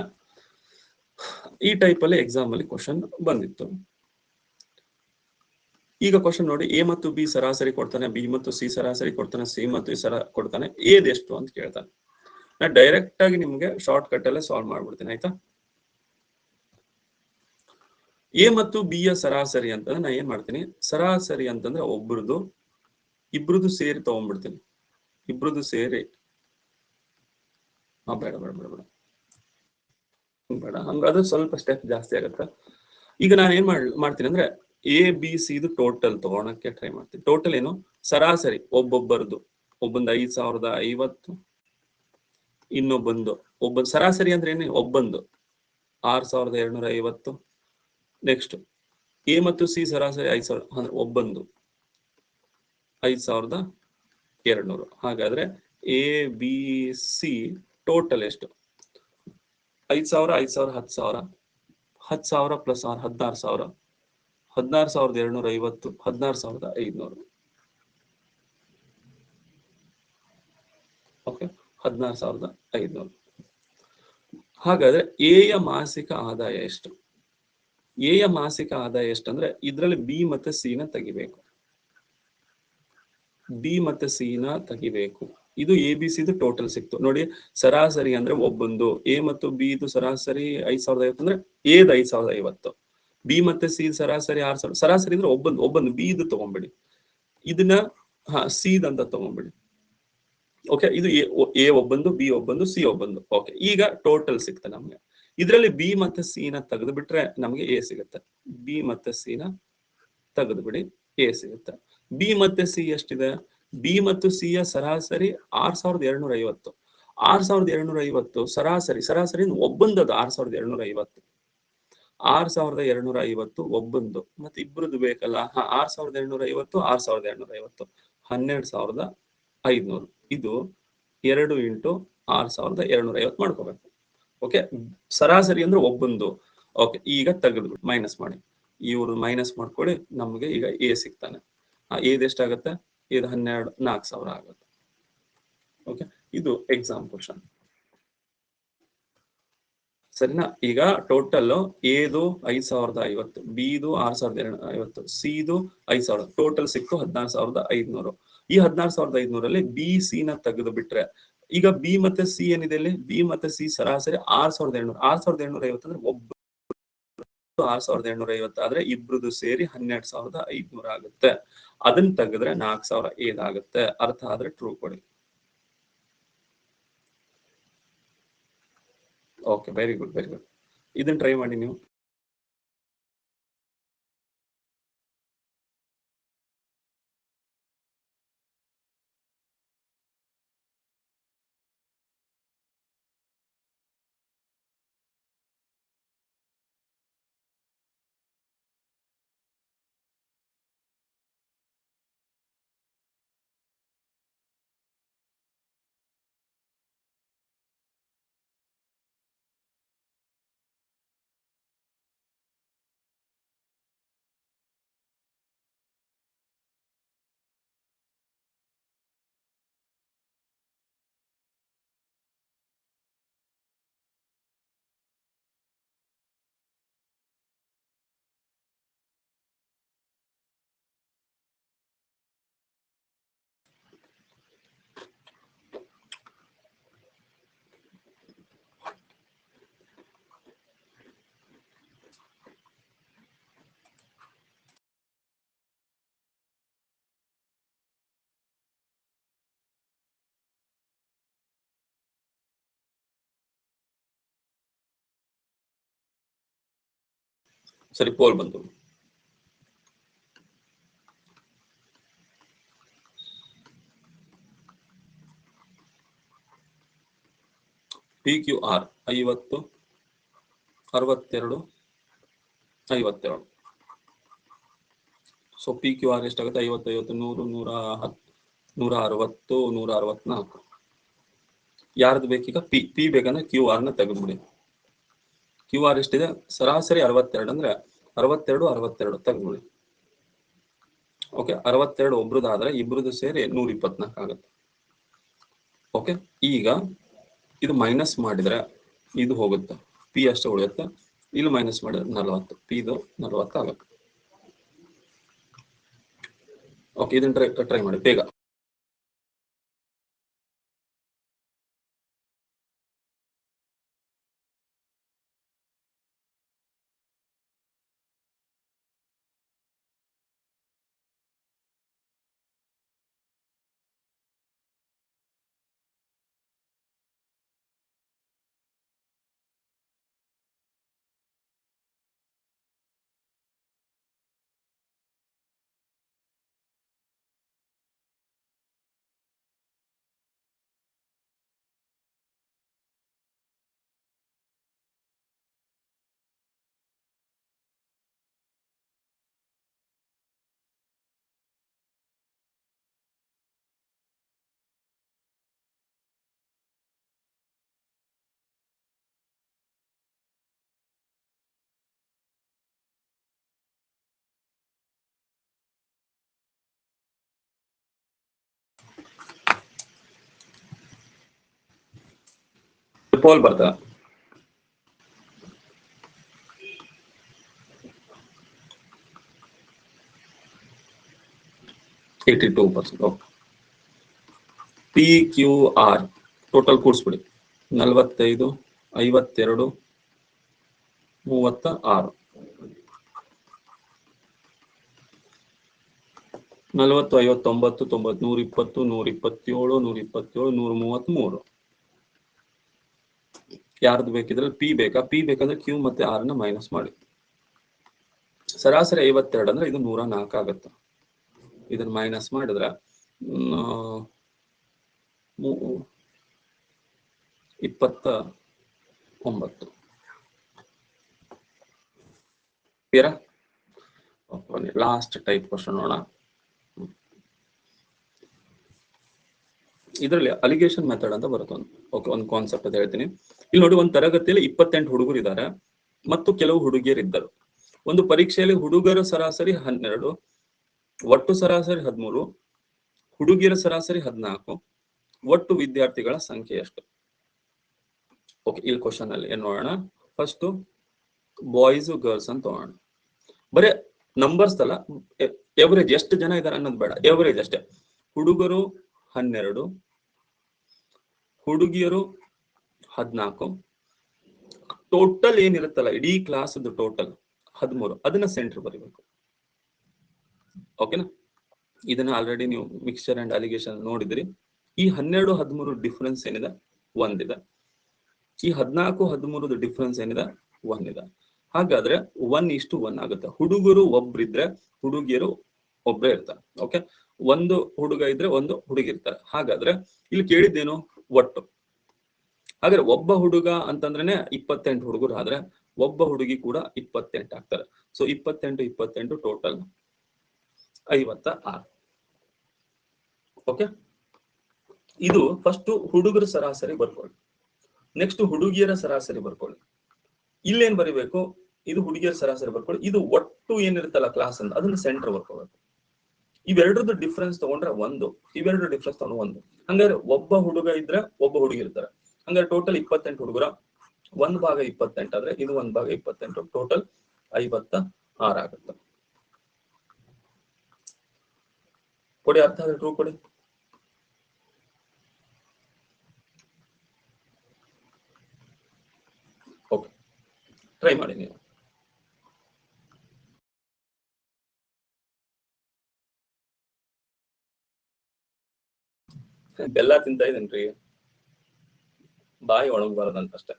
ಈ ಟೈಪ್ ಅಲ್ಲಿ ಎಕ್ಸಾಮ್ ಅಲ್ಲಿ ಕ್ವಶನ್ ಬಂದಿತ್ತು. ಈಗ ಕ್ವಶನ್ ನೋಡಿ, ಎ ಮತ್ತು ಬಿ ಸರಾಸರಿ ಕೊಡ್ತಾನೆ, ಬಿ ಮತ್ತು ಸಿ ಸರಾಸರಿ ಕೊಡ್ತಾನೆ, ಸಿ ಮತ್ತು ಕೊಡ್ತಾನೆ, ಎದೆಷ್ಟು ಅಂತ ಕೇಳ್ತಾನೆ. ನಾ ಡೈರೆಕ್ಟ್ ಆಗಿ ನಿಮ್ಗೆ ಶಾರ್ಟ್ ಕಟ್ ಅಲ್ಲೇ ಸಾಲ್ವ್ ಮಾಡ್ಬಿಡ್ತೀನಿ ಆಯ್ತಾ. ಎ ಮತ್ತು ಬಿ ಯ ಸರಾಸರಿ ಅಂತಂದ್ರೆ ನಾ ಏನ್ ಮಾಡ್ತೀನಿ, ಸರಾಸರಿ ಅಂತಂದ್ರೆ ಒಬ್ರದ್ದು ಇಬ್ರದ್ದು ಸೇರಿ ತಗೊಂಡ್ಬಿಡ್ತೀನಿ. ಇಬ್ರದ್ದು ಸೇರಿ ಬೇಡ ಬೇಡ ಬೇಡ ಬೇಡ ಬೇಡ ಹಂಗಾದ್ರೆ ಸ್ವಲ್ಪ ಸ್ಟೆಪ್ ಜಾಸ್ತಿ ಆಗತ್ತ. ಈಗ ನಾನು ಏನ್ ಮಾಡ್ತೀನಿ ಅಂದ್ರೆ ಎ ಬಿ ಸಿ ಇದು ಟೋಟಲ್ ತಗೊಳಕ್ಕೆ ಟ್ರೈ ಮಾಡ್ತೀನಿ. ಟೋಟಲ್ ಏನು, ಸರಾಸರಿ ಒಬ್ಬೊಬ್ಬರದು. ಒಬ್ಬಂದು 5,050, ಇನ್ನೊಬ್ಬಂದು ಸರಾಸರಿ ಅಂದ್ರೆ ಏನು, ಒಬ್ಬಂದು 6,250. ನೆಕ್ಸ್ಟ್ ಎ ಮತ್ತು ಸಿ ಸರಾಸರಿ 5,000 ಅಂದ್ರೆ ಒಬ್ಬಂದು 5,200. ಹಾಗಾದ್ರೆ ಎ ಬಿ ಸಿ ಟೋಟಲ್ ಎಷ್ಟು, 5,000 5,000 10,000 10,000 ಪ್ಲಸ್ 16,000 16,250 16,500. ಓಕೆ, 16,500. ಹಾಗಾದ್ರೆ ಎ ಯ ಮಾಸಿಕ ಆದಾಯ ಎಷ್ಟು? ಎ ಯ ಮಾಸಿಕ ಆದಾಯ ಎಷ್ಟಂದ್ರೆ ಇದ್ರಲ್ಲಿ ಬಿ ಮತ್ತೆ ಸಿ ನ ತೆಗಿಬೇಕು. ಬಿ ಮತ್ತೆ ಸಿ ನ ತೆಗಿಬೇಕು. ಇದು ಎ ಬಿ ಸಿ ಟೋಟಲ್ ಸಿಕ್ತು ನೋಡಿ. ಸರಾಸರಿ ಅಂದ್ರೆ ಒಬ್ಬಂದು ಎ ಮತ್ತು ಬಿ ಇದು ಸರಾಸರಿ 5,050 ಅಂದ್ರೆ ಎದ್ 5,050, ಬಿ ಮತ್ತೆ ಸಿ ಸರಾಸರಿ 6,000. ಸರಾಸರಿ ಅಂದ್ರೆ ಒಬ್ಬಂದು ಬಿ ಇದು ತಗೊಂಡ್ಬಿಡಿ, ಇದನ್ನ ಸಿ ಅಂತ ತಗೊಂಡ್ಬಿಡಿ. ಓಕೆ, ಇದು ಎ ಒಬ್ಬಂದು, ಬಿ ಒಬ್ಬಂದು, ಸಿ ಒಬ್ಬಂದು. ಓಕೆ, ಈಗ ಟೋಟಲ್ ಸಿಕ್ತೆ ನಮ್ಗೆ. ಇದರಲ್ಲಿ ಬಿ ಮತ್ತೆ ಸಿ ನ ತೆಗೆದು ಬಿಟ್ರೆ ನಮ್ಗೆ ಎ ಸಿಗುತ್ತೆ. ಬಿ ಮತ್ತೆ ಸಿ ನ ತೆಗೆದು ಬಿಡಿ, ಎ ಸಿಗುತ್ತೆ. ಬಿ ಮತ್ತೆ ಸಿ ಎಷ್ಟಿದೆ, ಬಿ ಮತ್ತು ಸಿ ಯ ಸರಾಸರಿ 6,250. 6,250 ಸರಾಸರಿ ಒಬ್ಬಂದದು 6,250. 6,250 ಒಬ್ಬಂದು, ಮತ್ತೆ ಇಬ್ರದ್ದು ಬೇಕಲ್ಲ. 6,250 6,250 12,500. ಇದು 2 ಇಂಟು 6,250 ಮಾಡ್ಕೋಬೇಕು. ಓಕೆ, ಸರಾಸರಿ ಅಂದ್ರೆ ಒಬ್ಬಂದು. ಓಕೆ, ಈಗ ತೆಗೆದ್ಬಿಟ್ಟು ಮೈನಸ್ ಮಾಡಿ, ಇವರು ಮೈನಸ್ ಮಾಡ್ಕೊಳ್ಳಿ. ನಮ್ಗೆ ಈಗ ಎ ಸಿಗ್ತಾನೆ. ಎದ್ ಎಷ್ಟಾಗತ್ತೆ, ಇದು 4,000 ಆಗುತ್ತೆ. ಓಕೆ, ಇದು ಎಕ್ಸಾಮ್ ಕ್ವಶನ್ ಸರಿನಾ. ಈಗ ಟೋಟಲ್ ಎದು 5,050, ಬಿದು 6,250, ಸಿದು 5,000, ಟೋಟಲ್ ಸಿಕ್ತು 16,500. ಈ 16,500 ಬಿ ಸಿ ನ ತೆಗೆದು ಬಿಟ್ರೆ ಈಗ ಬಿ ಮತ್ತೆ ಸಿ ಏನಿದೆ ಇಲ್ಲಿ, ಬಿ ಮತ್ತೆ ಸಿ ಸರಾಸರಿ 6,200. 6,250 ಅಂದ್ರೆ ಒಬ್ಬ 6,250 ಆದ್ರೆ ಇಬ್ರದ್ದು ಸೇರಿ 12,500 ಆಗುತ್ತೆ. ಅದನ್ನ ತೆಗೆದ್ರೆ 4,000 ಏನಾಗುತ್ತೆ. ಅರ್ಥ ಆದ್ರೆ ಟ್ರೂ ಕೊಡಿ. Okay, very good very good. ಇದನ್ನ ಟ್ರೈ ಮಾಡಿ ನೀವು. ಸರಿ, ಪೋಲ್ ಬಂತು. P Q R 50, 62, 52. So P Q R ಎಷ್ಟಾಗುತ್ತೆ, 50, 50, 100, 110, 160, 164. ಯಾರ್ದು ಬೇಕೀಗ, ಪಿ ಬೇಕಂದ್ರೆ ಕ್ಯೂ ಆರ್ ನ ತೆಗೆದ್ಬಿಡಿ. ಕ್ಯೂ ಆರ್ ಎಷ್ಟಿದೆ, ಸರಾಸರಿ 62 ಅಂದ್ರೆ 62, 62 ತೆಗೆದ್ಬಿಡಿ. ಓಕೆ, 62 ಒಬ್ರದಾದ್ರೆ ಇಬ್ರದ್ದು ಸೇರಿ 124 ಆಗುತ್ತೆ. ಓಕೆ, ಈಗ ಇದು ಮೈನಸ್ ಮಾಡಿದ್ರೆ ಇದು ಹೋಗುತ್ತೆ, ಪಿ ಅಷ್ಟು ಉಳಿಯುತ್ತೆ. ಇಲ್ಲಿ ಮೈನಸ್ ಮಾಡಿದ್ರೆ 40, ಪಿ ಇದು 40 ಆಗುತ್ತೆ. ಓಕೆ, ಇದನ್ನ ಟ್ರೈ ಮಾಡಿ ಬೇಗ. ಪೋಲ್ ಬರ್ತದ. ಪಿ ಕ್ಯೂ ಆರ್ ಟೋಟಲ್ ಕೂಡಿಸ್ಬಿಡಿ. 45, 52, 36. 40, 50, 90, 90, 120, 127, 133. ಯಾರ್ದು ಬೇಕಿದ್ರೆ ಪಿ ಬೇಕಾ? ಪಿ ಬೇಕಂದ್ರೆ ಕ್ಯೂ ಮತ್ತೆ ಆರ್ ನ ಮೈನಸ್ ಮಾಡಿ. ಸರಾಸರಿ 52 ಅಂದ್ರೆ ಇದು 104 ಆಗತ್ತೆ. ಇದನ್ನ ಮೈನಸ್ ಮಾಡಿದ್ರೆ 29. ಕ್ಲಿಯರಾ? ಲಾಸ್ಟ್ ಟೈಪ್ ಕ್ವಶನ್ ನೋಡೋಣ. ಇದರಲ್ಲಿ ಅಲಿಗೇಷನ್ ಮೆಥಡ್ ಅಂತ ಬರುತ್ತೆ. ಒಂದು ಕಾನ್ಸೆಪ್ಟ್ ಅಂತ ಹೇಳ್ತೀನಿ. ಇಲ್ಲಿ ನೋಡಿ, ಒಂದು ತರಗತಿಯಲ್ಲಿ 28 ಹುಡುಗರು ಇದ್ದಾರೆ ಮತ್ತು ಕೆಲವು ಹುಡುಗಿಯರು ಇದ್ದರು. ಒಂದು ಪರೀಕ್ಷೆಯಲ್ಲಿ ಹುಡುಗರ ಸರಾಸರಿ 12, ಒಟ್ಟು ಸರಾಸರಿ 13, ಹುಡುಗಿಯರ ಸರಾಸರಿ 14. ಒಟ್ಟು ವಿದ್ಯಾರ್ಥಿಗಳ ಸಂಖ್ಯೆ ಎಷ್ಟು? ಓಕೆ, ಇಲ್ಲಿ ಕ್ವಶನ್ ಅಲ್ಲಿ ಏನ್ ನೋಡೋಣ. ಫಸ್ಟ್ ಬಾಯ್ಸ್ ಗರ್ಲ್ಸ್ ಅಂತ ತಗೋಣ. ಬರೇ ನಂಬರ್ಸ್ ಅಲ್ಲ, ಎವರೇಜ್ ಎಷ್ಟು ಜನ ಇದ್ದಾರೆ ಅನ್ನೋದು ಬೇಡ, ಎವರೇಜ್ ಅಷ್ಟೇ. ಹುಡುಗರು 12, ಹುಡುಗಿಯರು 14, ಟೋಟಲ್ ಏನಿರುತ್ತಲ್ಲ ಇಡೀ ಕ್ಲಾಸ್ ಟೋಟಲ್ 13, ಅದನ್ನ ಸೆಂಟರ್ ಬರೀಬೇಕು. ಓಕೆನಾ? ಇದನ್ನ ಆಲ್ರೆಡಿ ನೀವು ಮಿಕ್ಸ್ಚರ್ ಅಂಡ್ ಅಲಿಗೇಷನ್ ನೋಡಿದ್ರಿ. ಈ 12, 13 ಡಿಫ್ರೆನ್ಸ್ ಏನಿದೆ? 1 ಇದೆ. ಈ 14, 13 ಡಿಫ್ರೆನ್ಸ್ ಏನಿದೆ? 1 ಇದೆ. ಹಾಗಾದ್ರೆ 1:1 ಆಗುತ್ತೆ. ಹುಡುಗರು ಒಬ್ರಿದ್ರೆ ಹುಡುಗಿಯರು ಒಬ್ರೇ ಇರ್ತಾರೆ. ಓಕೆ, ಒಂದು ಹುಡುಗ ಇದ್ರೆ ಒಂದು ಹುಡುಗಿ ಇರ್ತಾರೆ. ಹಾಗಾದ್ರೆ ಇಲ್ಲಿ ಕೇಳಿದ್ದೇನು? ಒಟ್ಟು. ಹಾಗಾದ್ರೆ ಒಬ್ಬ ಹುಡುಗ ಅಂತಂದ್ರೆ 28 ಹುಡುಗರು ಆದ್ರೆ ಒಬ್ಬ ಹುಡುಗಿ ಕೂಡ 28 ಆಗ್ತಾರೆ. So 28 total 56. ಓಕೆ, ಇದು ಫಸ್ಟ್ ಹುಡುಗರ ಸರಾಸರಿ ಬರ್ಕೊಳ್ಳಿ. ನೆಕ್ಸ್ಟ್ ಹುಡುಗಿಯರ ಸರಾಸರಿ ಬರ್ಕೊಳ್ಳಿ. ಇಲ್ಲೇನ್ ಬರಿಬೇಕು? ಇದು ಹುಡುಗಿಯರ ಸರಾಸರಿ ಬರ್ಕೊಳ್ಳಿ. ಇದು ಒಟ್ಟು ಏನಿರುತ್ತಲ್ಲ ಕ್ಲಾಸ್ ಅಂತ, ಅದನ್ನ ಸೆಂಟರ್ ಬರ್ಕೋಬೇಕು. ಇವೆರಡರದ್ದು ಡಿಫ್ರೆನ್ಸ್ ತಗೊಂಡ್ರೆ 1, ಇವೆರಡು ಡಿಫ್ರೆನ್ಸ್ ತಗೊಂಡು 1. ಹಂಗಾದ್ರೆ ಒಬ್ಬ ಹುಡುಗ ಇದ್ರೆ ಒಬ್ಬ ಹುಡುಗಿ ಇರ್ತಾರೆ. ಹಂಗಾದ್ರೆ ಟೋಟಲ್ 28 ಹುಡುಗರ 1/28 ಆದ್ರೆ ಇದು 1/28, ಟೋಟಲ್ 56 ಆಗುತ್ತೆ. ಕೊಡಿ, ಅರ್ಥ ಆದ್ರೆ ಟ್ರೂ ಕೊಡಿ. ಓಕೆ, ಟ್ರೈ ಮಾಡಿ ನೀವು. ಬೆಲ್ಲ ತಿಂತ ಇದೇನ್ರಿ, ಬಾಯಿ ಒಣಗಬಾರದಂತಷ್ಟೇ.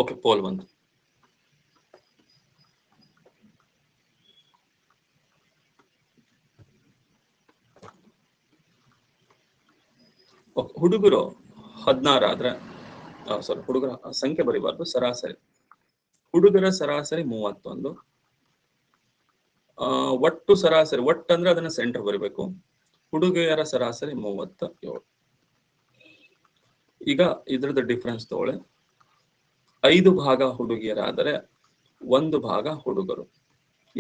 Okay, pole 1. ಹುಡುಗರು 16 ಆದ್ರೆ, ಸಾರಿ, ಹುಡುಗರ ಸಂಖ್ಯೆ ಬರೀಬಾರ್ದು, ಸರಾಸರಿ. ಹುಡುಗರ ಸರಾಸರಿ 31, ಒಟ್ಟು ಸರಾಸರಿ, ಒಟ್ಟಂದ್ರೆ ಅದನ್ನ ಸೆಂಟರ್ ಬರೀಬೇಕು. ಹುಡುಗಿಯರ ಸರಾಸರಿ 37. ಈಗ ಇದ್ರದ್ದು ಡಿಫ್ರೆನ್ಸ್ ತಗೊಳ್ಳಿ. 5 ಭಾಗ ಹುಡುಗಿಯರಾದರೆ 1 ಭಾಗ ಹುಡುಗರು.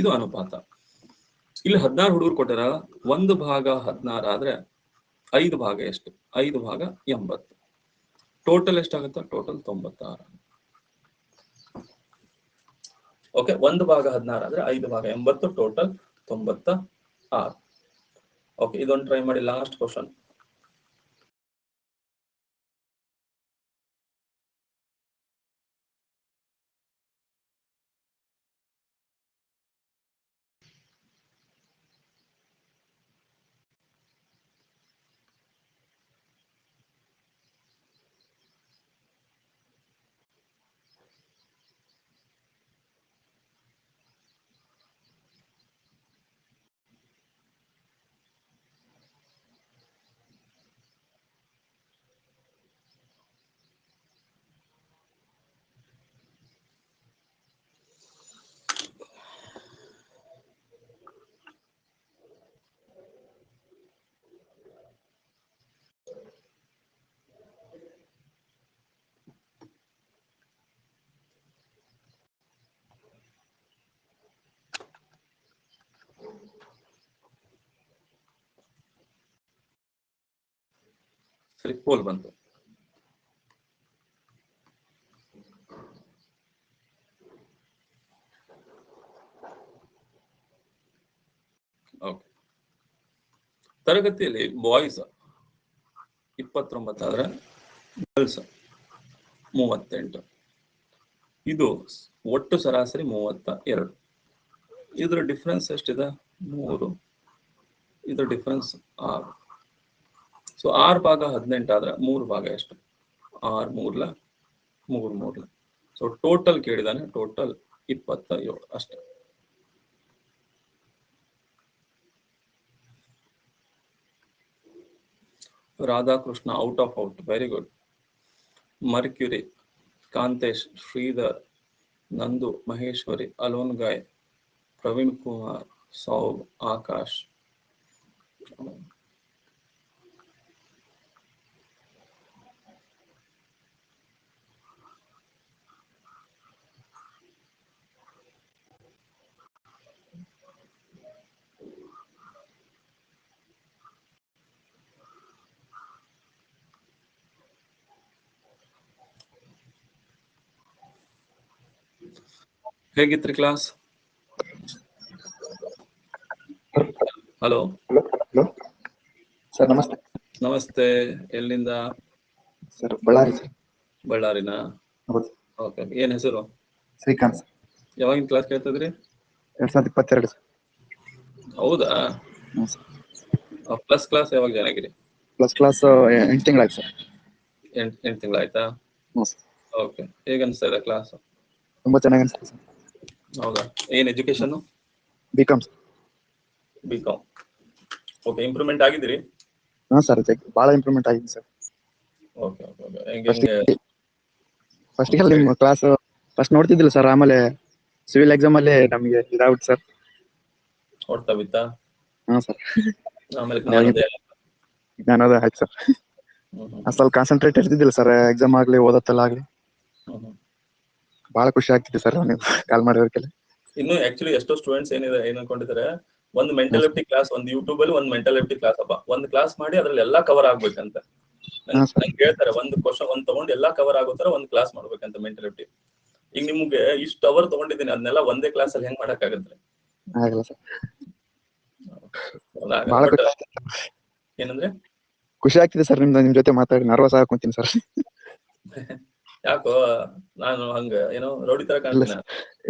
ಇದು ಅನುಪಾತ. ಇಲ್ಲಿ 16 ಹುಡುಗರು ಕೊಟ್ಟಾರ, 1 ಭಾಗ 16 ಆದ್ರೆ 5 ಭಾಗ ಎಷ್ಟು? 5 ಭಾಗ 80. ಟೋಟಲ್ ಎಷ್ಟಾಗುತ್ತೆ? ಟೋಟಲ್ 96. ಓಕೆ, 1 ಭಾಗ 16 ಆದ್ರೆ 5 ಭಾಗ 80, ಟೋಟಲ್ 96. ಓಕೆ, ಇದೊಂದು ಟ್ರೈ ಮಾಡಿ. Last question. ಸರಿ, ಪೋಲ್ ಬಂತು. ಓಕೆ, ತರಗತಿಯಲ್ಲಿ ಬಾಯ್ಸ್ 29 ಆದ್ರೆ ಗರ್ಲ್ಸ್ 38. ಇದು ಒಟ್ಟು ಸರಾಸರಿ 32. ಇದ್ರ ಡಿಫ್ರೆನ್ಸ್ ಎಷ್ಟಿದೆ? 3. ಇದ್ರ ಡಿಫ್ರೆನ್ಸ್ 6. ಸೊ 6 ಭಾಗ 18 ಆದ್ರೆ 3 ಭಾಗ ಎಷ್ಟು? 6 3 3 3. ಸೊ ಟೋಟಲ್ ಕೇಳಿದಾನೆ, ಟೋಟಲ್ 27 ಅಷ್ಟೇ. Radhakrishna out of out, very good. Mercury, Kantesh, Shridhar, Nandu, Maheshwari, alone guy, Praveen Kumar, ಸೌಬ್, ಆಕಾಶ್. ಹೇಗಿತ್ರಿ ಕ್ಲಾಸ್? ಹಲೋ ಹಲೋ ಸರ್, ನಮಸ್ತೆ. ನಮಸ್ತೆ. ಎಲ್ಲಿಂದ? Sir, Ballari sir. ಬಳ್ಳಾರಿನಾ? ಹೌದು. ಓಕೆ, ಏನ್ ಹೆಸರು? ಶ್ರೀಕಾಂತ್ ಸರ್. ಯಾವಾಗಿನ ಕ್ಲಾಸ್ ಕೇಳ್ತಿದ್ರಿ? 2022 ಸರ್. ಹೌದಾ? ಪ್ಲಸ್ ಕ್ಲಾಸ್ ಯಾವಾಗ ಜಾಯ್ನ್ ಆಗಿರಿ? ಪ್ಲಸ್ ಕ್ಲಾಸ್ 8 ತಿಂಗಳಾಯ್ತು ಸರ್. 8 ತಿಂಗಳಾಯ್ತಾ? ಓಕೆ, ಹೇಗೆ ಅನಿಸ್ತಾ ಇದೆ ಕ್ಲಾಸ್? ತುಂಬಾ ಚೆನ್ನಾಗಿ ಅನಿಸ್ತಾ ಸರ್. ಹೌದಾ? ಏನ್ education? BCom sir. BCom. Okay, improvement ಆಗಿದ್ದೀರಿ? ಹಾ ಸರ್, ಬಹಳ ಇಂಪ್ರೂವ್ಮೆಂಟ್ ಆಗಿದೆ ಸರ್. Okay okay okay. ಹೆಂಗೆ ಫಸ್ಟ್ ನಿಮ್ಮ ಕ್ಲಾಸ್ ಫಸ್ಟ್ ನೋಡ್ತಿದ್ದಿಲ್ಲ ಸರ್, ಆಮೇಲೆ ಸಿವಿಲ್ ಎಕ್ಸಾಮ್ ಅಲ್ಲಿ ನಮಗೆ ಇದಾಗ್ಬಿಟ್ಟು ಸರ್. ಹೊಡ್ತಾ ಬಿತ್ತಾ? ಹಾ ಸರ್. ಆಮೇಲೆ ಜ್ಞಾನೋದಯ ಆಯ್ತು ಸರ್. ಸ್ವಲ್ಪ ಕಾನ್ಸಂಟ್ರೇಟ್ ಇರ್ತಿದ್ದಿಲ್ಲ ಸರ್, ಎಕ್ಸಾಮ್ ಆಗ್ಲಿ ಓದತ್ತಲ್ಲ ಆಗ್ಲಿ. ಬಹಳ ಖುಷಿ ಆಗ್ತಿದೆ ಸರ್ ನೀವು ಕಾಲ್ ಮಾಡಿರೋದಕ್ಕೆಲ್ಲ. ಇನ್ನು ಆಕ್ಚುಲಿ ಎಷ್ಟೋ ಸ್ಟೂಡೆಂಟ್ಸ್ ಏನ್ ಅನ್ಕೊಂಡಿದ್ದಾರೆ, ಒಂದು ಮೆಂಟಾಲಿಟಿ ಕ್ಲಾಸ್, ಒಂದು ಯೂಟ್ಯೂಬ್ ಅಲ್ಲಿ ಒಂದು ಮೆಂಟಾಲಿಟಿ ಕ್ಲಾಸ್ ಅಪ್ಪ, ಒಂದು ಕ್ಲಾಸ್ ಮಾಡಿ ಅದ್ರಲ್ಲಿ ಎಲ್ಲಾ ಕವರ್ ಆಗ್ಬೇಕಂತ. ನಂಗೆ ಹೇಳ್ತಾರೆ, ಒಂದು ಕ್ವಶನ್ ಒಂದ್ ತಗೊಂಡು ಎಲ್ಲಾ ಕವರ್ ಆಗೋ ತರ ಒಂದು ಕ್ಲಾಸ್ ಮಾಡ್ಬೇಕಂತ ಮೆಂಟಾಲಿಟಿ. ಈಗ ನಿಮ್ಗೆ ಇಷ್ಟು ಅವರ್ ತಗೊಂಡಿದ್ದೀನಿ, ಅದನ್ನೆಲ್ಲ ಒಂದೇ ಕ್ಲಾಸ್ ಅಲ್ಲಿ ಹೆಂಗ್ ಮಾಡಕ್ ಆಗತ್ತೆ? ಏನಂದ್ರೆ ಖುಷಿ ಆಗ್ತಿದೆ ಸರ್ ನಿಮ್ ಜೊತೆ ಮಾತಾಡಿ. ನರ್ವಸ್ ಹಾಕೊಂತೀನಿ ಸರ್. ಯಾಕೋ ನಾನು ಹಂಗ ಏನೋ ರೌಡಿ ತರ ಕಾಣ್ತೀನಿ?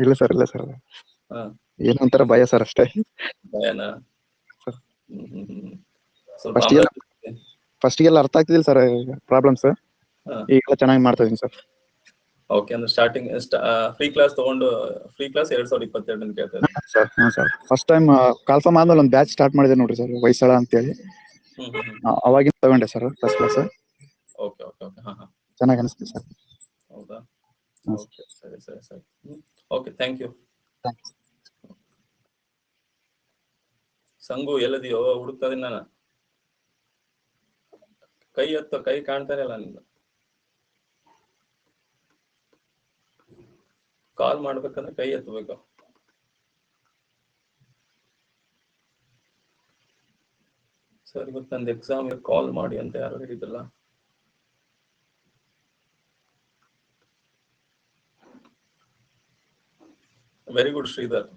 ಇಲ್ಲ ಸರ್, ಇಲ್ಲ ಸರ್, ಏನೋ ಒಂಥರ ಭಯ ಸರ್, ಅಷ್ಟೇ. ಭಯನಾ? ಫಸ್ಟಿಗೆಲ್ಲ ಅರ್ಥ ಆಗ್ತಿದಿಲ್ಲ ಸರ್ ಪ್ರಾಬ್ಲಮ್ಸ್. ಈಗ ಚೆನ್ನಾಗಿ ಮಾಡ್ತಾ ಇದೀನಿ ಸರ್. ಓಕೆ, ಅಂದ್ರೆ ಸ್ಟಾರ್ಟಿಂಗ್ ಫ್ರೀ ಕ್ಲಾಸ್ ತಗೊಂಡು, ಫ್ರೀ ಕ್ಲಾಸ್ 2022 ಅಂತ ಕೇಳ್ತಾ ಇದ್ದೀನಿ ಸರ್. ಹಾ ಸರ್, ಫಸ್ಟ್ ಟೈಮ್ ಕಾಲ್ಫಾರ್ಮ್ ಆದ್ಮೇಲೆ ಒಂದು ಬ್ಯಾಚ್ ಸ್ಟಾರ್ಟ್ ಮಾಡಿದೆ ನೋಡ್ರಿ ಸರ್, ಹೊಯ್ಸಳ ಅಂತೇಳಿ. ಅವಾಗಿಂದ ತಗೊಂಡೆ sir first class. Okay okay okay. ಹಾ ಹಾ, ಚೆನ್ನಾಗಿ ಅನಿಸ್ತಿದೆ ಸರ್. ಹೌದಾ? ಓಕೆ, ಸರಿ ಸರಿ ಸರಿ. Okay, thank you. ಸಂಗು ಎಲ್ಲದಿಯೋ? ಹುಡುಕ್ತಾ ಇದೀನಿ ನಾನು. ಕೈ ಎತ್ತ, ಕೈ ಕಾಣ್ತಾನೆ ಇಲ್ಲ ನಿಂದು. ಕಾಲ್ ಮಾಡ್ಬೇಕಂದ್ರೆ ಕೈ ಎತ್ತಬೇಕು. ಸರ್, ಇವತ್ತು ನಂದು ಎಕ್ಸಾಮ್, ಕಾಲ್ ಮಾಡಿ ಅಂತ ಯಾರು ಹೇಳಿದ್ರಲ್ಲ? Very good Sridhar.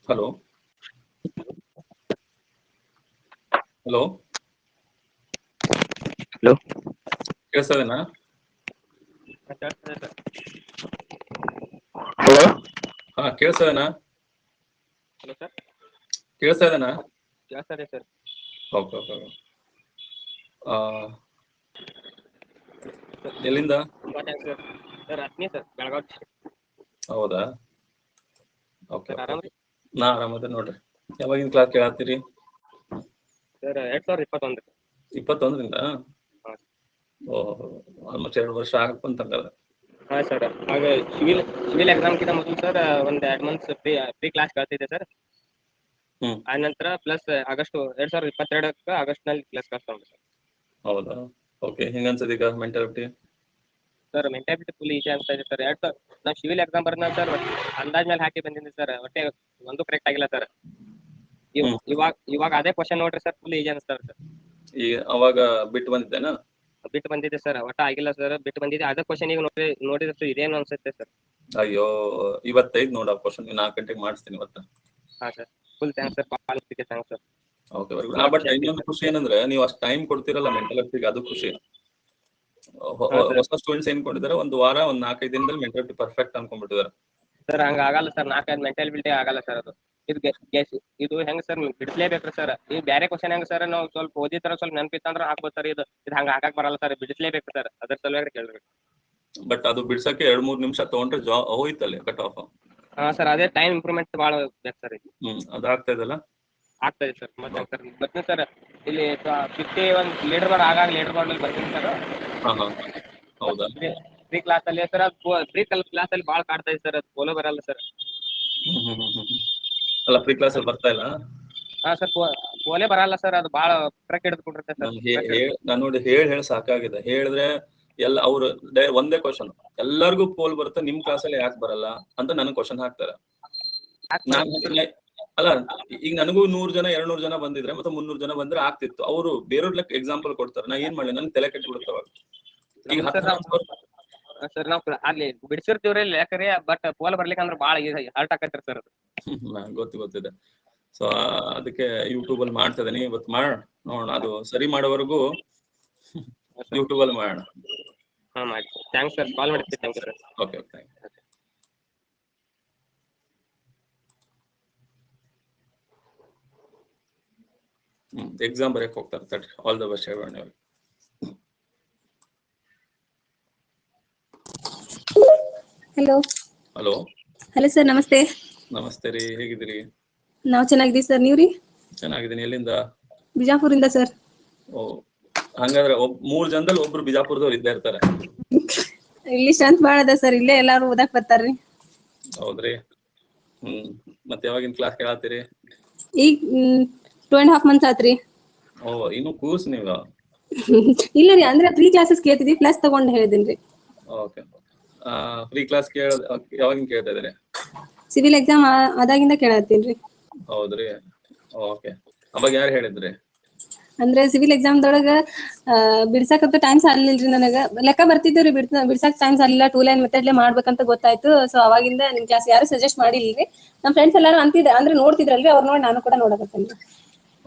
Hello hello hello ಕೇಳಿಸ್ತದೇನಾ? ಹಲೋ ಹಾ ಕೇಳಿಸ್ತದೇನಾ? Hello sir. ಕೇಳಿಸ್ತಾ ಇದೆನಾ? ಕೇಳಿಸ್ತದೆ ಸರ್. Okay okay. ಎಲ್ಲಿಂದ? ಸರ್ ಹತ್ನಿ ಸರ್ ಬೆಳಗಾವಿ. ಹೌದಾ? Okay sir okay. ಆರಾಮ್ರಿ? ನಾ ಆರಾಮದ ನೋಡ್ರಿ. ಯಾವಾಗಿನ ಕ್ಲಾಸ್ ಕೇಳತ್ತೀರಿ? ಸರ್ 2021. 21ರಿಂದ? ಹಾಂ. ಓಹ್, ಆಲ್ಮೋಸ್ಟ್ 2 ವರ್ಷ ಆಗಕ್ ಬಂತಂಗಾದ್ರೆ. ಹಾಂ ಸರ್. ಆಗ ಸಿವಿಲ್ ಎಕ್ಸಾಮ್ಗಿಂತ ಮೊದಲು ಸರ್ ಒಂದು 2 ಮಂತ್ಸ್ ಫ್ರೀ ಕ್ಲಾಸ್ ಕೇಳ್ತಿದ್ದೆ ಸರ್. ಹ್ಮ್. ಆ ನಂತರ ಪ್ಲಸ್ ಆಗಸ್ಟ್ 2022 ಆಗಸ್ಟ್ನಲ್ಲಿ ಕ್ಲಾಸ್ ತಗೊಂಡೆ ಸರ್. ಹೌದಾ? ಓಕೆ. ಹೆಂಗ ಅನ್ಸದ ಈಗ mentality? Sir mentality full easy ಅನ್ಸ್ತಾ ಇದೆ ಸರ್. ನಾವು ಸಿವಿಲ್ ಎಕ್ಸಾಮ್ ಬರ್ದ ಸರ್ ಅಂದಾಜ್ ಮೇಲೆ ಹಾಕಿ ಬಂದಿದ್ದೆ ಸರ್. ಒಟ್ಟೆ ಒಂದು ಕರೆಕ್ಟ್ ಆಗಿಲ್ಲ ಸರ್. ಹ್ಮ್. ಇವಾಗ ಅದೇ ಕ್ವಶನ್ ನೋಡ್ರಿ ಸರ್, ಫುಲ್ ಈಸಿ ಅನಿಸ್ತಾರೆ ಸರ್. ಈಗ ಅವಾಗ ಬಿಟ್ಟು ಬಂದಿದ್ದೇನಾ? ಬಿಟ್ಟು ಬಂದಿದ್ದೆ ಸರ್, ಒಟ್ಟ ಆಗಿಲ್ಲ ಸರ್, ಬಿಟ್ಟು ಬಂದಿದ್ದೆ. ಅದೇ ಕ್ವಶನ್ ಈಗ ನೋಡಿದ್ರೆ ಇದೇನು ಅನ್ಸುತ್ತೆ ಸರ್. ಅಯ್ಯೋ, ಇವತ್ತೈದು ನೋಡ ಕ್ವಶನ್ 4 ಗಂಟೆಗೆ ಮಾಡಿಸ್ತೀನಿ ಇವತ್ತು. ಹಾಂ sir. Full thanks sir. Thanks sir. Okay. But ಇನ್ನೊಂದು ಖುಷಿ ಏನಂದ್ರೆ ನೀವು ಅಷ್ಟು ಟೈಮ್ ಕೊಡ್ತಿರಲ್ಲ ಮೆಂಟಾಲಿಟಿಗೆ, ಅದು ಖುಷಿ. ಹೊಸ ಸ್ಟೂಡೆಂಟ್ಸ್ ಏನ್ ಕೊಂಡಿದ್ದಾರೆ, ಒಂದು ವಾರ 4-5 ದಿನದಲ್ಲಿ ಮೆಂಟಾಲಿಟಿ ಪರ್ಫೆಕ್ಟ್ ಅನ್ಕೊಂಡ್ಬಿಟ್ಟಿದ್ದಾರೆ. ಸರ್ ಹಂಗ ಆಗಲ್ಲ ಸರ್. 4-5 ಮೆಂಟಾಲಿಟಿ ಆಗಲ್ಲ ಸರ್. ಅದು ಇದು ಹೆಂಗ್ ಸರ್, ಬಿಡಿಸ್ಲೇಬೇಕು ಸರ್. ಈ ಬೇರೆ ಕ್ವಶನ್ ಹೆಂಗ್ ಸರ್, ನಾವು ಸ್ವಲ್ಪ ಓದಿತರ ಸ್ವಲ್ಪ ನೆನಪಿತ್ತಂದ್ರೆ ಹಾಕ್ಬೋದು ಸರ್. ಇದು ಹಂಗ ಹಾಕಕ್ ಬರಲ್ಲ ಸರ್, ಬಿಡಿಸ್ಲೇಬೇಕು ಸರ್. ಅದ್ರ ಸಲುವಾಗಿ ಕೇಳ್ಬೇಕು. ಬಟ್ ಅದು ಬಿಡ್ಸಕ್ಕೆ 2-3 ನಿಮಿಷ ತಗೊಂಡ್ರೆ ಹೋಯ್ತಲ್ಲ ಕಟ್ ಆಫ್. ಹಾ ಸರ್, ಅದೇ ಟೈಮ್ ಇಂಪ್ರೂವ್ಮೆಂಟ್ ಭಾಳ ಬೇಕು ಸರ್. ಅದಾಗ್ತಾ ಇದೆಲ್ಲ? ಆಗ್ತದೆ ಸರ್. ಮತ್ತೆ ಸರ್ ಬರ್ತೀನಿ ಸರ್. ಇಲ್ಲಿ 51 ಲೀಡರ್ ಬಾರ್ ಆಗಾಗ ಲೀಡರ್ ಬಾರ್ಡ್ ಬರ್ತೀನಿ ಸರ್. ಹಾ ಹಾ. ಹೌದಾ? ಫ್ರೀ ಕ್ಲಾಸ್ ಅಲ್ಲಿ ಸರ್, ಫ್ರೀ ಕ್ಲಾಸ್ ಅಲ್ಲಿ ಭಾಳ ಕಾಡ್ತಾ ಇದೆ ಸರ್. ಅದು ಫೋಲೋ ಬರಲ್ಲ ಸರ್. ಅಲ್ಲ, ಫ್ರೀ ಕ್ಲಾಸ್ ಅಲ್ಲಿ ಬರ್ತಾ ಇಲ್ಲ? ಹಾ ಸರ್, ಫೋನೇ ಬರಲ್ಲ ಸರ್. ಅದು ಭಾಳ ಟ್ರಕ್ ಹಿಡಿದ್ಬಿಟ್ಟಿರುತ್ತೆ ಸರ್. ನಾನು ನೋಡಿ ಹೇಳಿ ಸಾಕಾಗಿದೆ. ಹೇಳಿದ್ರೆ ಎಲ್ಲ ಅವ್ರು ಒಂದೇ ಕ್ವಶನ್, ಎಲ್ಲರಿಗೂ ಪೋಲ್ ಬರುತ್ತೆ, ನಿಮ್ ಕ್ಲಾಸಲ್ಲಿ ಯಾಕೆ ಬರಲ್ಲ ಅಂತ ನನಗೆ ಕ್ವಶನ್ ಹಾಕ್ತಾರೆ. ಅಲ್ಲ, ಈಗ ನನಗೂ 100 ಜನ 200 ಜನ ಬಂದಿದ್ರೆ ಮತ್ತೆ 300 ಜನ ಬಂದ್ರೆ ಆಗ್ತಿತ್ತು. ಅವರು ಬೇರೆಯವ್ರ ಎಕ್ಸಾಂಪಲ್ ಕೊಡ್ತಾರೆ, ನಾ ಏನ್ ಮಾಡ್ಲಿ, ನನ್ ತಲೆ ಕೆಟ್ಟು ಬಿಡುತ್ತವ. ಈಗ ಸರ್ ನಾವು ಅಲ್ಲಿ ಬಿಡಿಸಿರ್ತೀವ್ರಿ ಲೆಕ್ಕರಿ, ಬಟ್ ಪೋಲ್ ಬರ್ಲಿಕ್ಕೆ ಅಂದ್ರೆ ಭಾಳ ಹರ್ಟ್ ಆಕತ್ರಿ ಸರ್ ಅದು. ಗೊತ್ತಿದೆ. ಸೊ ಅದಕ್ಕೆ ಯೂಟ್ಯೂಬ್ ಅಲ್ಲಿ ಮಾಡ್ತಾ ಇದೀನಿ. ಇವತ್ತು ನೋಡೋಣ, ಅದು ಸರಿ ಮಾಡೋವರೆಗೂ ಯೂಟ್ಯೂಬ್ ಅಲ್ಲಿ ಮಾಡೋಣ. ಹಾ ಮಾಡಿ. ಥ್ಯಾಂಕ್ಸ್ ಸರ್, ಕಾಲ್ ಮಾಡಿದ್ದೆ. Thank you sir. Okay, thank you. Exam ಬರೆಯಕ್ಕೆ ಹೋಗ್ತಾರೆ ತಡ್ರಿ. ಆಲ್ ದ ಬೆಸ್ಟ್ ಹೇಳೋಣ. ಹಲೋ. ಹಲೋ. ಹಲೋ ಸರ್, ನಮಸ್ತೆ. ನಮಸ್ತೆ ರೀ, ಹೇಗಿದ್ದೀರಿ? ನಾವು ಚೆನ್ನಾಗಿದ್ದೀವಿ ಸರ್, ನೀವ್ರಿ? ಚೆನ್ನಾಗಿದ್ದೀನಿ. ಎಲ್ಲಿಂದ? ಬಿಜಾಪುರಿಂದ ಸರ್. ಓ, ಹಂಗಾದ್ರೆ 3 ಜನದಲ್ಲಿ ಒಬ್ರು ಬಿಜಾಪುರದವ್ರು ಇದ್ದೇ ಇರ್ತಾರೆ. ಇಲ್ಲಿ ಸ್ಟ್ರೆಂತ್ ಬಾಳ ಅದ ಸರ್, ಇಲ್ಲೇ ಎಲ್ಲಾರು ಓದಾಕ್ ಬರ್ತಾರ್ರಿ. ಹೌದ್ರಿ? ಮತ್ತೆ ಯಾವಾಗಿನ ಕ್ಲಾಸ್ ಕೇಳತ್ತೀರಿ? ಈಗ 2.5 months ಆತ್ರಿ. ಓ, ಇನ್ನು ಕೂಸ್ ನೀವು? ಇಲ್ಲ ರೀ, ಅಂದ್ರೆ ಫ್ರೀ ಕ್ಲಾಸಸ್ ಕೇಳ್ತಿದ್ವಿ, ಪ್ಲಸ್ ತಗೊಂಡ್ ಹೇಳಿದಿನ್ರಿ. ಓಕೆ. ಫ್ರೀ ಕ್ಲಾಸ್ ಯಾವಾಗಿನ ಕೇಳ್ತಾ ಇದ್ದೀರಿ? ಸಿವಿಲ್ ಎಕ್ಸಾಮ್ ಆದಾಗಿಂದ ಕೇಳತ್ತೀನ್ರಿ. ಹೌದ್ರಿ? ಓಕೆ. ಅವಾಗ ಯಾರು ಹೇಳಿದ್ರಿ? ಅಂದ್ರೆ ಸಿವಿಲ್ ಎಕ್ಸಾಮ್ದೊಳಗ ಬಿಡ್ಸಾಕಂತ ಟೈಮ್ ಸಾಲಿಲ್ರಿ ನನಗ. ಲೆಕ್ಕ ಬರ್ತಿದ್ವಿ ಬಿಡ್ಸಾಕ್ ಟೈಮ್ ಸಾಲಿಲ್ಲ. 2 ಲೈನ್ ಮೆಥಡ್ಲೆ ಮಾಡ್ಬೇಕಂತ ಗೊತ್ತಾಯ್ತು. ಸೊ ಅವಾಗಿಂದ ನಿಮ್ ಕ್ಲಾಸ್ ಯಾರು ಸಜೆಸ್ಟ್ ಮಾಡಿಲ್ರಿ. ನಮ್ ಫ್ರೆಂಡ್ಸ್ ಎಲ್ಲಾರು ಅಂತಿದ್ರು, ಅಂದ್ರೆ ನೋಡ್ತಿದ್ರಲ್ರಿ, ಅವ್ರು ನೋಡಿ ನಾನು ಕೂಡ ನೋಡಕತ್ತೇನ್ರಿ.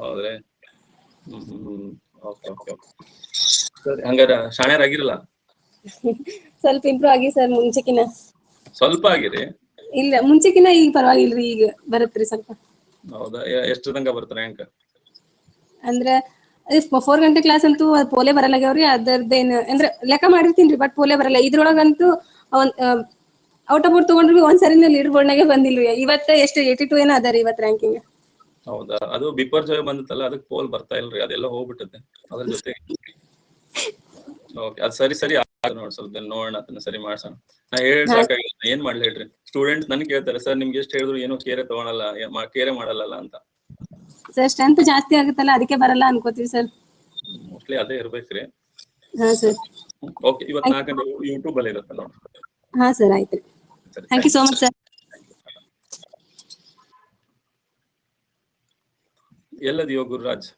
ಹೌದ್ರಿ? ಓಕೆ. ಸರಿ, ಹಂಗಾರ ಶಾಣ್ಯರಾಗಿರಲ್ಲ? ಸ್ವಲ್ಪ ಇಂಪ್ರೂವ್ ಆಗಿ ಸರ್, ಮುಂಚೆಕಿನ. ಸ್ವಲ್ಪ ಆಗಿರಿ? ಇಲ್ಲ, ಮುಂಚೆಕಿನ ಈಗ ಪರವಾಗಿಲ್ರಿ, ಈಗ ಬರತ್ರಿ ಸ್ವಲ್ಪ. ಹೌದಾ? ಎಷ್ಟು ತನಕ ಬರ್ತಾರೆ ರ್ಯಾಂಕ್? ಅಂದ್ರೆ 4 ಗಂಟೆ ಕ್ಲಾಸ್ ಅಂತೂ ಪೋಲೆ ಬರಲ್ಲಾಗ್ಯಾವ್ರಿ. ಅದರದ್ದೇನು ಅಂದ್ರೆ ಲೆಕ್ಕ ಮಾಡಿರ್ತೀನ್ರಿ, ಬಟ್ ಪೋಲೆ ಬರಲ್ಲ. ಇದ್ರೊಳಗಂತೂ ಔಟ್ ಆಫ್ ಬೋರ್ಡ್ ತಗೊಂಡ್ರಿ ಒಂದ್ಸರಿನ ಲೀಡರ್ ಬೋರ್ಡ್ನಾಗೆ ಬಂದಿಲ್ರಿ. ಇವತ್ತ ಎಷ್ಟು 82 ಏನೋ ಅದ ರೀ ಇವತ್ತು ರ್ಯಾಂಕಿಂಗ್. ಹೌದಾ? ಅದು ಬಿಪರ್ಜಯ ಬಂದಿತ್ತಲ್ಲ, ಅದಕ್ಕೆ ಪೋಲ್ ಬರ್ತಾ ಇಲ್ರಿ, ಅದೆಲ್ಲ ಹೋಗ್ಬಿಟ್ಟದೆ ಅದ್ರ ಜೊತೆಗೆ. ಓಕೆ, ಅದು ಸರಿ ನೋಡಿ, ಸ್ವಲ್ಪ ನೋಡೋಣ, ಅದನ್ನ ಸರಿ ಮಾಡ್ಸೋಣ. ನಾ ಹೇಳಿ ಸಾಕಾಗಿಲ್ಲ, ಏನ್ ಮಾಡ್ಲಿ ಹೇಳ್ರಿ. ಸ್ಟೂಡೆಂಟ್ಸ್ ನನ್ ಕೇಳ್ತಾರೆ, ಸರ್ ನಿಮ್ಗೆ ಎಷ್ಟು ಹೇಳಿದ್ರು ಏನೋ ಕೇರೆ ತಗೊಳಲ್ಲ, ಕೇರೆ ಮಾಡಲ್ಲ ಅಂತ. ಸರ್ ಸ್ಟ್ರೆಂತ್ ಜಾಸ್ತಿ ಆಗುತ್ತಲ್ಲ, ಅದಕ್ಕೆ ಬರಲ್ಲ ಅನ್ಕೋತೀವಿ ಸರ್. ಮೋಸ್ಟ್ಲಿ ಅದೇ ಇರ್ಬೇಕ್ರಿ. ಹಾ ಸರ್. ಓಕೆ, ಇವತ್ತು 4 ಗಂಟೆ ಯೂಟ್ಯೂಬ್ ಅಲ್ಲಿ ಇರುತ್ತೆ ನೋಡಿ. ಹಾ ಸರ್, ಆಯ್ತು. Thank you so much sir. ಎಲ್ಲದಿಯೋ ಗುರುರಾಜ್?